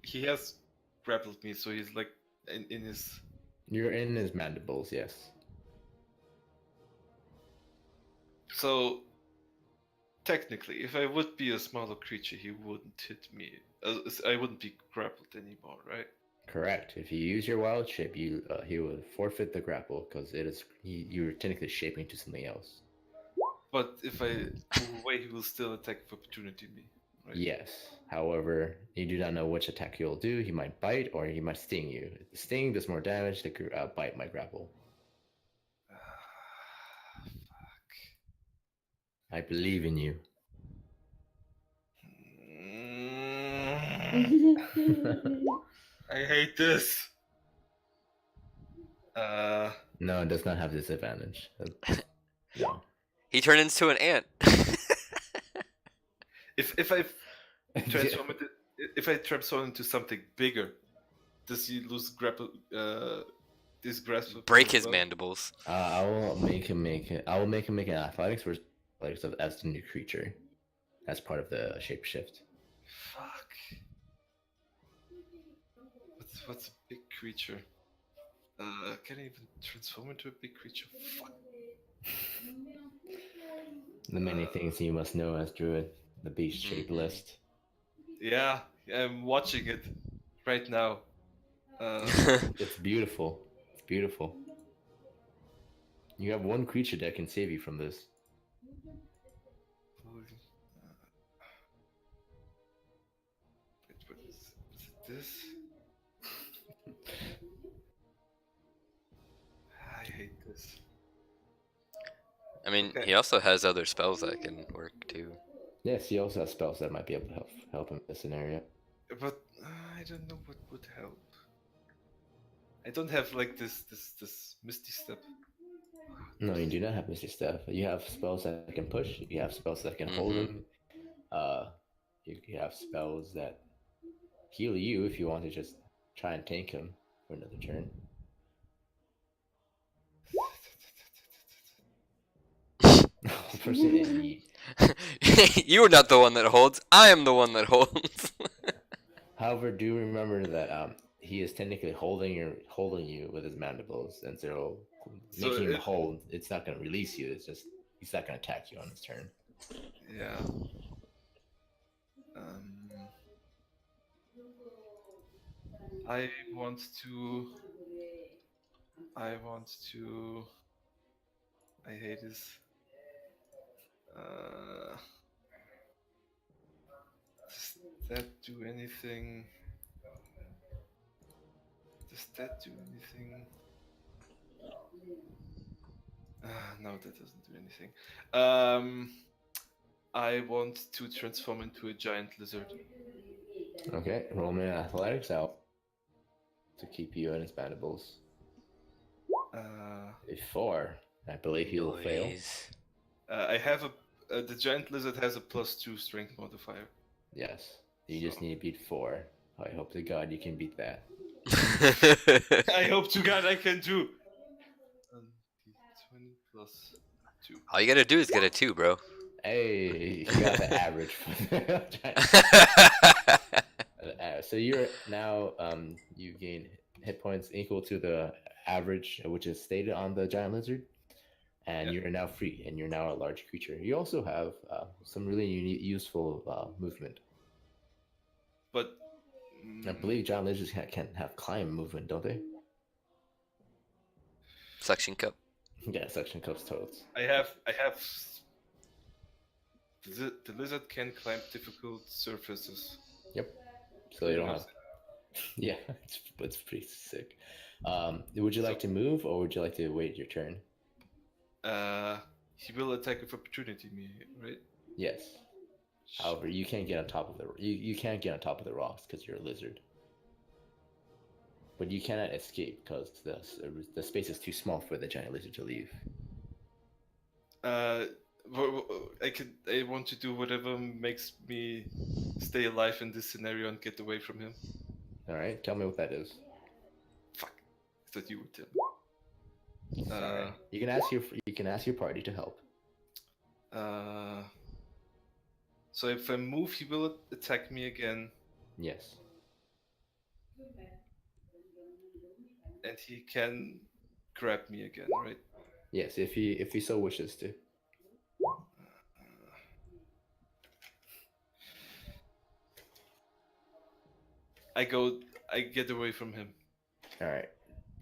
He has grappled me, so he's like in his... You're in his mandibles, yes. So, technically, if I would be a smaller creature, he wouldn't hit me. I wouldn't be grappled anymore, right? Correct. If you use your wild shape, he would forfeit the grapple because you're technically shaping to something else. But if I move away, he will still attack of opportunity me, right? Yes. However, you do not know which attack he'll do. He might bite or he might sting you. If the sting does more damage, the bite might grapple. Fuck. I believe in you. I hate this. No, it does not have disadvantage. No. He turned into an ant. If I transform it, if I transform into something bigger, does he lose grapple? This grasp. Break his mandibles. I will make him make an athletics versus athletics as the new creature, as part of the shapeshift. Fuck. What's a big creature? Can I even transform into a big creature? Fuck. The many things you must know as druid. The beast shape list. Yeah, I'm watching it right now. It's beautiful. It's beautiful. You have one creature that can save you from this. What is this? I hate this. I mean, Okay. he also has other spells that can work too. Yes, he also has spells that might be able to help him in this scenario. But I don't know what would help. I don't have like this misty step. No, you do not have Misty Step. You have spells that can push. You have spells that can hold him. You have spells that heal you if you want to just try and tank him for another turn. You are not the one that holds. I am the one that holds. However, do remember that he is technically holding you with his mandibles, and so making him hold, it's not going to release you. It's just he's not going to attack you on his turn. Yeah. I want to. I hate this. Does that do anything? No, that doesn't do anything. I want to transform into a giant lizard. Okay, roll me an athletics out to keep you in his mandibles. A 4. I believe he will fail. I have the giant lizard has a +2 strength modifier. Yes. You just need to beat 4. I hope to God you can beat that. I hope to God I can do. 20 plus 2. All you gotta do is get a 2, bro. Hey, you got the average. So you're now you gain hit points equal to the average, which is stated on the giant lizard, and you're now free, and you're now a large creature. You also have some really useful movement. But I believe giant lizards can have climb movement, don't they? Suction cup. Yeah, suction cups toads. I have. The lizard can climb difficult surfaces. Yep. So you don't have. Yeah, it's pretty sick. Would you like to move, or would you like to wait your turn? He will attack with opportunity, me, right? Yes. However, you can't get on top of you can't get on top of the rocks because you're a lizard. But you cannot escape because the space is too small for the giant lizard to leave. I want to do whatever makes me stay alive in this scenario and get away from him. All right, tell me what that is. Fuck! I thought you would tell me. You can ask your party to help. So if I move, he will attack me again. Yes. And he can grab me again, right? Yes, if he so wishes to. I get away from him. All right.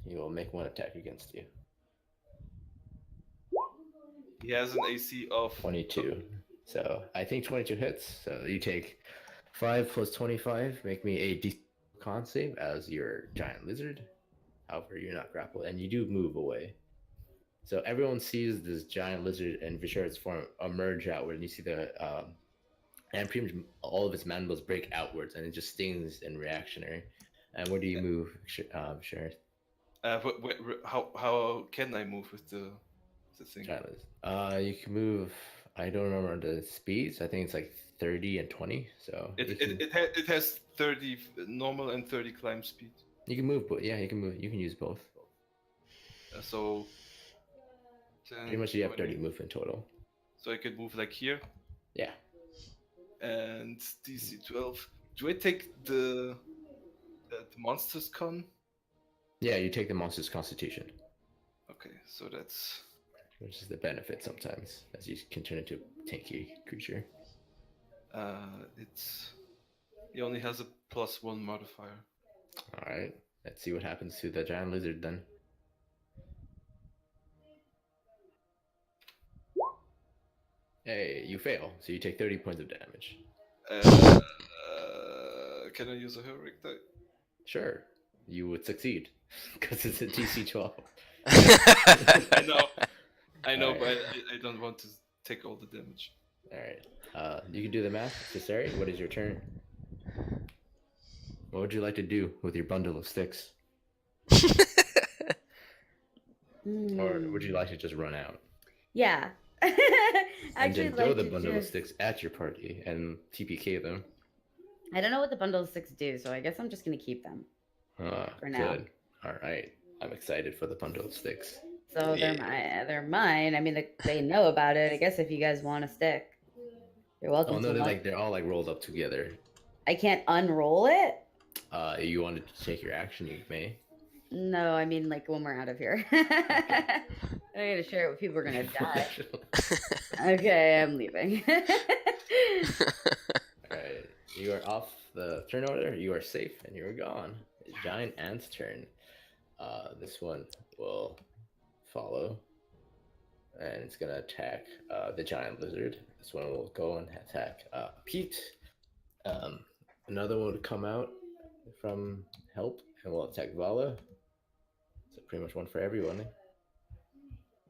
He will make one attack against you. He has an AC of 22. So I think 22 hits. So you take 5 plus 25, make me a DC con save as your giant lizard. However, you're not grappled, and you do move away. So everyone sees this giant lizard in Visharad's form emerge outward, and you see and pretty much all of its mandibles break outwards, and it just stings in reactionary. And where do you move, Visharad? How can I move with the thing? You can move. I don't remember the speeds. I think it's like 30 and 20. So it has 30 normal and 30 climb speed. You can move, but yeah, you can move. You can use both. So 10, pretty much you have 20. 30 movement total. So I could move like here. Yeah. And DC 12. Do I take the monster's con? Yeah, you take the monster's constitution. Okay, so that's... Which is the benefit sometimes, as you can turn into a tanky creature. He only has a +1 modifier. Alright, let's see what happens to the giant lizard then. Hey, you fail, so you take 30 points of damage. Can I use a heroic die? Sure, you would succeed, because it's a DC 12. I know, but I don't want to take all the damage. Alright, you can do the math. Cesare, what is your turn? What would you like to do with your bundle of sticks? Or would you like to just run out? Yeah. And then throw the bundle of sticks at your party and TPK them. I don't know what the bundle of sticks do, so I guess I'm just going to keep them. For now. Good. Alright. I'm excited for the bundle of sticks. So they're mine. I mean, they know about it. I guess if you guys want a stick, you're welcome. Oh no, they're all like rolled up together. I can't unroll it? You wanted to take your action, you may. No, I mean like when we're out of here. I gotta share it with people who are gonna die. Okay, I'm leaving. Alright, you are off the turn order, you are safe, and you are gone. It's Giant Ant's turn. This one will follow, and it's gonna attack the giant lizard. This one will go and attack Pete. Another one would come out from help and will attack Vala. So pretty much one for everyone.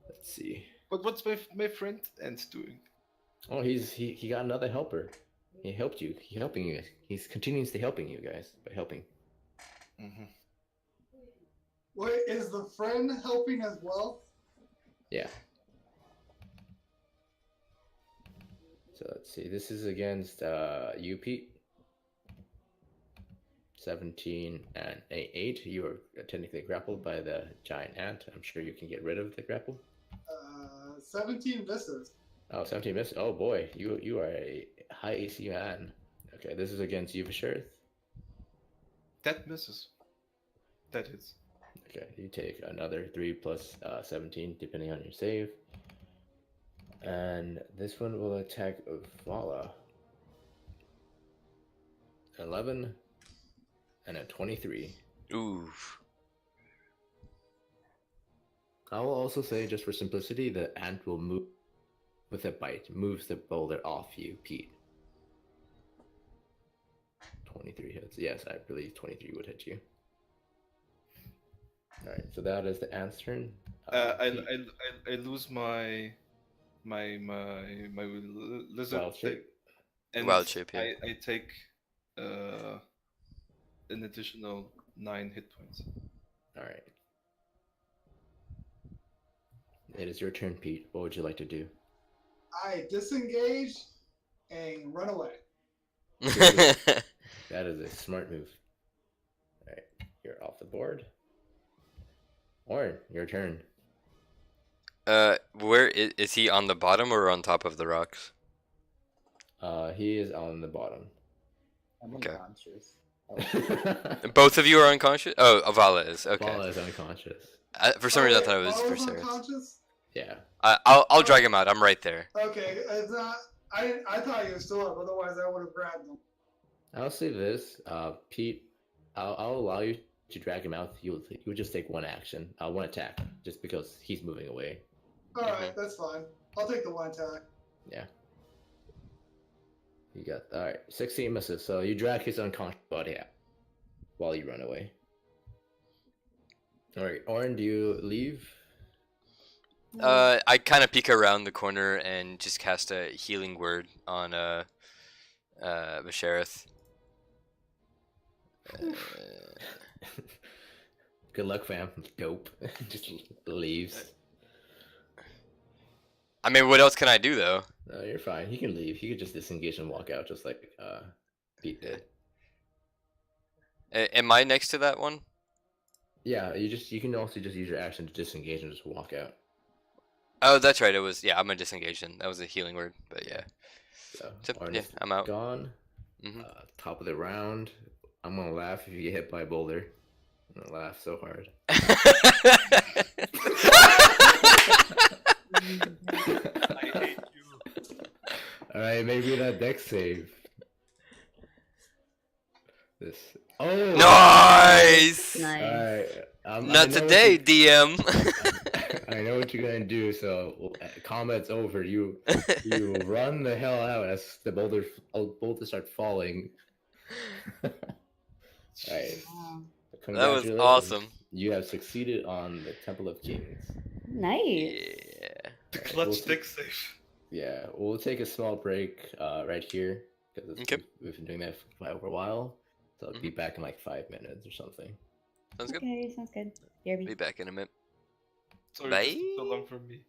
Let's see. But what's my friend Ant doing? Oh, he got another helper. He helped you. He's helping you. He's continuously helping you guys by helping. Mm-hmm. Wait, is the friend helping as well? Yeah. So let's see. This is against you, Pete. 17 and a 8. You are technically grappled by the giant ant. I'm sure you can get rid of the grapple. 17 misses. Oh, 17 misses. Oh boy, you are a high AC man. Okay, this is against you, Visherith. That misses. That hits. Okay, you take another 3 plus 17, depending on your save. And this one will attack Vala. 11 and a 23. Ooh. I will also say, just for simplicity, the ant will move with a bite, moves the boulder off you, Pete. 23 hits. Yes, I believe 23 would hit you. Alright, so that is the ant's turn. I lose my lizard Wild shape. and Wild shape, yeah. I take an additional 9 hit points. Alright. It is your turn, Pete. What would you like to do? I disengage and run away. That is a smart move. Alright, you're off the board. Orin, your turn. Where is he, on the bottom or on top of the rocks? He is on the bottom. I'm Okay. unconscious. Both of you are unconscious? Oh, Avala is. Okay. Avala is unconscious. For some reason, I wait, thought it was Bala's Viserys. unconscious? Yeah. I'll drag him out. I'm right there. Okay, it's not. I thought he was still up. Otherwise, I would have grabbed him. I'll say this, Pete. I'll allow you to drag him out. You'll just take one action, one attack, just because he's moving away. All right, that's fine. I'll take the one attack. Yeah. You got all right. 16 misses. So you drag his unconscious body out while you run away. All right, Orin, do you leave? I kind of peek around the corner and just cast a healing word on Visherith. Good luck, fam. Dope. Just leaves. I mean, what else can I do though? No, you're fine. He can leave. He could just disengage and walk out, just like Pete did. Am I next to that one? Yeah, you can also just use your action to disengage and just walk out. Oh, that's right. It was, yeah. I'm gonna disengage then. That was a healing word, but yeah. So Yeah, is I'm out. Gone. Mhm. Top of the round. I'm gonna laugh if you get hit by a boulder. I'm gonna laugh so hard. I hate you. All right, maybe that dex save. This. Oh. Nice. Nice. All right. Not today, DM. I know what you're gonna do. So combat's over. You run the hell out as the boulders start falling. All right. That was awesome. You have succeeded on the Temple of Kings. Nice. Yeah. Clutch deck save. Yeah, we'll take a small break right here because Okay. we've been doing that for a while. So I'll be back in like 5 minutes or something. Sounds good. Okay, sounds good. BRB. Be back in a minute. Sorry, Bye. it took so long for me.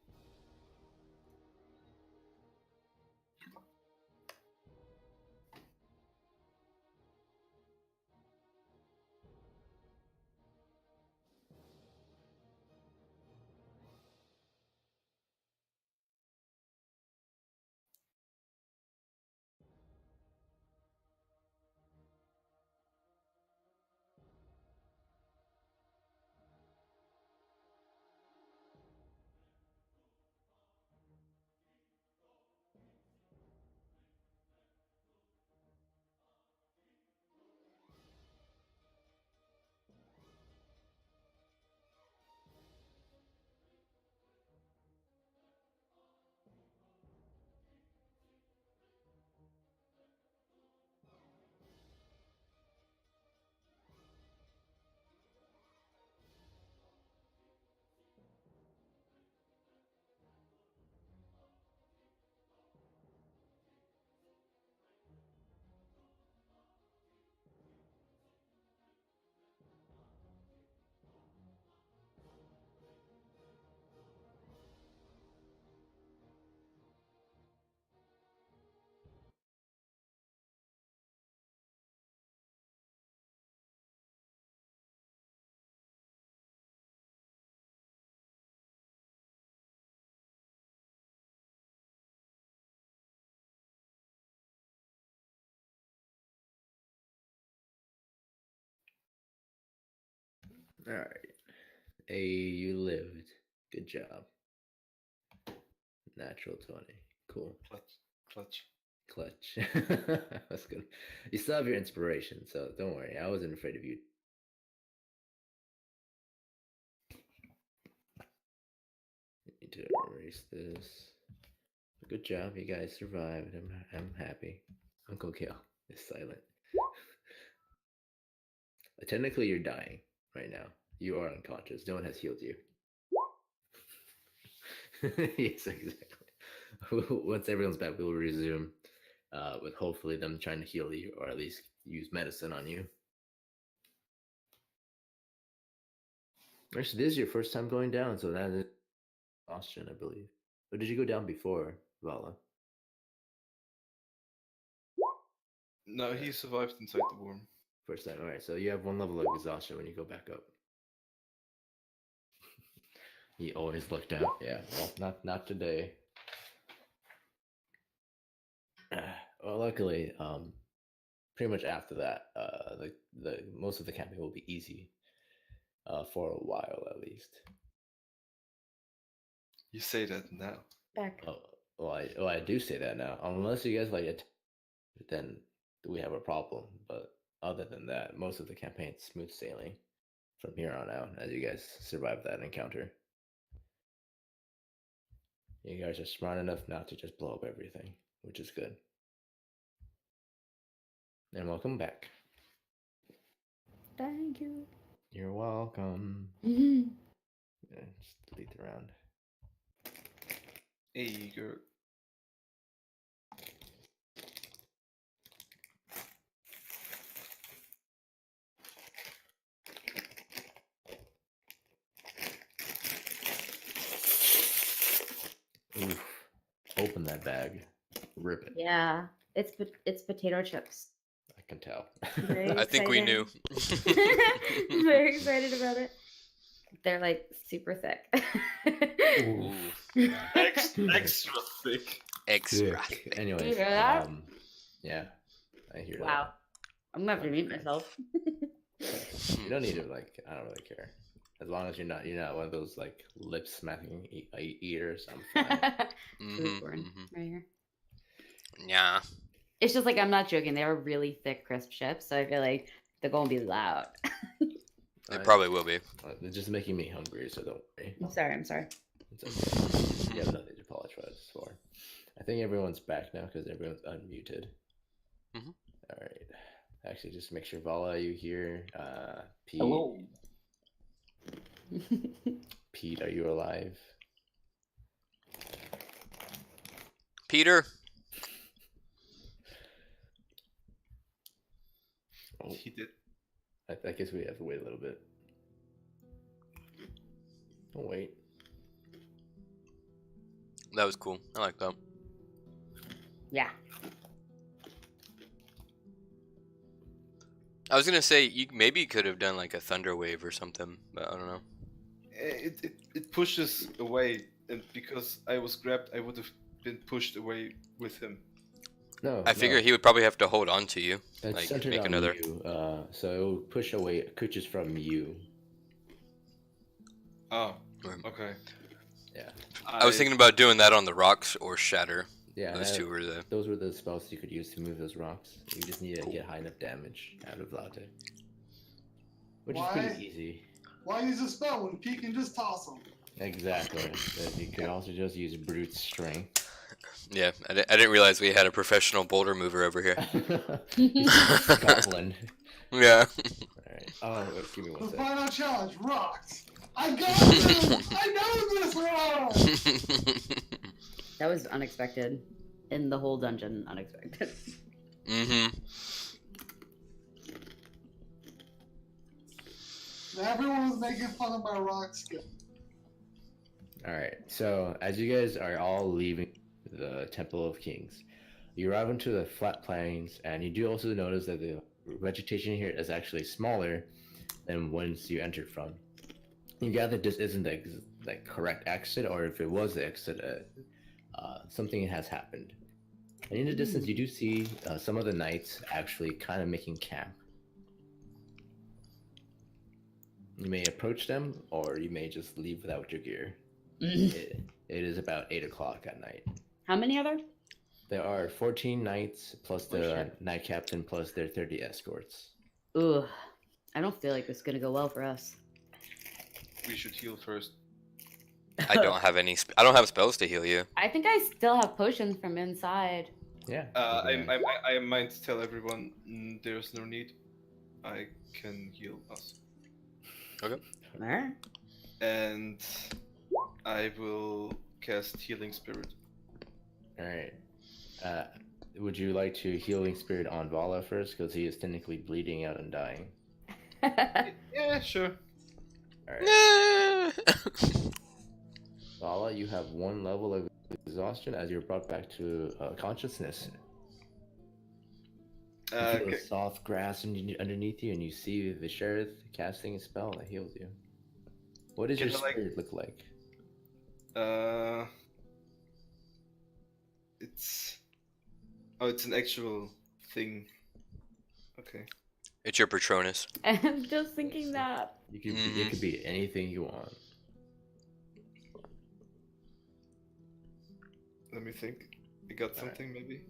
All right. Hey, you lived. Good job. Natural 20. Cool. Clutch. Clutch. That's good. You still have your inspiration, so don't worry. I wasn't afraid of you. Need to erase this. Good job, you guys survived. I'm happy. Uncle Kale is silent. Technically, you're dying right now. You are unconscious. No one has healed you. Yes, exactly. Once everyone's back, we will resume with hopefully them trying to heal you or at least use medicine on you. Actually, this is your first time going down, so that is exhaustion, I believe. Or did you go down before, Vala? No, he survived inside the worm. First time. Alright, so you have 1 level of exhaustion when you go back up. He always looked out. Yeah, well, not today. Well, luckily, pretty much after that, the most of the camping will be easy, for a while at least. You say that now. Back. I do say that now. Unless you guys like then we have a problem. But other than that, most of the campaign's smooth sailing from here on out as you guys survive that encounter. You guys are smart enough not to just blow up everything, which is good. And welcome back. Thank you. You're welcome. Mm-hmm. Yeah, just delete the round. Hey, girl. Oof. Open that bag. Rip it. Yeah, it's potato chips. I can tell. Very I think we knew. Very excited about it. They're like super thick. Ooh. Extra thick. Extra. Sick. Anyways, You hear that? Yeah, I hear Wow. I'm gonna have to mute myself. that. You don't need to I don't really care. As long as you're not one of those like lip smacking eaters, I'm fine. Food porn right here. Yeah. It's just like I'm not joking. They are really thick, crisp chips, so I feel like they're gonna be loud. It probably will be. They're just making me hungry, so don't worry. I'm sorry. It's okay. You have nothing to apologize for. I think everyone's back now because everyone's unmuted. All right. Actually, just make sure Vala, you here. Pete. Hello. Pete, are you alive? Peter. Oh, He did. I guess we have to wait a little bit. Oh, wait. That was cool. I like that. Yeah. I was gonna say you maybe could have done like a thunder wave or something, but I don't know. It pushes away, and because I was grabbed, I would have been pushed away with him. No. I figure he would probably have to hold on to you. It's like centered make on another. you, so it will push away creatures from you. Oh, okay. Yeah. I was thinking about doing that on the rocks or shatter. Yeah, Those two were the. those were the spells you could use to move those rocks. You just need to get high enough damage out of Latte. Which is pretty easy. Why use a spell when Pete can just toss them? Exactly. But you could also just use brute strength. Yeah, I didn't realize we had a professional boulder mover over here. Scotland. Yeah. Alright. Oh, wait, give me one The second. final challenge, rocks. I got this! I know this one! That was unexpected. In the whole dungeon, unexpected. Everyone was making fun of my rock skill. Alright, so as you guys are all leaving the Temple of Kings, you arrive into the flat plains, and you do also notice that the vegetation here is actually smaller than once you entered from. You gather this isn't the correct exit, or if it was the exit, something has happened. And in the distance, you do see some of the knights actually kind of making camp. You may approach them, or you may just leave without your gear. It is about 8 o'clock at night. How many are there? There are 14 knights plus Oh, the shit. knight captain plus their 30 escorts. Ugh. I don't feel like this is gonna go well for us. We should heal first. I don't have any. I don't have spells to heal you. I think I still have potions from inside. Yeah. I might tell everyone there's no need. I can heal us. Alright. And I will cast Healing Spirit. All right. Would you like to healing spirit on Vala first, because he is technically bleeding out and dying? Yeah, sure. All right. Vala, you have 1 level of exhaustion as you're brought back to consciousness. You feel the soft grass underneath you, and you see the sheriff casting a spell that heals you. What does your spirit look like? It's an actual thing. Okay. It's your Patronus. I'm just thinking that. It could be anything you want. Let me think. I got something maybe.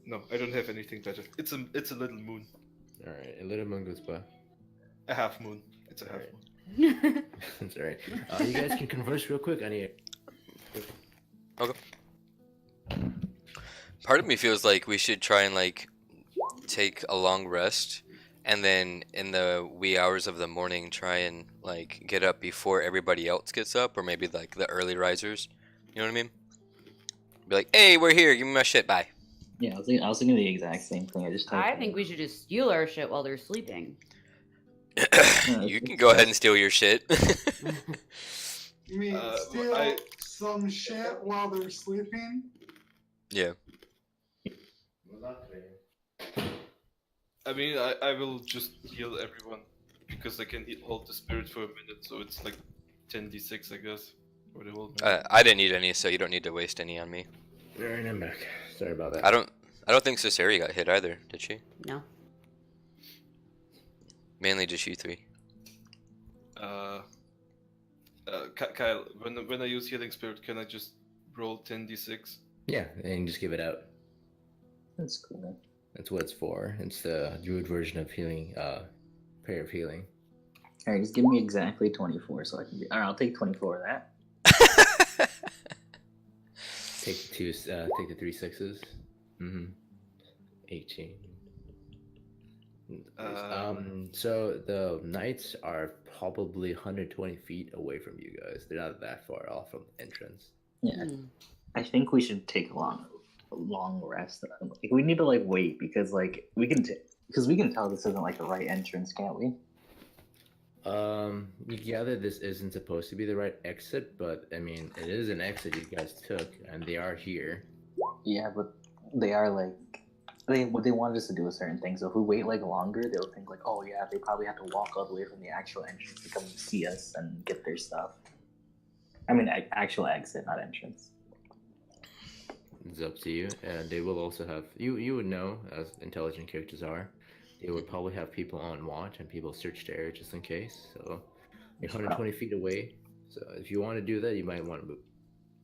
No, I don't have anything better. It's a little moon. All right, a little moon goes by. A half moon. It's a half Alright. moon. That's all right. You guys can converse real quick. I need. Okay. Part of me feels like we should try and like take a long rest, and then in the wee hours of the morning try and like get up before everybody else gets up, or maybe like the early risers. You know what I mean? Be like, hey, we're here. Give me my shit. Bye. Yeah, I was thinking the exact same thing. I think we should just steal our shit while they're sleeping. You can go ahead and steal your shit. You mean steal some shit while they're sleeping? Yeah. I mean, I will just heal everyone because I can hold the spirit for a minute, so it's like 10d6, I guess, for the whole minute. I didn't need any, so you don't need to waste any on me. Alright, I'm back. Sorry about that. I don't think Cesari got hit either, did she? No. Mainly just you three. Kyle, when I use healing spirit, can I just roll 10d6? Yeah, and just give it out. That's cool. That's what it's for. It's the druid version of healing, prayer of healing. Alright, just give me exactly 24 so I can be. Alright, I'll take 24 of that. Take the 3 sixes. 18. So the knights are probably 120 feet away from you guys. They're not that far off from the entrance. Yeah, I think we should take a long rest. Like, we need to like wait because like we can tell this isn't like the right entrance, can't we? You gather this isn't supposed to be the right exit, but I mean it is an exit you guys took, and they are here. Yeah, but they are like they wanted us to do a certain thing. So if we wait like longer, they'll think like, oh yeah, they probably have to walk all the way from the actual entrance to come see us and get their stuff. I mean, actual exit, not entrance. It's up to you. And they will also have you would know, as intelligent characters are, they would probably have people on watch and people search the area just in case. So you're 120 feet away. So if you want to do that, you might want to move.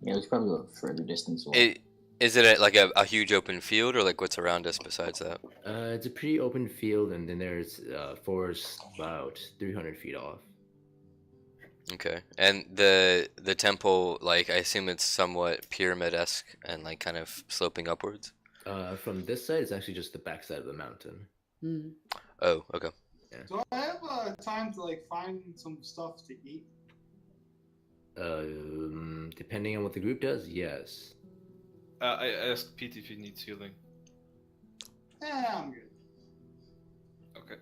Yeah, we should probably go further distance away. Is it like a huge open field, or like what's around us besides that? It's a pretty open field, and then there's forest about 300 feet off. Okay, and the temple, like I assume it's somewhat pyramid-esque and like kind of sloping upwards. From this side, it's actually just the back side of the mountain. Oh, okay. Yeah. Do I have time to like find some stuff to eat? Depending on what the group does, yes. I asked Pete if he needs healing. Yeah, I'm good. Okay.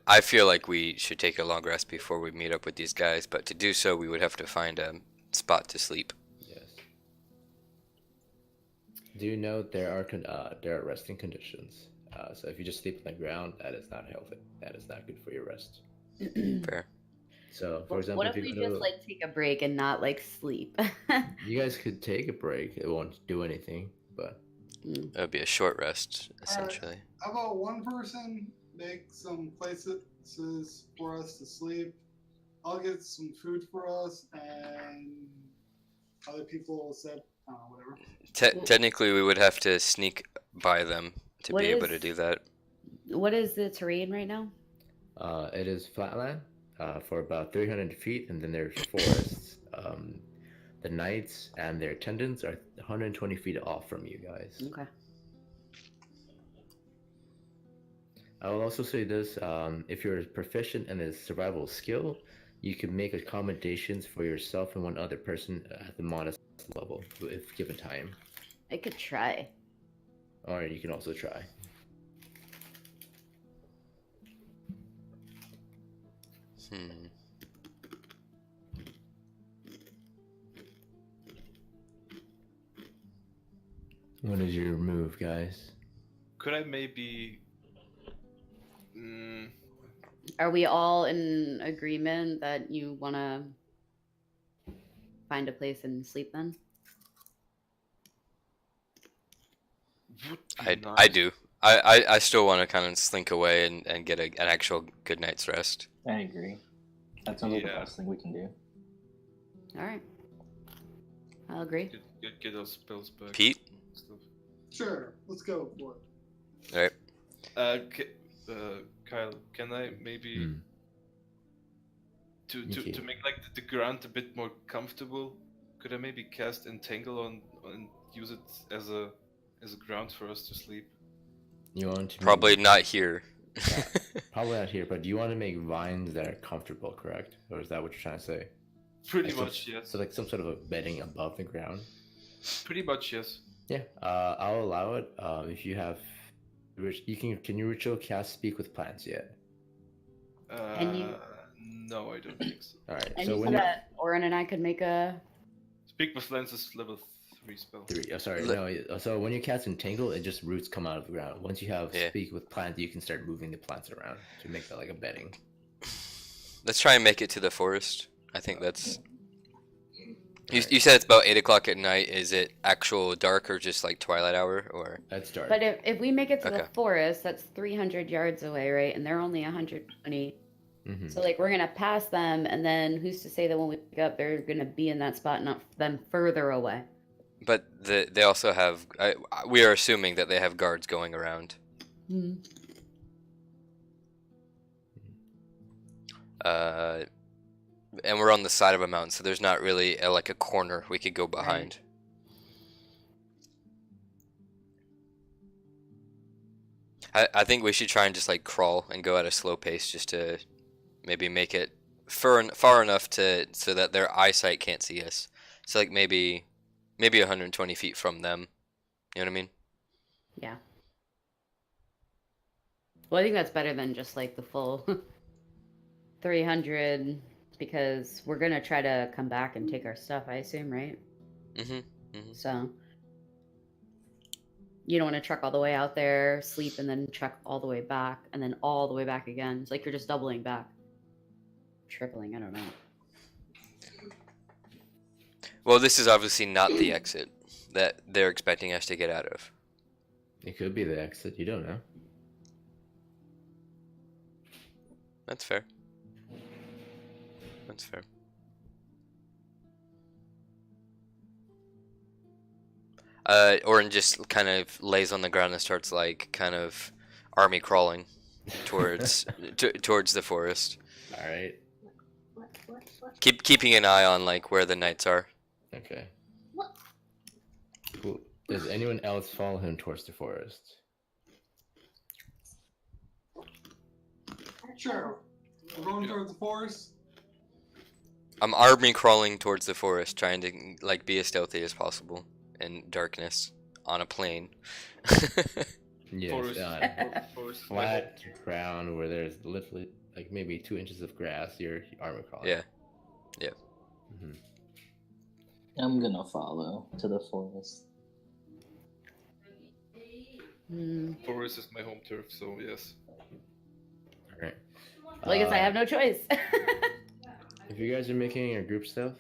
I feel like we should take a long rest before we meet up with these guys, but to do so, we would have to find a spot to sleep. Yes. Do you know there are resting conditions? So if you just sleep on the ground, that is not healthy. That is not good for your rest. Fair. So, for example, what if we just like take a break and not like sleep? you guys could take a break. It won't do anything, but It would be a short rest, essentially. How about one person make some places for us to sleep? I'll get some food for us, and other people will set, whatever. Technically, we would have to sneak by them to What be able is- to do that. What is the terrain right now? It is flatland for about 300 feet, and then there's forests. The knights and their attendants are 120 feet off from you guys. Okay. I will also say this: if you're proficient in a survival skill, you can make accommodations for yourself and one other person at the modest level, if given time. I could try. Or you can also try. What is your move, guys? Could I maybe? Are we all in agreement that you want to find a place and sleep then? I do. I still want to kind of slink away and get an actual good night's rest. I agree. That sounds like the best thing we can do. All right. I'll agree. Get those spells back. Pete? Stuff. Sure, let's go for it. Alright. Kyle, can I maybe to make like the ground a bit more comfortable? Could I maybe cast Entangle on and use it as a ground for us to sleep? You want to Probably not here. Yeah, probably not here, but do you want to make vines that are comfortable, correct? Or is that what you're trying to say? Pretty Like much, yes. So like some sort of a bedding above the ground? Pretty much, yes. Yeah, I'll allow it. If you have, can you ritual cast Speak with Plants yet? And you- No, I don't think so. All right. And So you when said that Oren and I could make a. Speak with Lens is level 3 spell. sorry, no. So when you cast Entangle, it just roots come out of the ground. Once you have Speak with Plants, you can start moving the plants around to make that like a bedding. Let's try and make it to the forest. I think that's. You said it's about 8 o'clock at night. Is it actual dark or just like twilight hour or? That's dark. But if we make it to the Okay. forest, that's 300 yards away, right? And they're only 120. So like we're gonna pass them, and then who's to say that when we pick up, they're gonna be in that spot, not them further away? But they also have. We are assuming that they have guards going around. And we're on the side of a mountain, so there's not really like a corner we could go behind. I think we should try and just like crawl and go at a slow pace, just to maybe make it far enough so that their eyesight can't see us. So like maybe 120 feet from them. You know what I mean? Yeah. Well, I think that's better than just like the full 300, because we're gonna try to come back and take our stuff, I assume, right? So you don't want to truck all the way out there, sleep, and then truck all the way back, and then all the way back again. It's like you're just doubling back. Tripling, I don't know. Well, this is obviously not the exit that they're expecting us to get out of. It could be the exit. You don't know. That's fair. That's fair. Orin just kind of lays on the ground and starts like kind of army crawling towards towards the forest. All right. Keeping an eye on like where the knights are. Okay. Cool. Does anyone else follow him towards the forest? Sure. We're going towards the forest. I'm army crawling towards the forest, trying to like be as stealthy as possible in darkness on a plane. Yes, Forest. on Forest. flat ground where there's literally like maybe 2 inches of grass. You're armor crawling. Yeah. I'm gonna follow to the forest. Forest is my home turf, so yes. All right. Well, I guess I have no choice. If you guys are making your group stuff,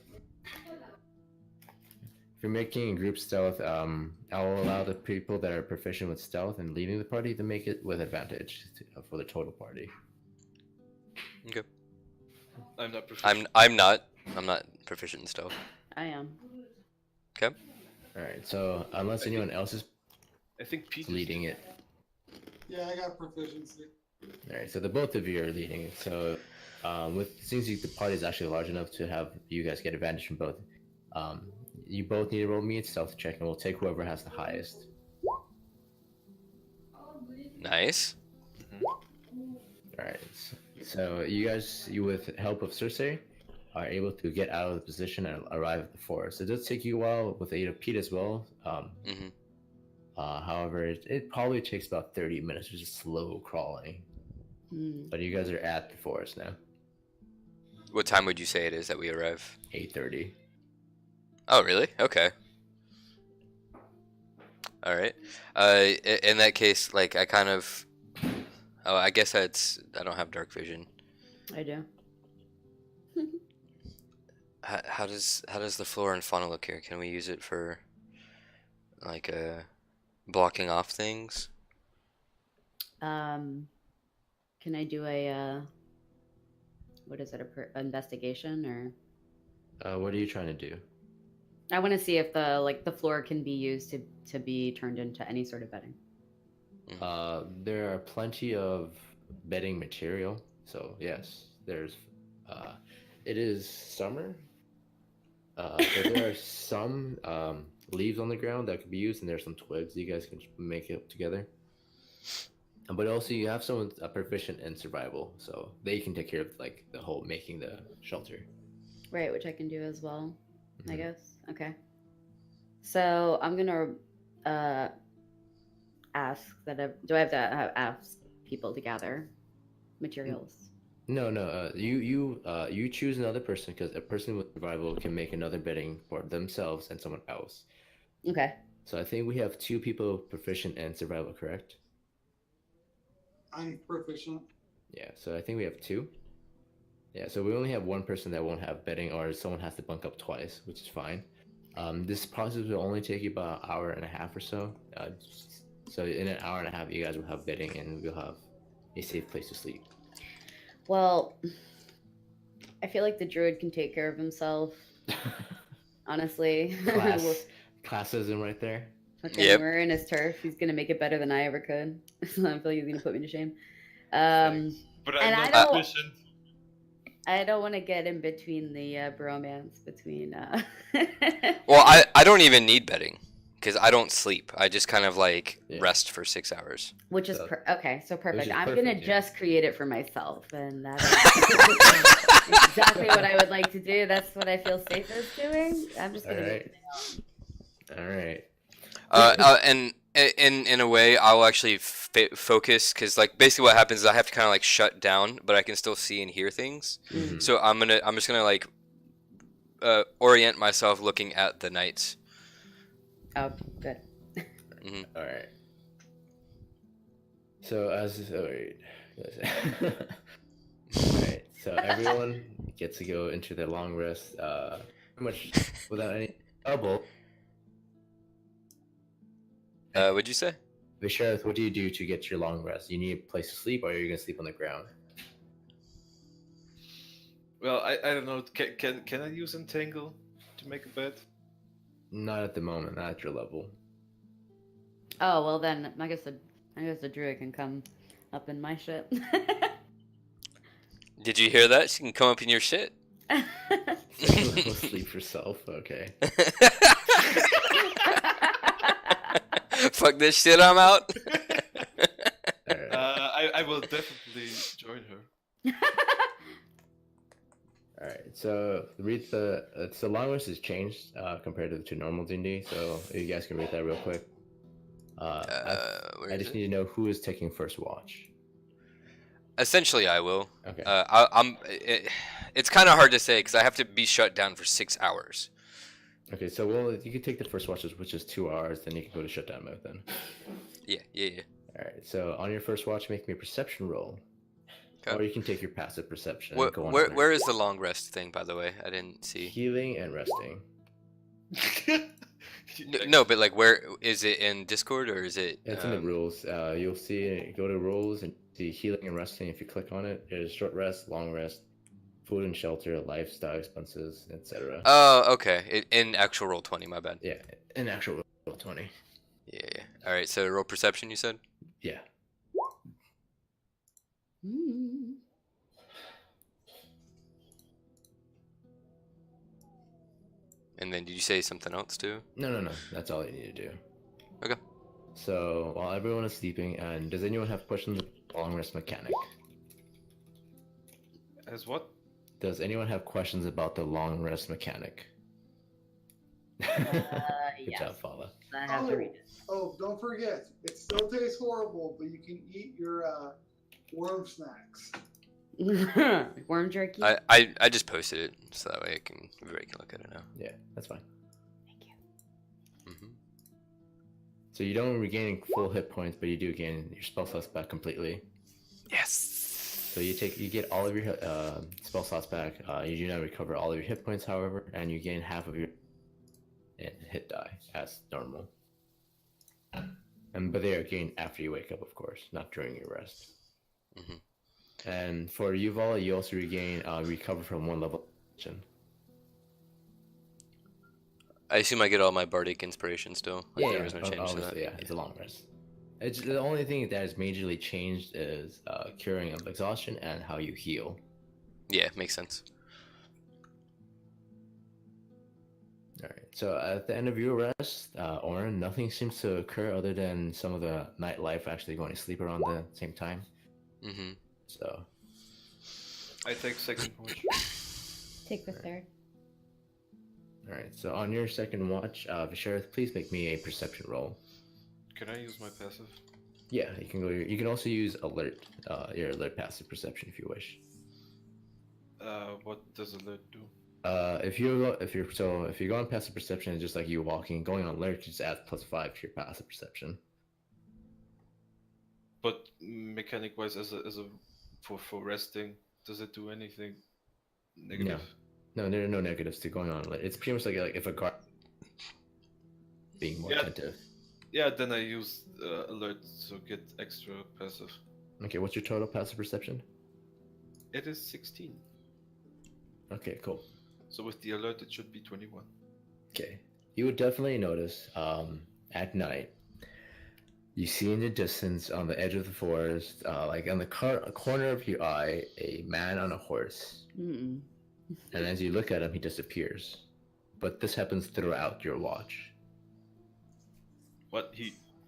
If you're making group stealth, I'll allow the people that are proficient with stealth and leading the party to make it with advantage for the total party. Okay. I'm not proficient. I'm not proficient in stealth. I am. Okay. All right. So unless anyone else is I think Pete leading it. Yeah, I got proficiency. All right. So the both of you are leading it. So since the party is actually large enough to have you guys get advantage from both, you both need to roll me a stealth check, and we'll take whoever has the highest. Nice. All right. So you guys, with help of Circe, are able to get out of the position and arrive at the forest. It does take you a while with the aid of Pete as well. However, it probably takes about 30 minutes, which is slow crawling. But you guys are at the forest now. What time would you say it is that we arrive? 8:30. Oh, really? Okay. All right. In that case, like I kind of. Oh, I guess I don't have dark vision. I do. How does the flora and fauna look here? Can we use it for like blocking off things? Can I do a what is it? Investigation or? What are you trying to do? I want to see if the floor can be used to be turned into any sort of bedding. There are plenty of bedding material. So yes, there's. It is summer. But there are some leaves on the ground that could be used, and there's some twigs you guys can make it together. But also, you have someone proficient in survival, so they can take care of like the whole making the shelter. Right, which I can do as well. I guess. Okay. So I'm gonna ask that. Do I have to ask people to gather materials? No. You choose another person because a person with survival can make another bedding for themselves and someone else. Okay. So I think we have 2 people proficient in survival, correct? I'm proficient. Yeah. So I think we have 2. Yeah. So we only have 1 person that won't have bedding, or someone has to bunk up twice, which is fine. This process will only take you about an hour and a half or so. So in an hour and a half, you guys will have bedding and we'll have a safe place to sleep. Well, I feel like the druid can take care of himself. Honestly. Classism right there. Okay, we're in his turf. He's gonna make it better than I ever could. So I feel like he's gonna put me to shame. But I'm not proficient. I don't want to get in between the bromance between. Well, I don't even need bedding because I don't sleep. I just kind of like rest for 6 hours. Which is okay. So perfect. I'm perfect, gonna just create it for myself, and that's exactly what I would like to do. That's what I feel safest doing. I'm just gonna. All right. And in a way, I'll actually focus because like basically what happens is I have to kind of like shut down, but I can still see and hear things. So I'm just gonna like orient myself looking at the knights. Oh, good. All right. So all right. So everyone gets to go into their long rest, pretty much without any trouble. What'd you say? Vishareth, what do you do to get your long rest? You need a place to sleep, or are you gonna sleep on the ground? Well, I don't know. Can I use Entangle to make a bed? Not at the moment. Not at your level. Oh well, then I guess the druid can come up in my shit. Did you hear that? She can come up in your shit. So sleep yourself. Okay. Fuck this shit, I'm out. I will definitely join her. All right. So read the long rest has changed compared to normal D&D. So if you guys can read that real quick. I just need to know who is taking first watch. Essentially, I will. Okay. It's kind of hard to say because I have to be shut down for 6 hours. Okay, so you can take the first watch, which is 2 hours, then you can go to shutdown mode then. Yeah. All right, so on your first watch, make me a perception roll. Okay. Or you can take your passive perception. Where is the long rest thing, by the way? I didn't see. Healing and resting. No, but like, where is it in Discord or is it? It's in the rules. You'll see it. Go to rules and see healing and resting. If you click on it, there's short rest, long rest, food and shelter, lifestyle expenses, etc. Oh, okay. In actual Roll20, my bad. Yeah, in actual roll 20. Yeah. All right. So roll perception, you said. Yeah. Mm. And then did you say something else too? No. That's all you need to do. Okay. So while everyone is sleeping, and does anyone have questions about the long rest mechanic? As what? Does anyone have questions about the long rest mechanic? Good Yes. job, Fala. I have to read it. Oh, don't forget, it still tastes horrible, but you can eat your worm snacks. Worm jerky. I just posted it so that way everybody can look at it now. Yeah, that's fine. Thank you. Hmm. So you don't regain full hit points, but you do gain your spell slots back completely. Yes. So you get all of your spell slots back. You do not recover all of your hit points, however, and you gain half of your hit die as normal. But they are gained after you wake up, of course, not during your rest. Mm-hmm. And for Yuval, you also regain recover from 1 level. I assume I get all my bardic inspiration still. Like, Yeah, there was no change to that. obviously, yeah, it's a long rest. It's the only thing that has majorly changed is curing of exhaustion and how you heal. Yeah, makes sense. All right. So at the end of your rest, Oren, nothing seems to occur other than some of the nightlife actually going to sleep around the same time. Mm-hmm. So I take second watch. Take the third. all right. So on your second watch, Visharith, please make me a perception roll. Can I use my passive? Yeah, you can go. You can also use alert, your alert passive perception if you wish. What does alert do? If you go on passive perception, it's just like you walking. Going on alert just adds +5 to your passive perception. But mechanic wise, for resting, does it do anything negative? No, there are no negatives to going on alert. It's pretty much like if a guard being more attentive. Yeah, then I use alert to get extra passive. Okay, what's your total passive perception? It is 16. Okay, cool. So with the alert, it should be 21. Okay, you would definitely notice at night. You see in the distance on the edge of the forest, like on the corner of your eye, a man on a horse. Mm-mm. And as you look at him, he disappears. But this happens throughout your watch. What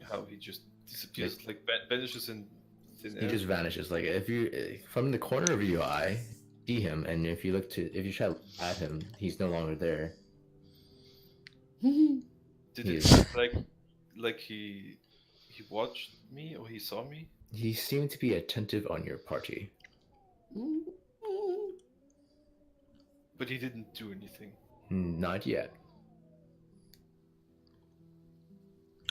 how he just disappears, like vanishes in thin air? He just vanishes. Like if you from the corner of your eye, see him, and if you try to look at him, he's no longer there. Did He it like he watched me or he saw me? He seemed to be attentive on your party. But he didn't do anything. Not yet.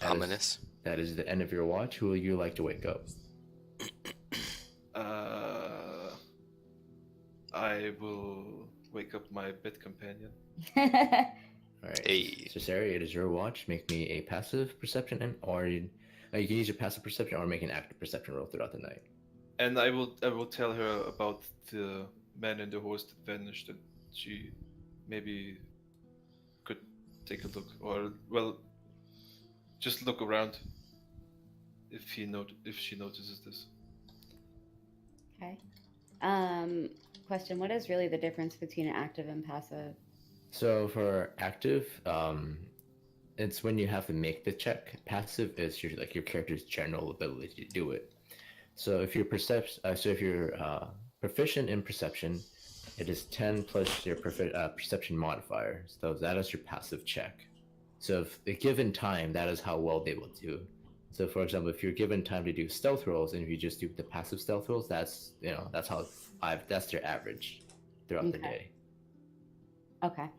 Ominous. That is the end of your watch. Who will you like to wake up? I will wake up my bed companion. All right. Hey. So Sarah, it is your watch. Make me a passive perception or you can use your passive perception or make an active perception roll throughout the night. And I will tell her about the man and the horse that vanished, and she maybe could take a look, or just look around if she notices this. Okay. Question: what is really the difference between an active and passive? So for active, it's when you have to make the check. Passive is your character's general ability to do it. So if you're proficient in perception, it is 10 plus your perception modifier. So that is your passive check. So if a given time, that is how well they will do. So for example, if you're given time to do stealth rolls, and if you just do the passive stealth rolls, that's that's their average throughout the day. Okay.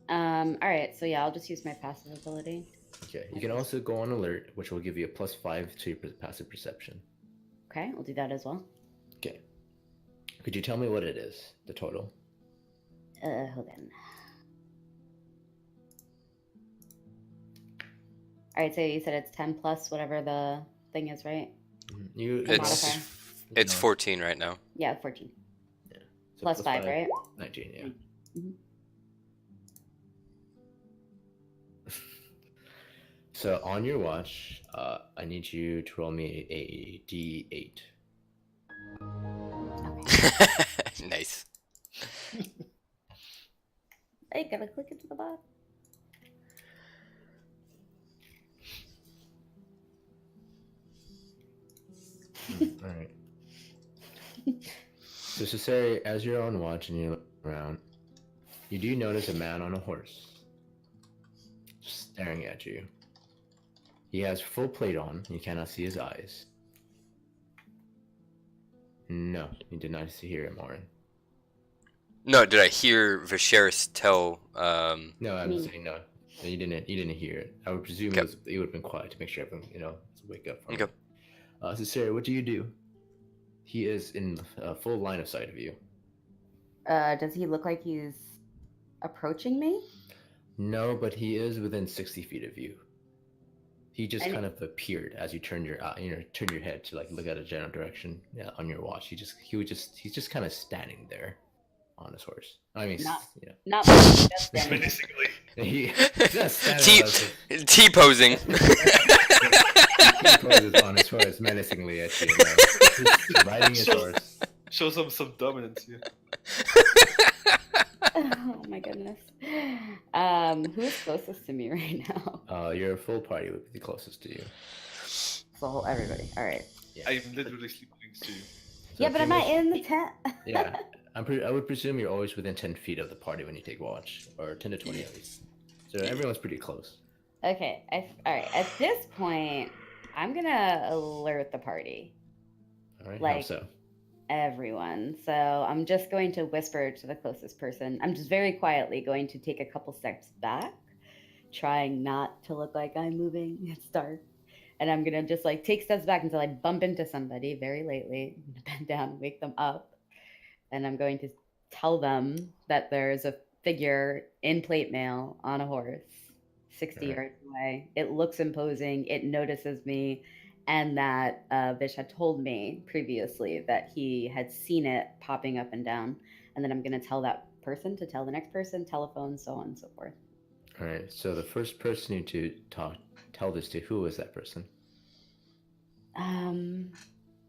All right. So yeah, I'll just use my passive ability. Okay. You can also go on alert, which will give you a +5 to your passive perception. Okay, we'll do that as well. Okay. Could you tell me what it is, the total? Hold on. All right, so you said it's 10 plus whatever the thing is, right? You The It's modifier. it's 14 right now. Yeah, 14. So Plus 5, right? 19, yeah. Mhm. So on your watch, I need you to roll me a D8. Nice. I gotta click into the bot. All right. So Cesare, as you're on watch and you look around, you do notice a man on a horse, just staring at you. He has full plate on. You cannot see his eyes. No, you did not hear him, Orin. No, did I hear Viserys tell? No, I'm saying no. You didn't. You didn't hear it. I would presume Okay. you would have been quiet to make sure everyone, wake up from Okay. it. So Sarah, what do? He is in full line of sight of you. Does he look like he's approaching me? No, but he is within 60 feet of you. He just kind of appeared as you turned your head to like look at a general direction on your watch. He's just kind of standing there on his horse. I mean, not just Menacingly. he's not standing T posing. He poses on his horse menacingly at you. Just riding his horse. Show some dominance here. Oh my goodness. Who's closest to me right now? Your full party would be the closest to you. The whole everybody. All right. Yeah. I'm literally sleeping next to you. So Yeah, but I'm not in the tent. Yeah, I would presume you're always within 10 feet of the party when you take watch, or 10 to 20 at least. So everyone's pretty close. Okay. All right. At this point, I'm gonna alert the party. All right. Like, How so? Everyone. So I'm just going to whisper to the closest person. I'm just very quietly going to take a couple steps back, trying not to look like I'm moving. It's dark. And I'm going to just like take steps back until I bump into somebody very lately. I'm going to bend down and wake them up. And I'm going to tell them that there's a figure in plate mail on a horse 60 yards away. It looks imposing. It notices me. And that Vish had told me previously that he had seen it popping up and down. And then I'm going to tell that person to tell the next person, telephone, so on and so forth. All right. So the first person you to tell this to, who is that person?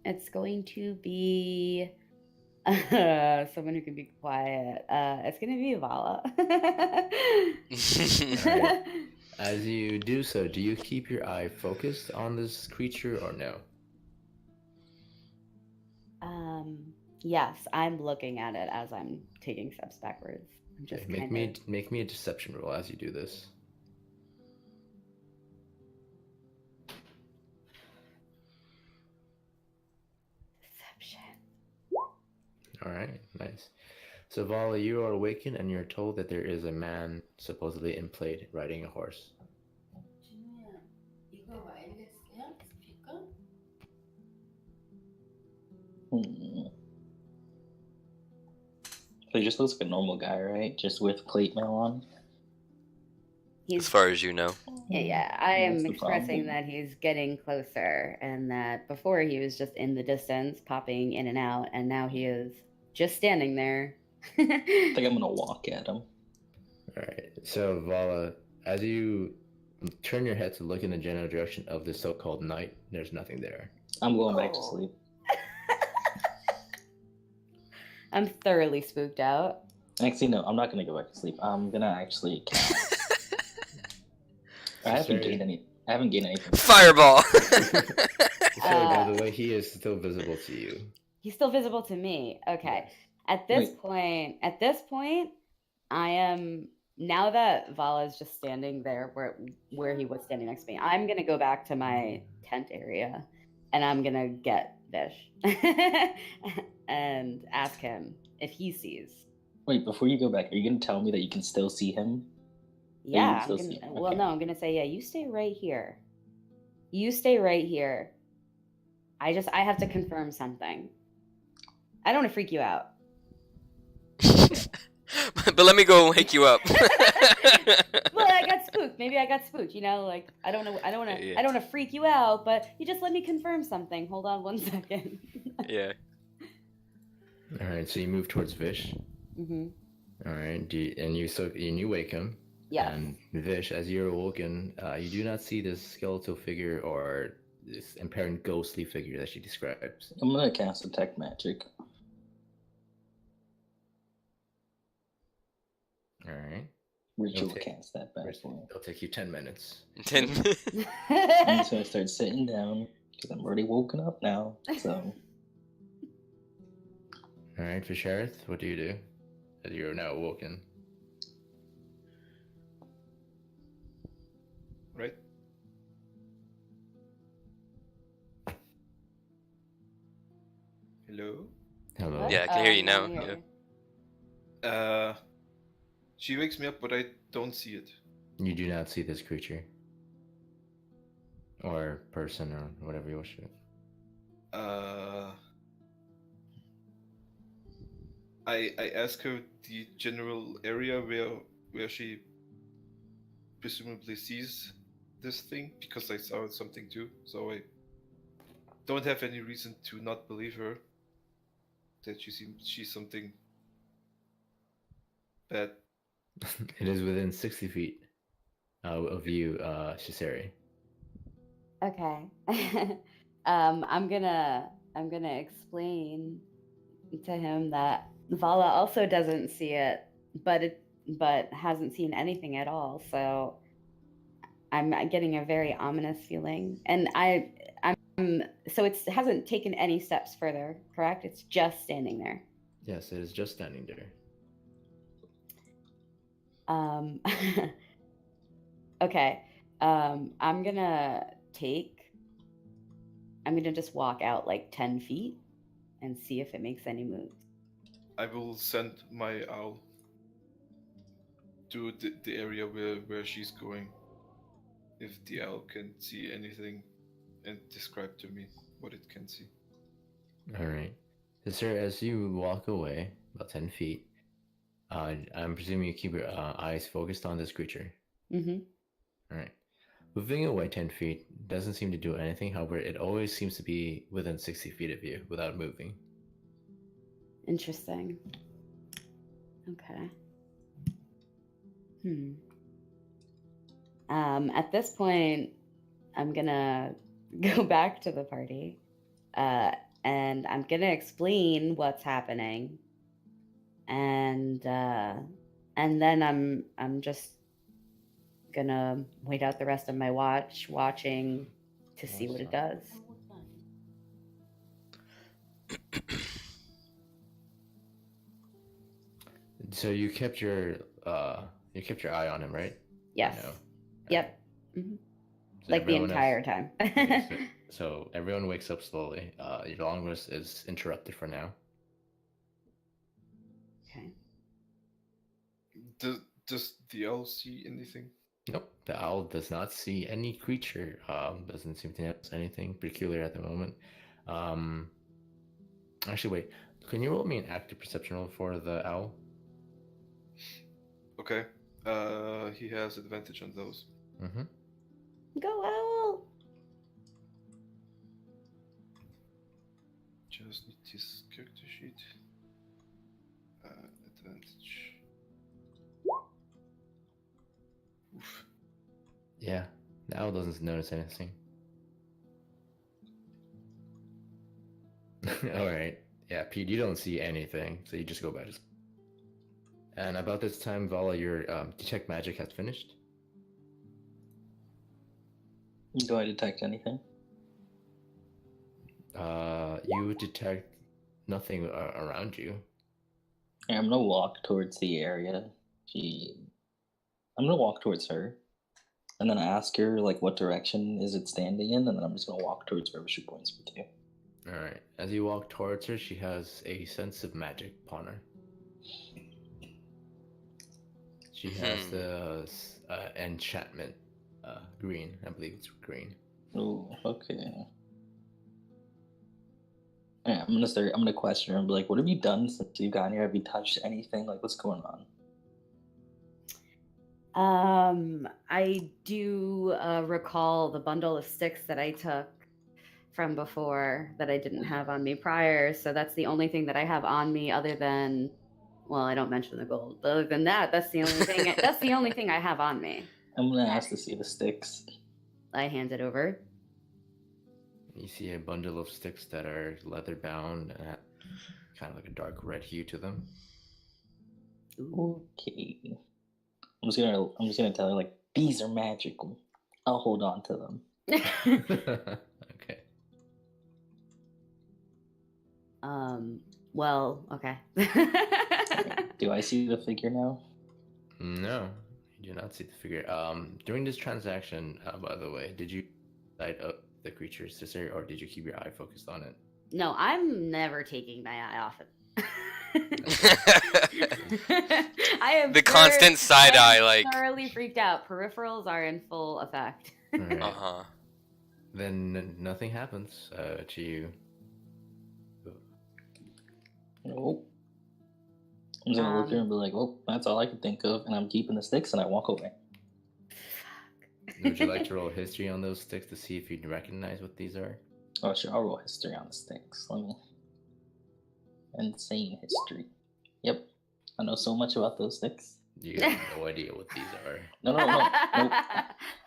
It's going to be someone who can be quiet. It's going to be Vala. Right. As you do so, do you keep your eye focused on this creature or no? Yes, I'm looking at it as I'm taking steps backwards. I'm just make me a deception roll as you do this. Deception. All right, nice. So Vala, you are awakened and you're told that there is a man supposedly in plate riding a horse. So he just looks like a normal guy, right? Just with plate mail on. As far as you know. Yeah, I am That's the expressing problem. that he's getting closer, and that before he was just in the distance, popping in and out, and now he is just standing there. I think I'm gonna walk at him. All right. So Vala, as you turn your head to look in the general direction of the so-called night, there's nothing there. I'm going back to sleep. I'm thoroughly spooked out. Actually, no, I'm not gonna go back to sleep. I'm gonna actually count. I haven't gained anything. Fireball. By the way, he is still visible to you. He's still visible to me. Okay. At this point, I am, now that Vala is just standing there where he was standing next to me, I'm gonna go back to my tent area and I'm gonna get Vish and ask him if he sees. Wait, before you go back, are you gonna tell me that you can still see him? Yeah, still see him? well, Okay. no, I'm gonna say, yeah, you stay right here. You stay right here. I have to confirm something. I don't want to freak you out. But let me go wake you up. Well, I got spooked. Maybe I got spooked. You know, like I don't know. I don't want to. Yeah. I don't want to freak you out, but you just let me confirm something. Hold on 1 second. Yeah. All right, so you move towards Vish. Mm-hmm. All right, and you wake him. Yeah. And Vish, as you're awoken, you do not see this skeletal figure or this apparent ghostly figure that she describes. I'm gonna cast Detect Magic. All right. Ritual Okay. cast that bad boy. It'll take you 10 minutes. 10. I'm just gonna start sitting down because I'm already woken up now. So All right, Visharith, what do you do? As you're now awoken. Right? Hello? Hello. Yeah, I can hear you now. I'm here. Yeah. She wakes me up, but I don't see it. You do not see this creature. Or person, or whatever you wish to. I ask her the general area where she presumably sees this thing, because I saw something too, so I don't have any reason to not believe her that she's something bad. It is within 60 feet of you, Shiseri. Okay. I'm gonna explain to him that Vala also doesn't see it, but hasn't seen anything at all. So I'm getting a very ominous feeling, and so it hasn't taken any steps further, correct? It's just standing there. Yes, it is just standing there. Okay. I'm gonna just walk out like 10 feet and see if it makes any moves. I will send my owl to the area where she's going. If the owl can see anything and describe to me what it can see. All right. So, sir, as you walk away about 10 feet, I'm presuming you keep your eyes focused on this creature. Mm-hmm. All right. Moving away 10 feet doesn't seem to do anything. However, it always seems to be within 60 feet of you without moving. Interesting. Okay. At this point, I'm gonna go back to the party, and I'm gonna explain what's happening, and then I'm just gonna wait out the rest of my watching to see what it does. So you kept your eye on him, right? Yes. No. Yep. Mm-hmm. So Like the everyone entire time. so everyone wakes up slowly. Your long rest is interrupted for now. Okay. Does the owl see anything? Nope, the owl does not see any creature. Doesn't seem to notice anything peculiar at the moment. Actually, wait. Can you roll me an active perception roll for the owl? Okay. He has advantage on those. Mm-hmm. Go owl! Just need his character sheet. Advantage. Oof. Yeah, the owl doesn't notice anything. All right. Yeah, Pete, you don't see anything, so you just go back. And about this time, Vala, your detect magic has finished. do I detect anything? You detect nothing around you. Yeah, I'm gonna walk towards the area. I'm gonna walk towards her, and then ask her like what direction is it standing in, and then I'm just gonna walk towards wherever she points me to. All right. As you walk towards her, she has a sense of magic upon her. She has the enchantment green. I believe it's green. Oh, okay. Yeah, I'm gonna question her and be like, "What have you done since you got here? Have you touched anything? Like, what's going on?" I do recall the bundle of sticks that I took from before that I didn't have on me prior. So that's the only thing that I have on me, other than, well, I don't mention the gold, but other than that, that's the only thing. That's the only thing I have on me. I'm gonna ask to see the sticks. I hand it over. You see a bundle of sticks that are leather bound and have kind of like a dark red hue to them. Okay. I'm just gonna tell her, like, these are magical. I'll hold on to them. Okay. Well, okay. Do I see the figure now? No, you do not see the figure. During this transaction, by the way, did you light up the creature's sister, or did you keep your eye focused on it? No, I'm never taking my eye off it. I am the constant side eye, like thoroughly freaked out. Peripherals are in full effect. Right. Uh-huh. Then nothing happens to you. Nope. I'm just gonna look at her and be like, "Oh, that's all I can think of," and I'm keeping the sticks, and I walk away. Would you like to roll history on those sticks to see if you'd recognize what these are? Oh, sure. I'll roll history on the sticks. Let me. Insane history. Yep. I know so much about those sticks. You have no idea what these are. No. Nope.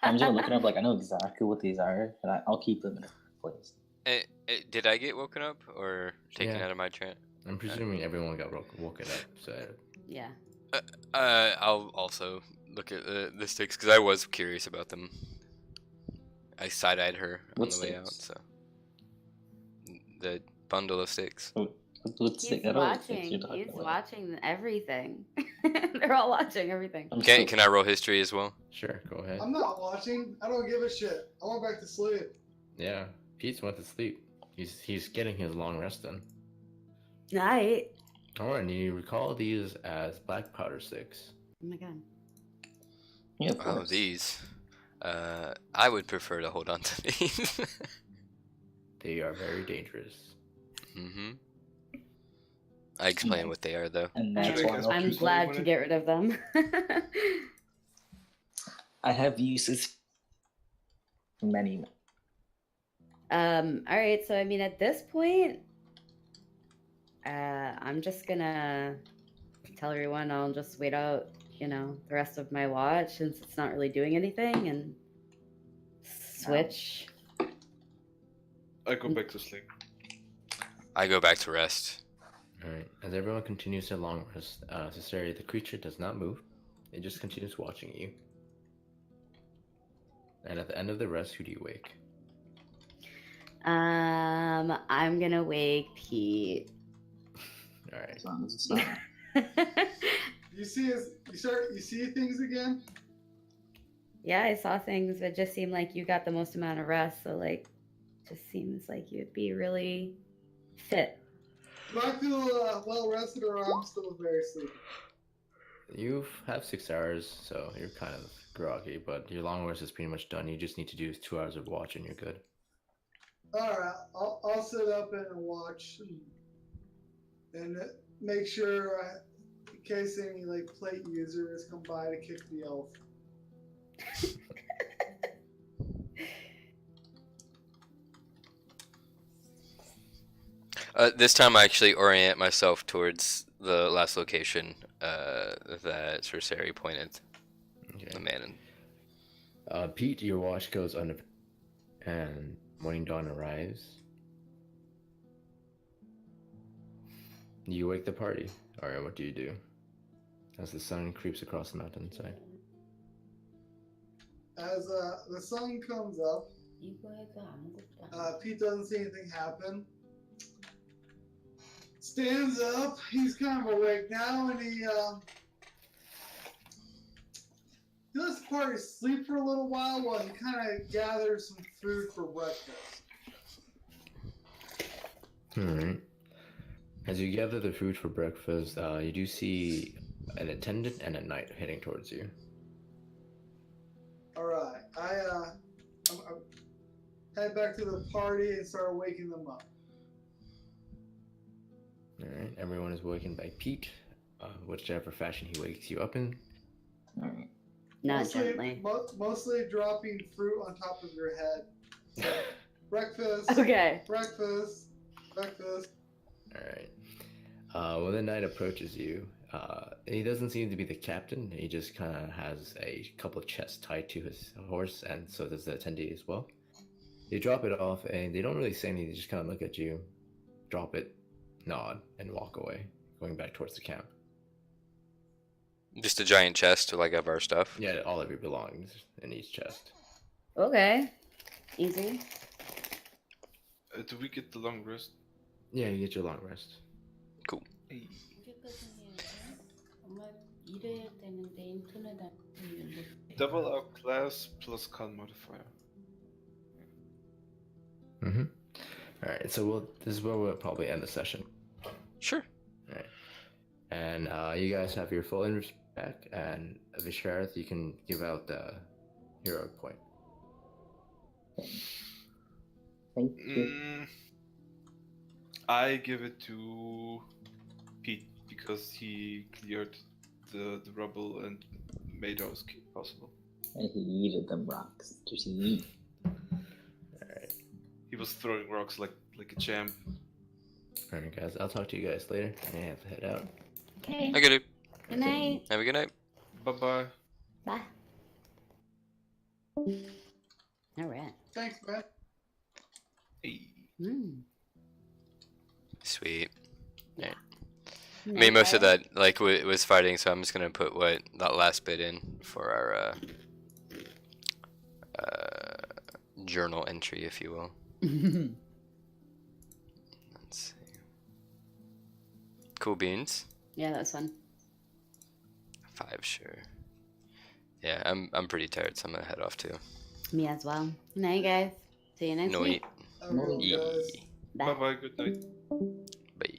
I'm just gonna look it up like I know exactly what these are, and I'll keep them in a place. Did I get woken up or taken Yeah. out of my trance? I'm presuming everyone got woken up, so... Yeah. I'll also look at the sticks, because I was curious about them. I side-eyed her on What the way out, sticks? so... The bundle of sticks. He's watching. He's watching everything. They're all watching everything. Can I roll history as well? Sure, go ahead. I'm not watching. I don't give a shit. I went back to sleep. Yeah, Pete's went to sleep. He's getting his long rest done. Night. Alright, you recall these as black powder sticks. Oh my god. Yeah, Oh, these. I would prefer to hold on to these. They are very dangerous. Mm-hmm. I explain what they are, though. And that's why I'm glad to get rid of them. I have uses for many. Alright, so I mean at this point, I'm just gonna tell everyone I'll just wait out, the rest of my watch since it's not really doing anything, and switch. I go back to sleep. I go back to rest. Alright, as everyone continues their long rest, Cesare, the creature does not move. It just continues watching you. And at the end of the rest, who do you wake? I'm gonna wake Pete. Alright. As long as it's not. You see things again? Yeah, I saw things, but it just seemed like you got the most amount of rest, so just seems like you'd be really fit. Do I feel well rested, or I'm still very sleepy? You have 6 hours, so you're kind of groggy, but your long rest is pretty much done. You just need to do 2 hours of watch and you're good. Alright, I'll sit up and watch and make sure, in case any plate users come by to kick the elf. This time I actually orient myself towards the last location that Cersei pointed. Okay. The man. Pete, your watch goes under, and morning dawn arrives. You wake the party. Alright, what do you do? As the sun creeps across the mountainside. As the sun comes up, Pete doesn't see anything happen. Stands up, he's kind of awake now, and he lets the party sleep for a little while he kind of gathers some food for breakfast. Alright. As you gather the food for breakfast, you do see an attendant and a knight heading towards you. Alright, I head back to the party and start waking them up. Alright, everyone is wakened by Pete, whichever fashion he wakes you up in. Alright. Not gently. Mostly dropping fruit on top of your head. So, breakfast. Okay. Breakfast. Breakfast. All right. When the knight approaches you, he doesn't seem to be the captain. He just kind of has a couple of chests tied to his horse, and so does the attendee as well. They drop it off, and they don't really say anything. They just kind of look at you, drop it, nod, and walk away, going back towards the camp. Just a giant chest, like of our stuff. Yeah, all of your belongings in each chest. Okay. Easy. Do we get the long rest? Yeah, you get your long rest. Cool. Hey. Double our class plus con modifier. Mm-hmm. All right, so this is where we'll probably end the session. Sure. All right. And you guys have your full interest back, and Vishareth, you can give out the hero point. Thank you. I give it to Pete because he cleared the rubble and made our escape possible. And he yeeted them rocks. Just yeet. Alright. He was throwing rocks like a champ. Alright, guys, I'll talk to you guys later. I have to head out. Okay. I get it. Good night. Have a good night. Bye-bye. Bye. All right. Thanks, man. Hey. Sweet. Yeah. I mean, most of that like was fighting, so I'm just gonna put that last bit in for our journal entry, if you will. Let's see. Cool beans. Yeah, that's fun. 5, sure. Yeah, I'm pretty tired, so I'm gonna head off too. Me as well. Good night, guys. See you next week. Everyone, guys. Bye. Bye-bye. Good night. Bye.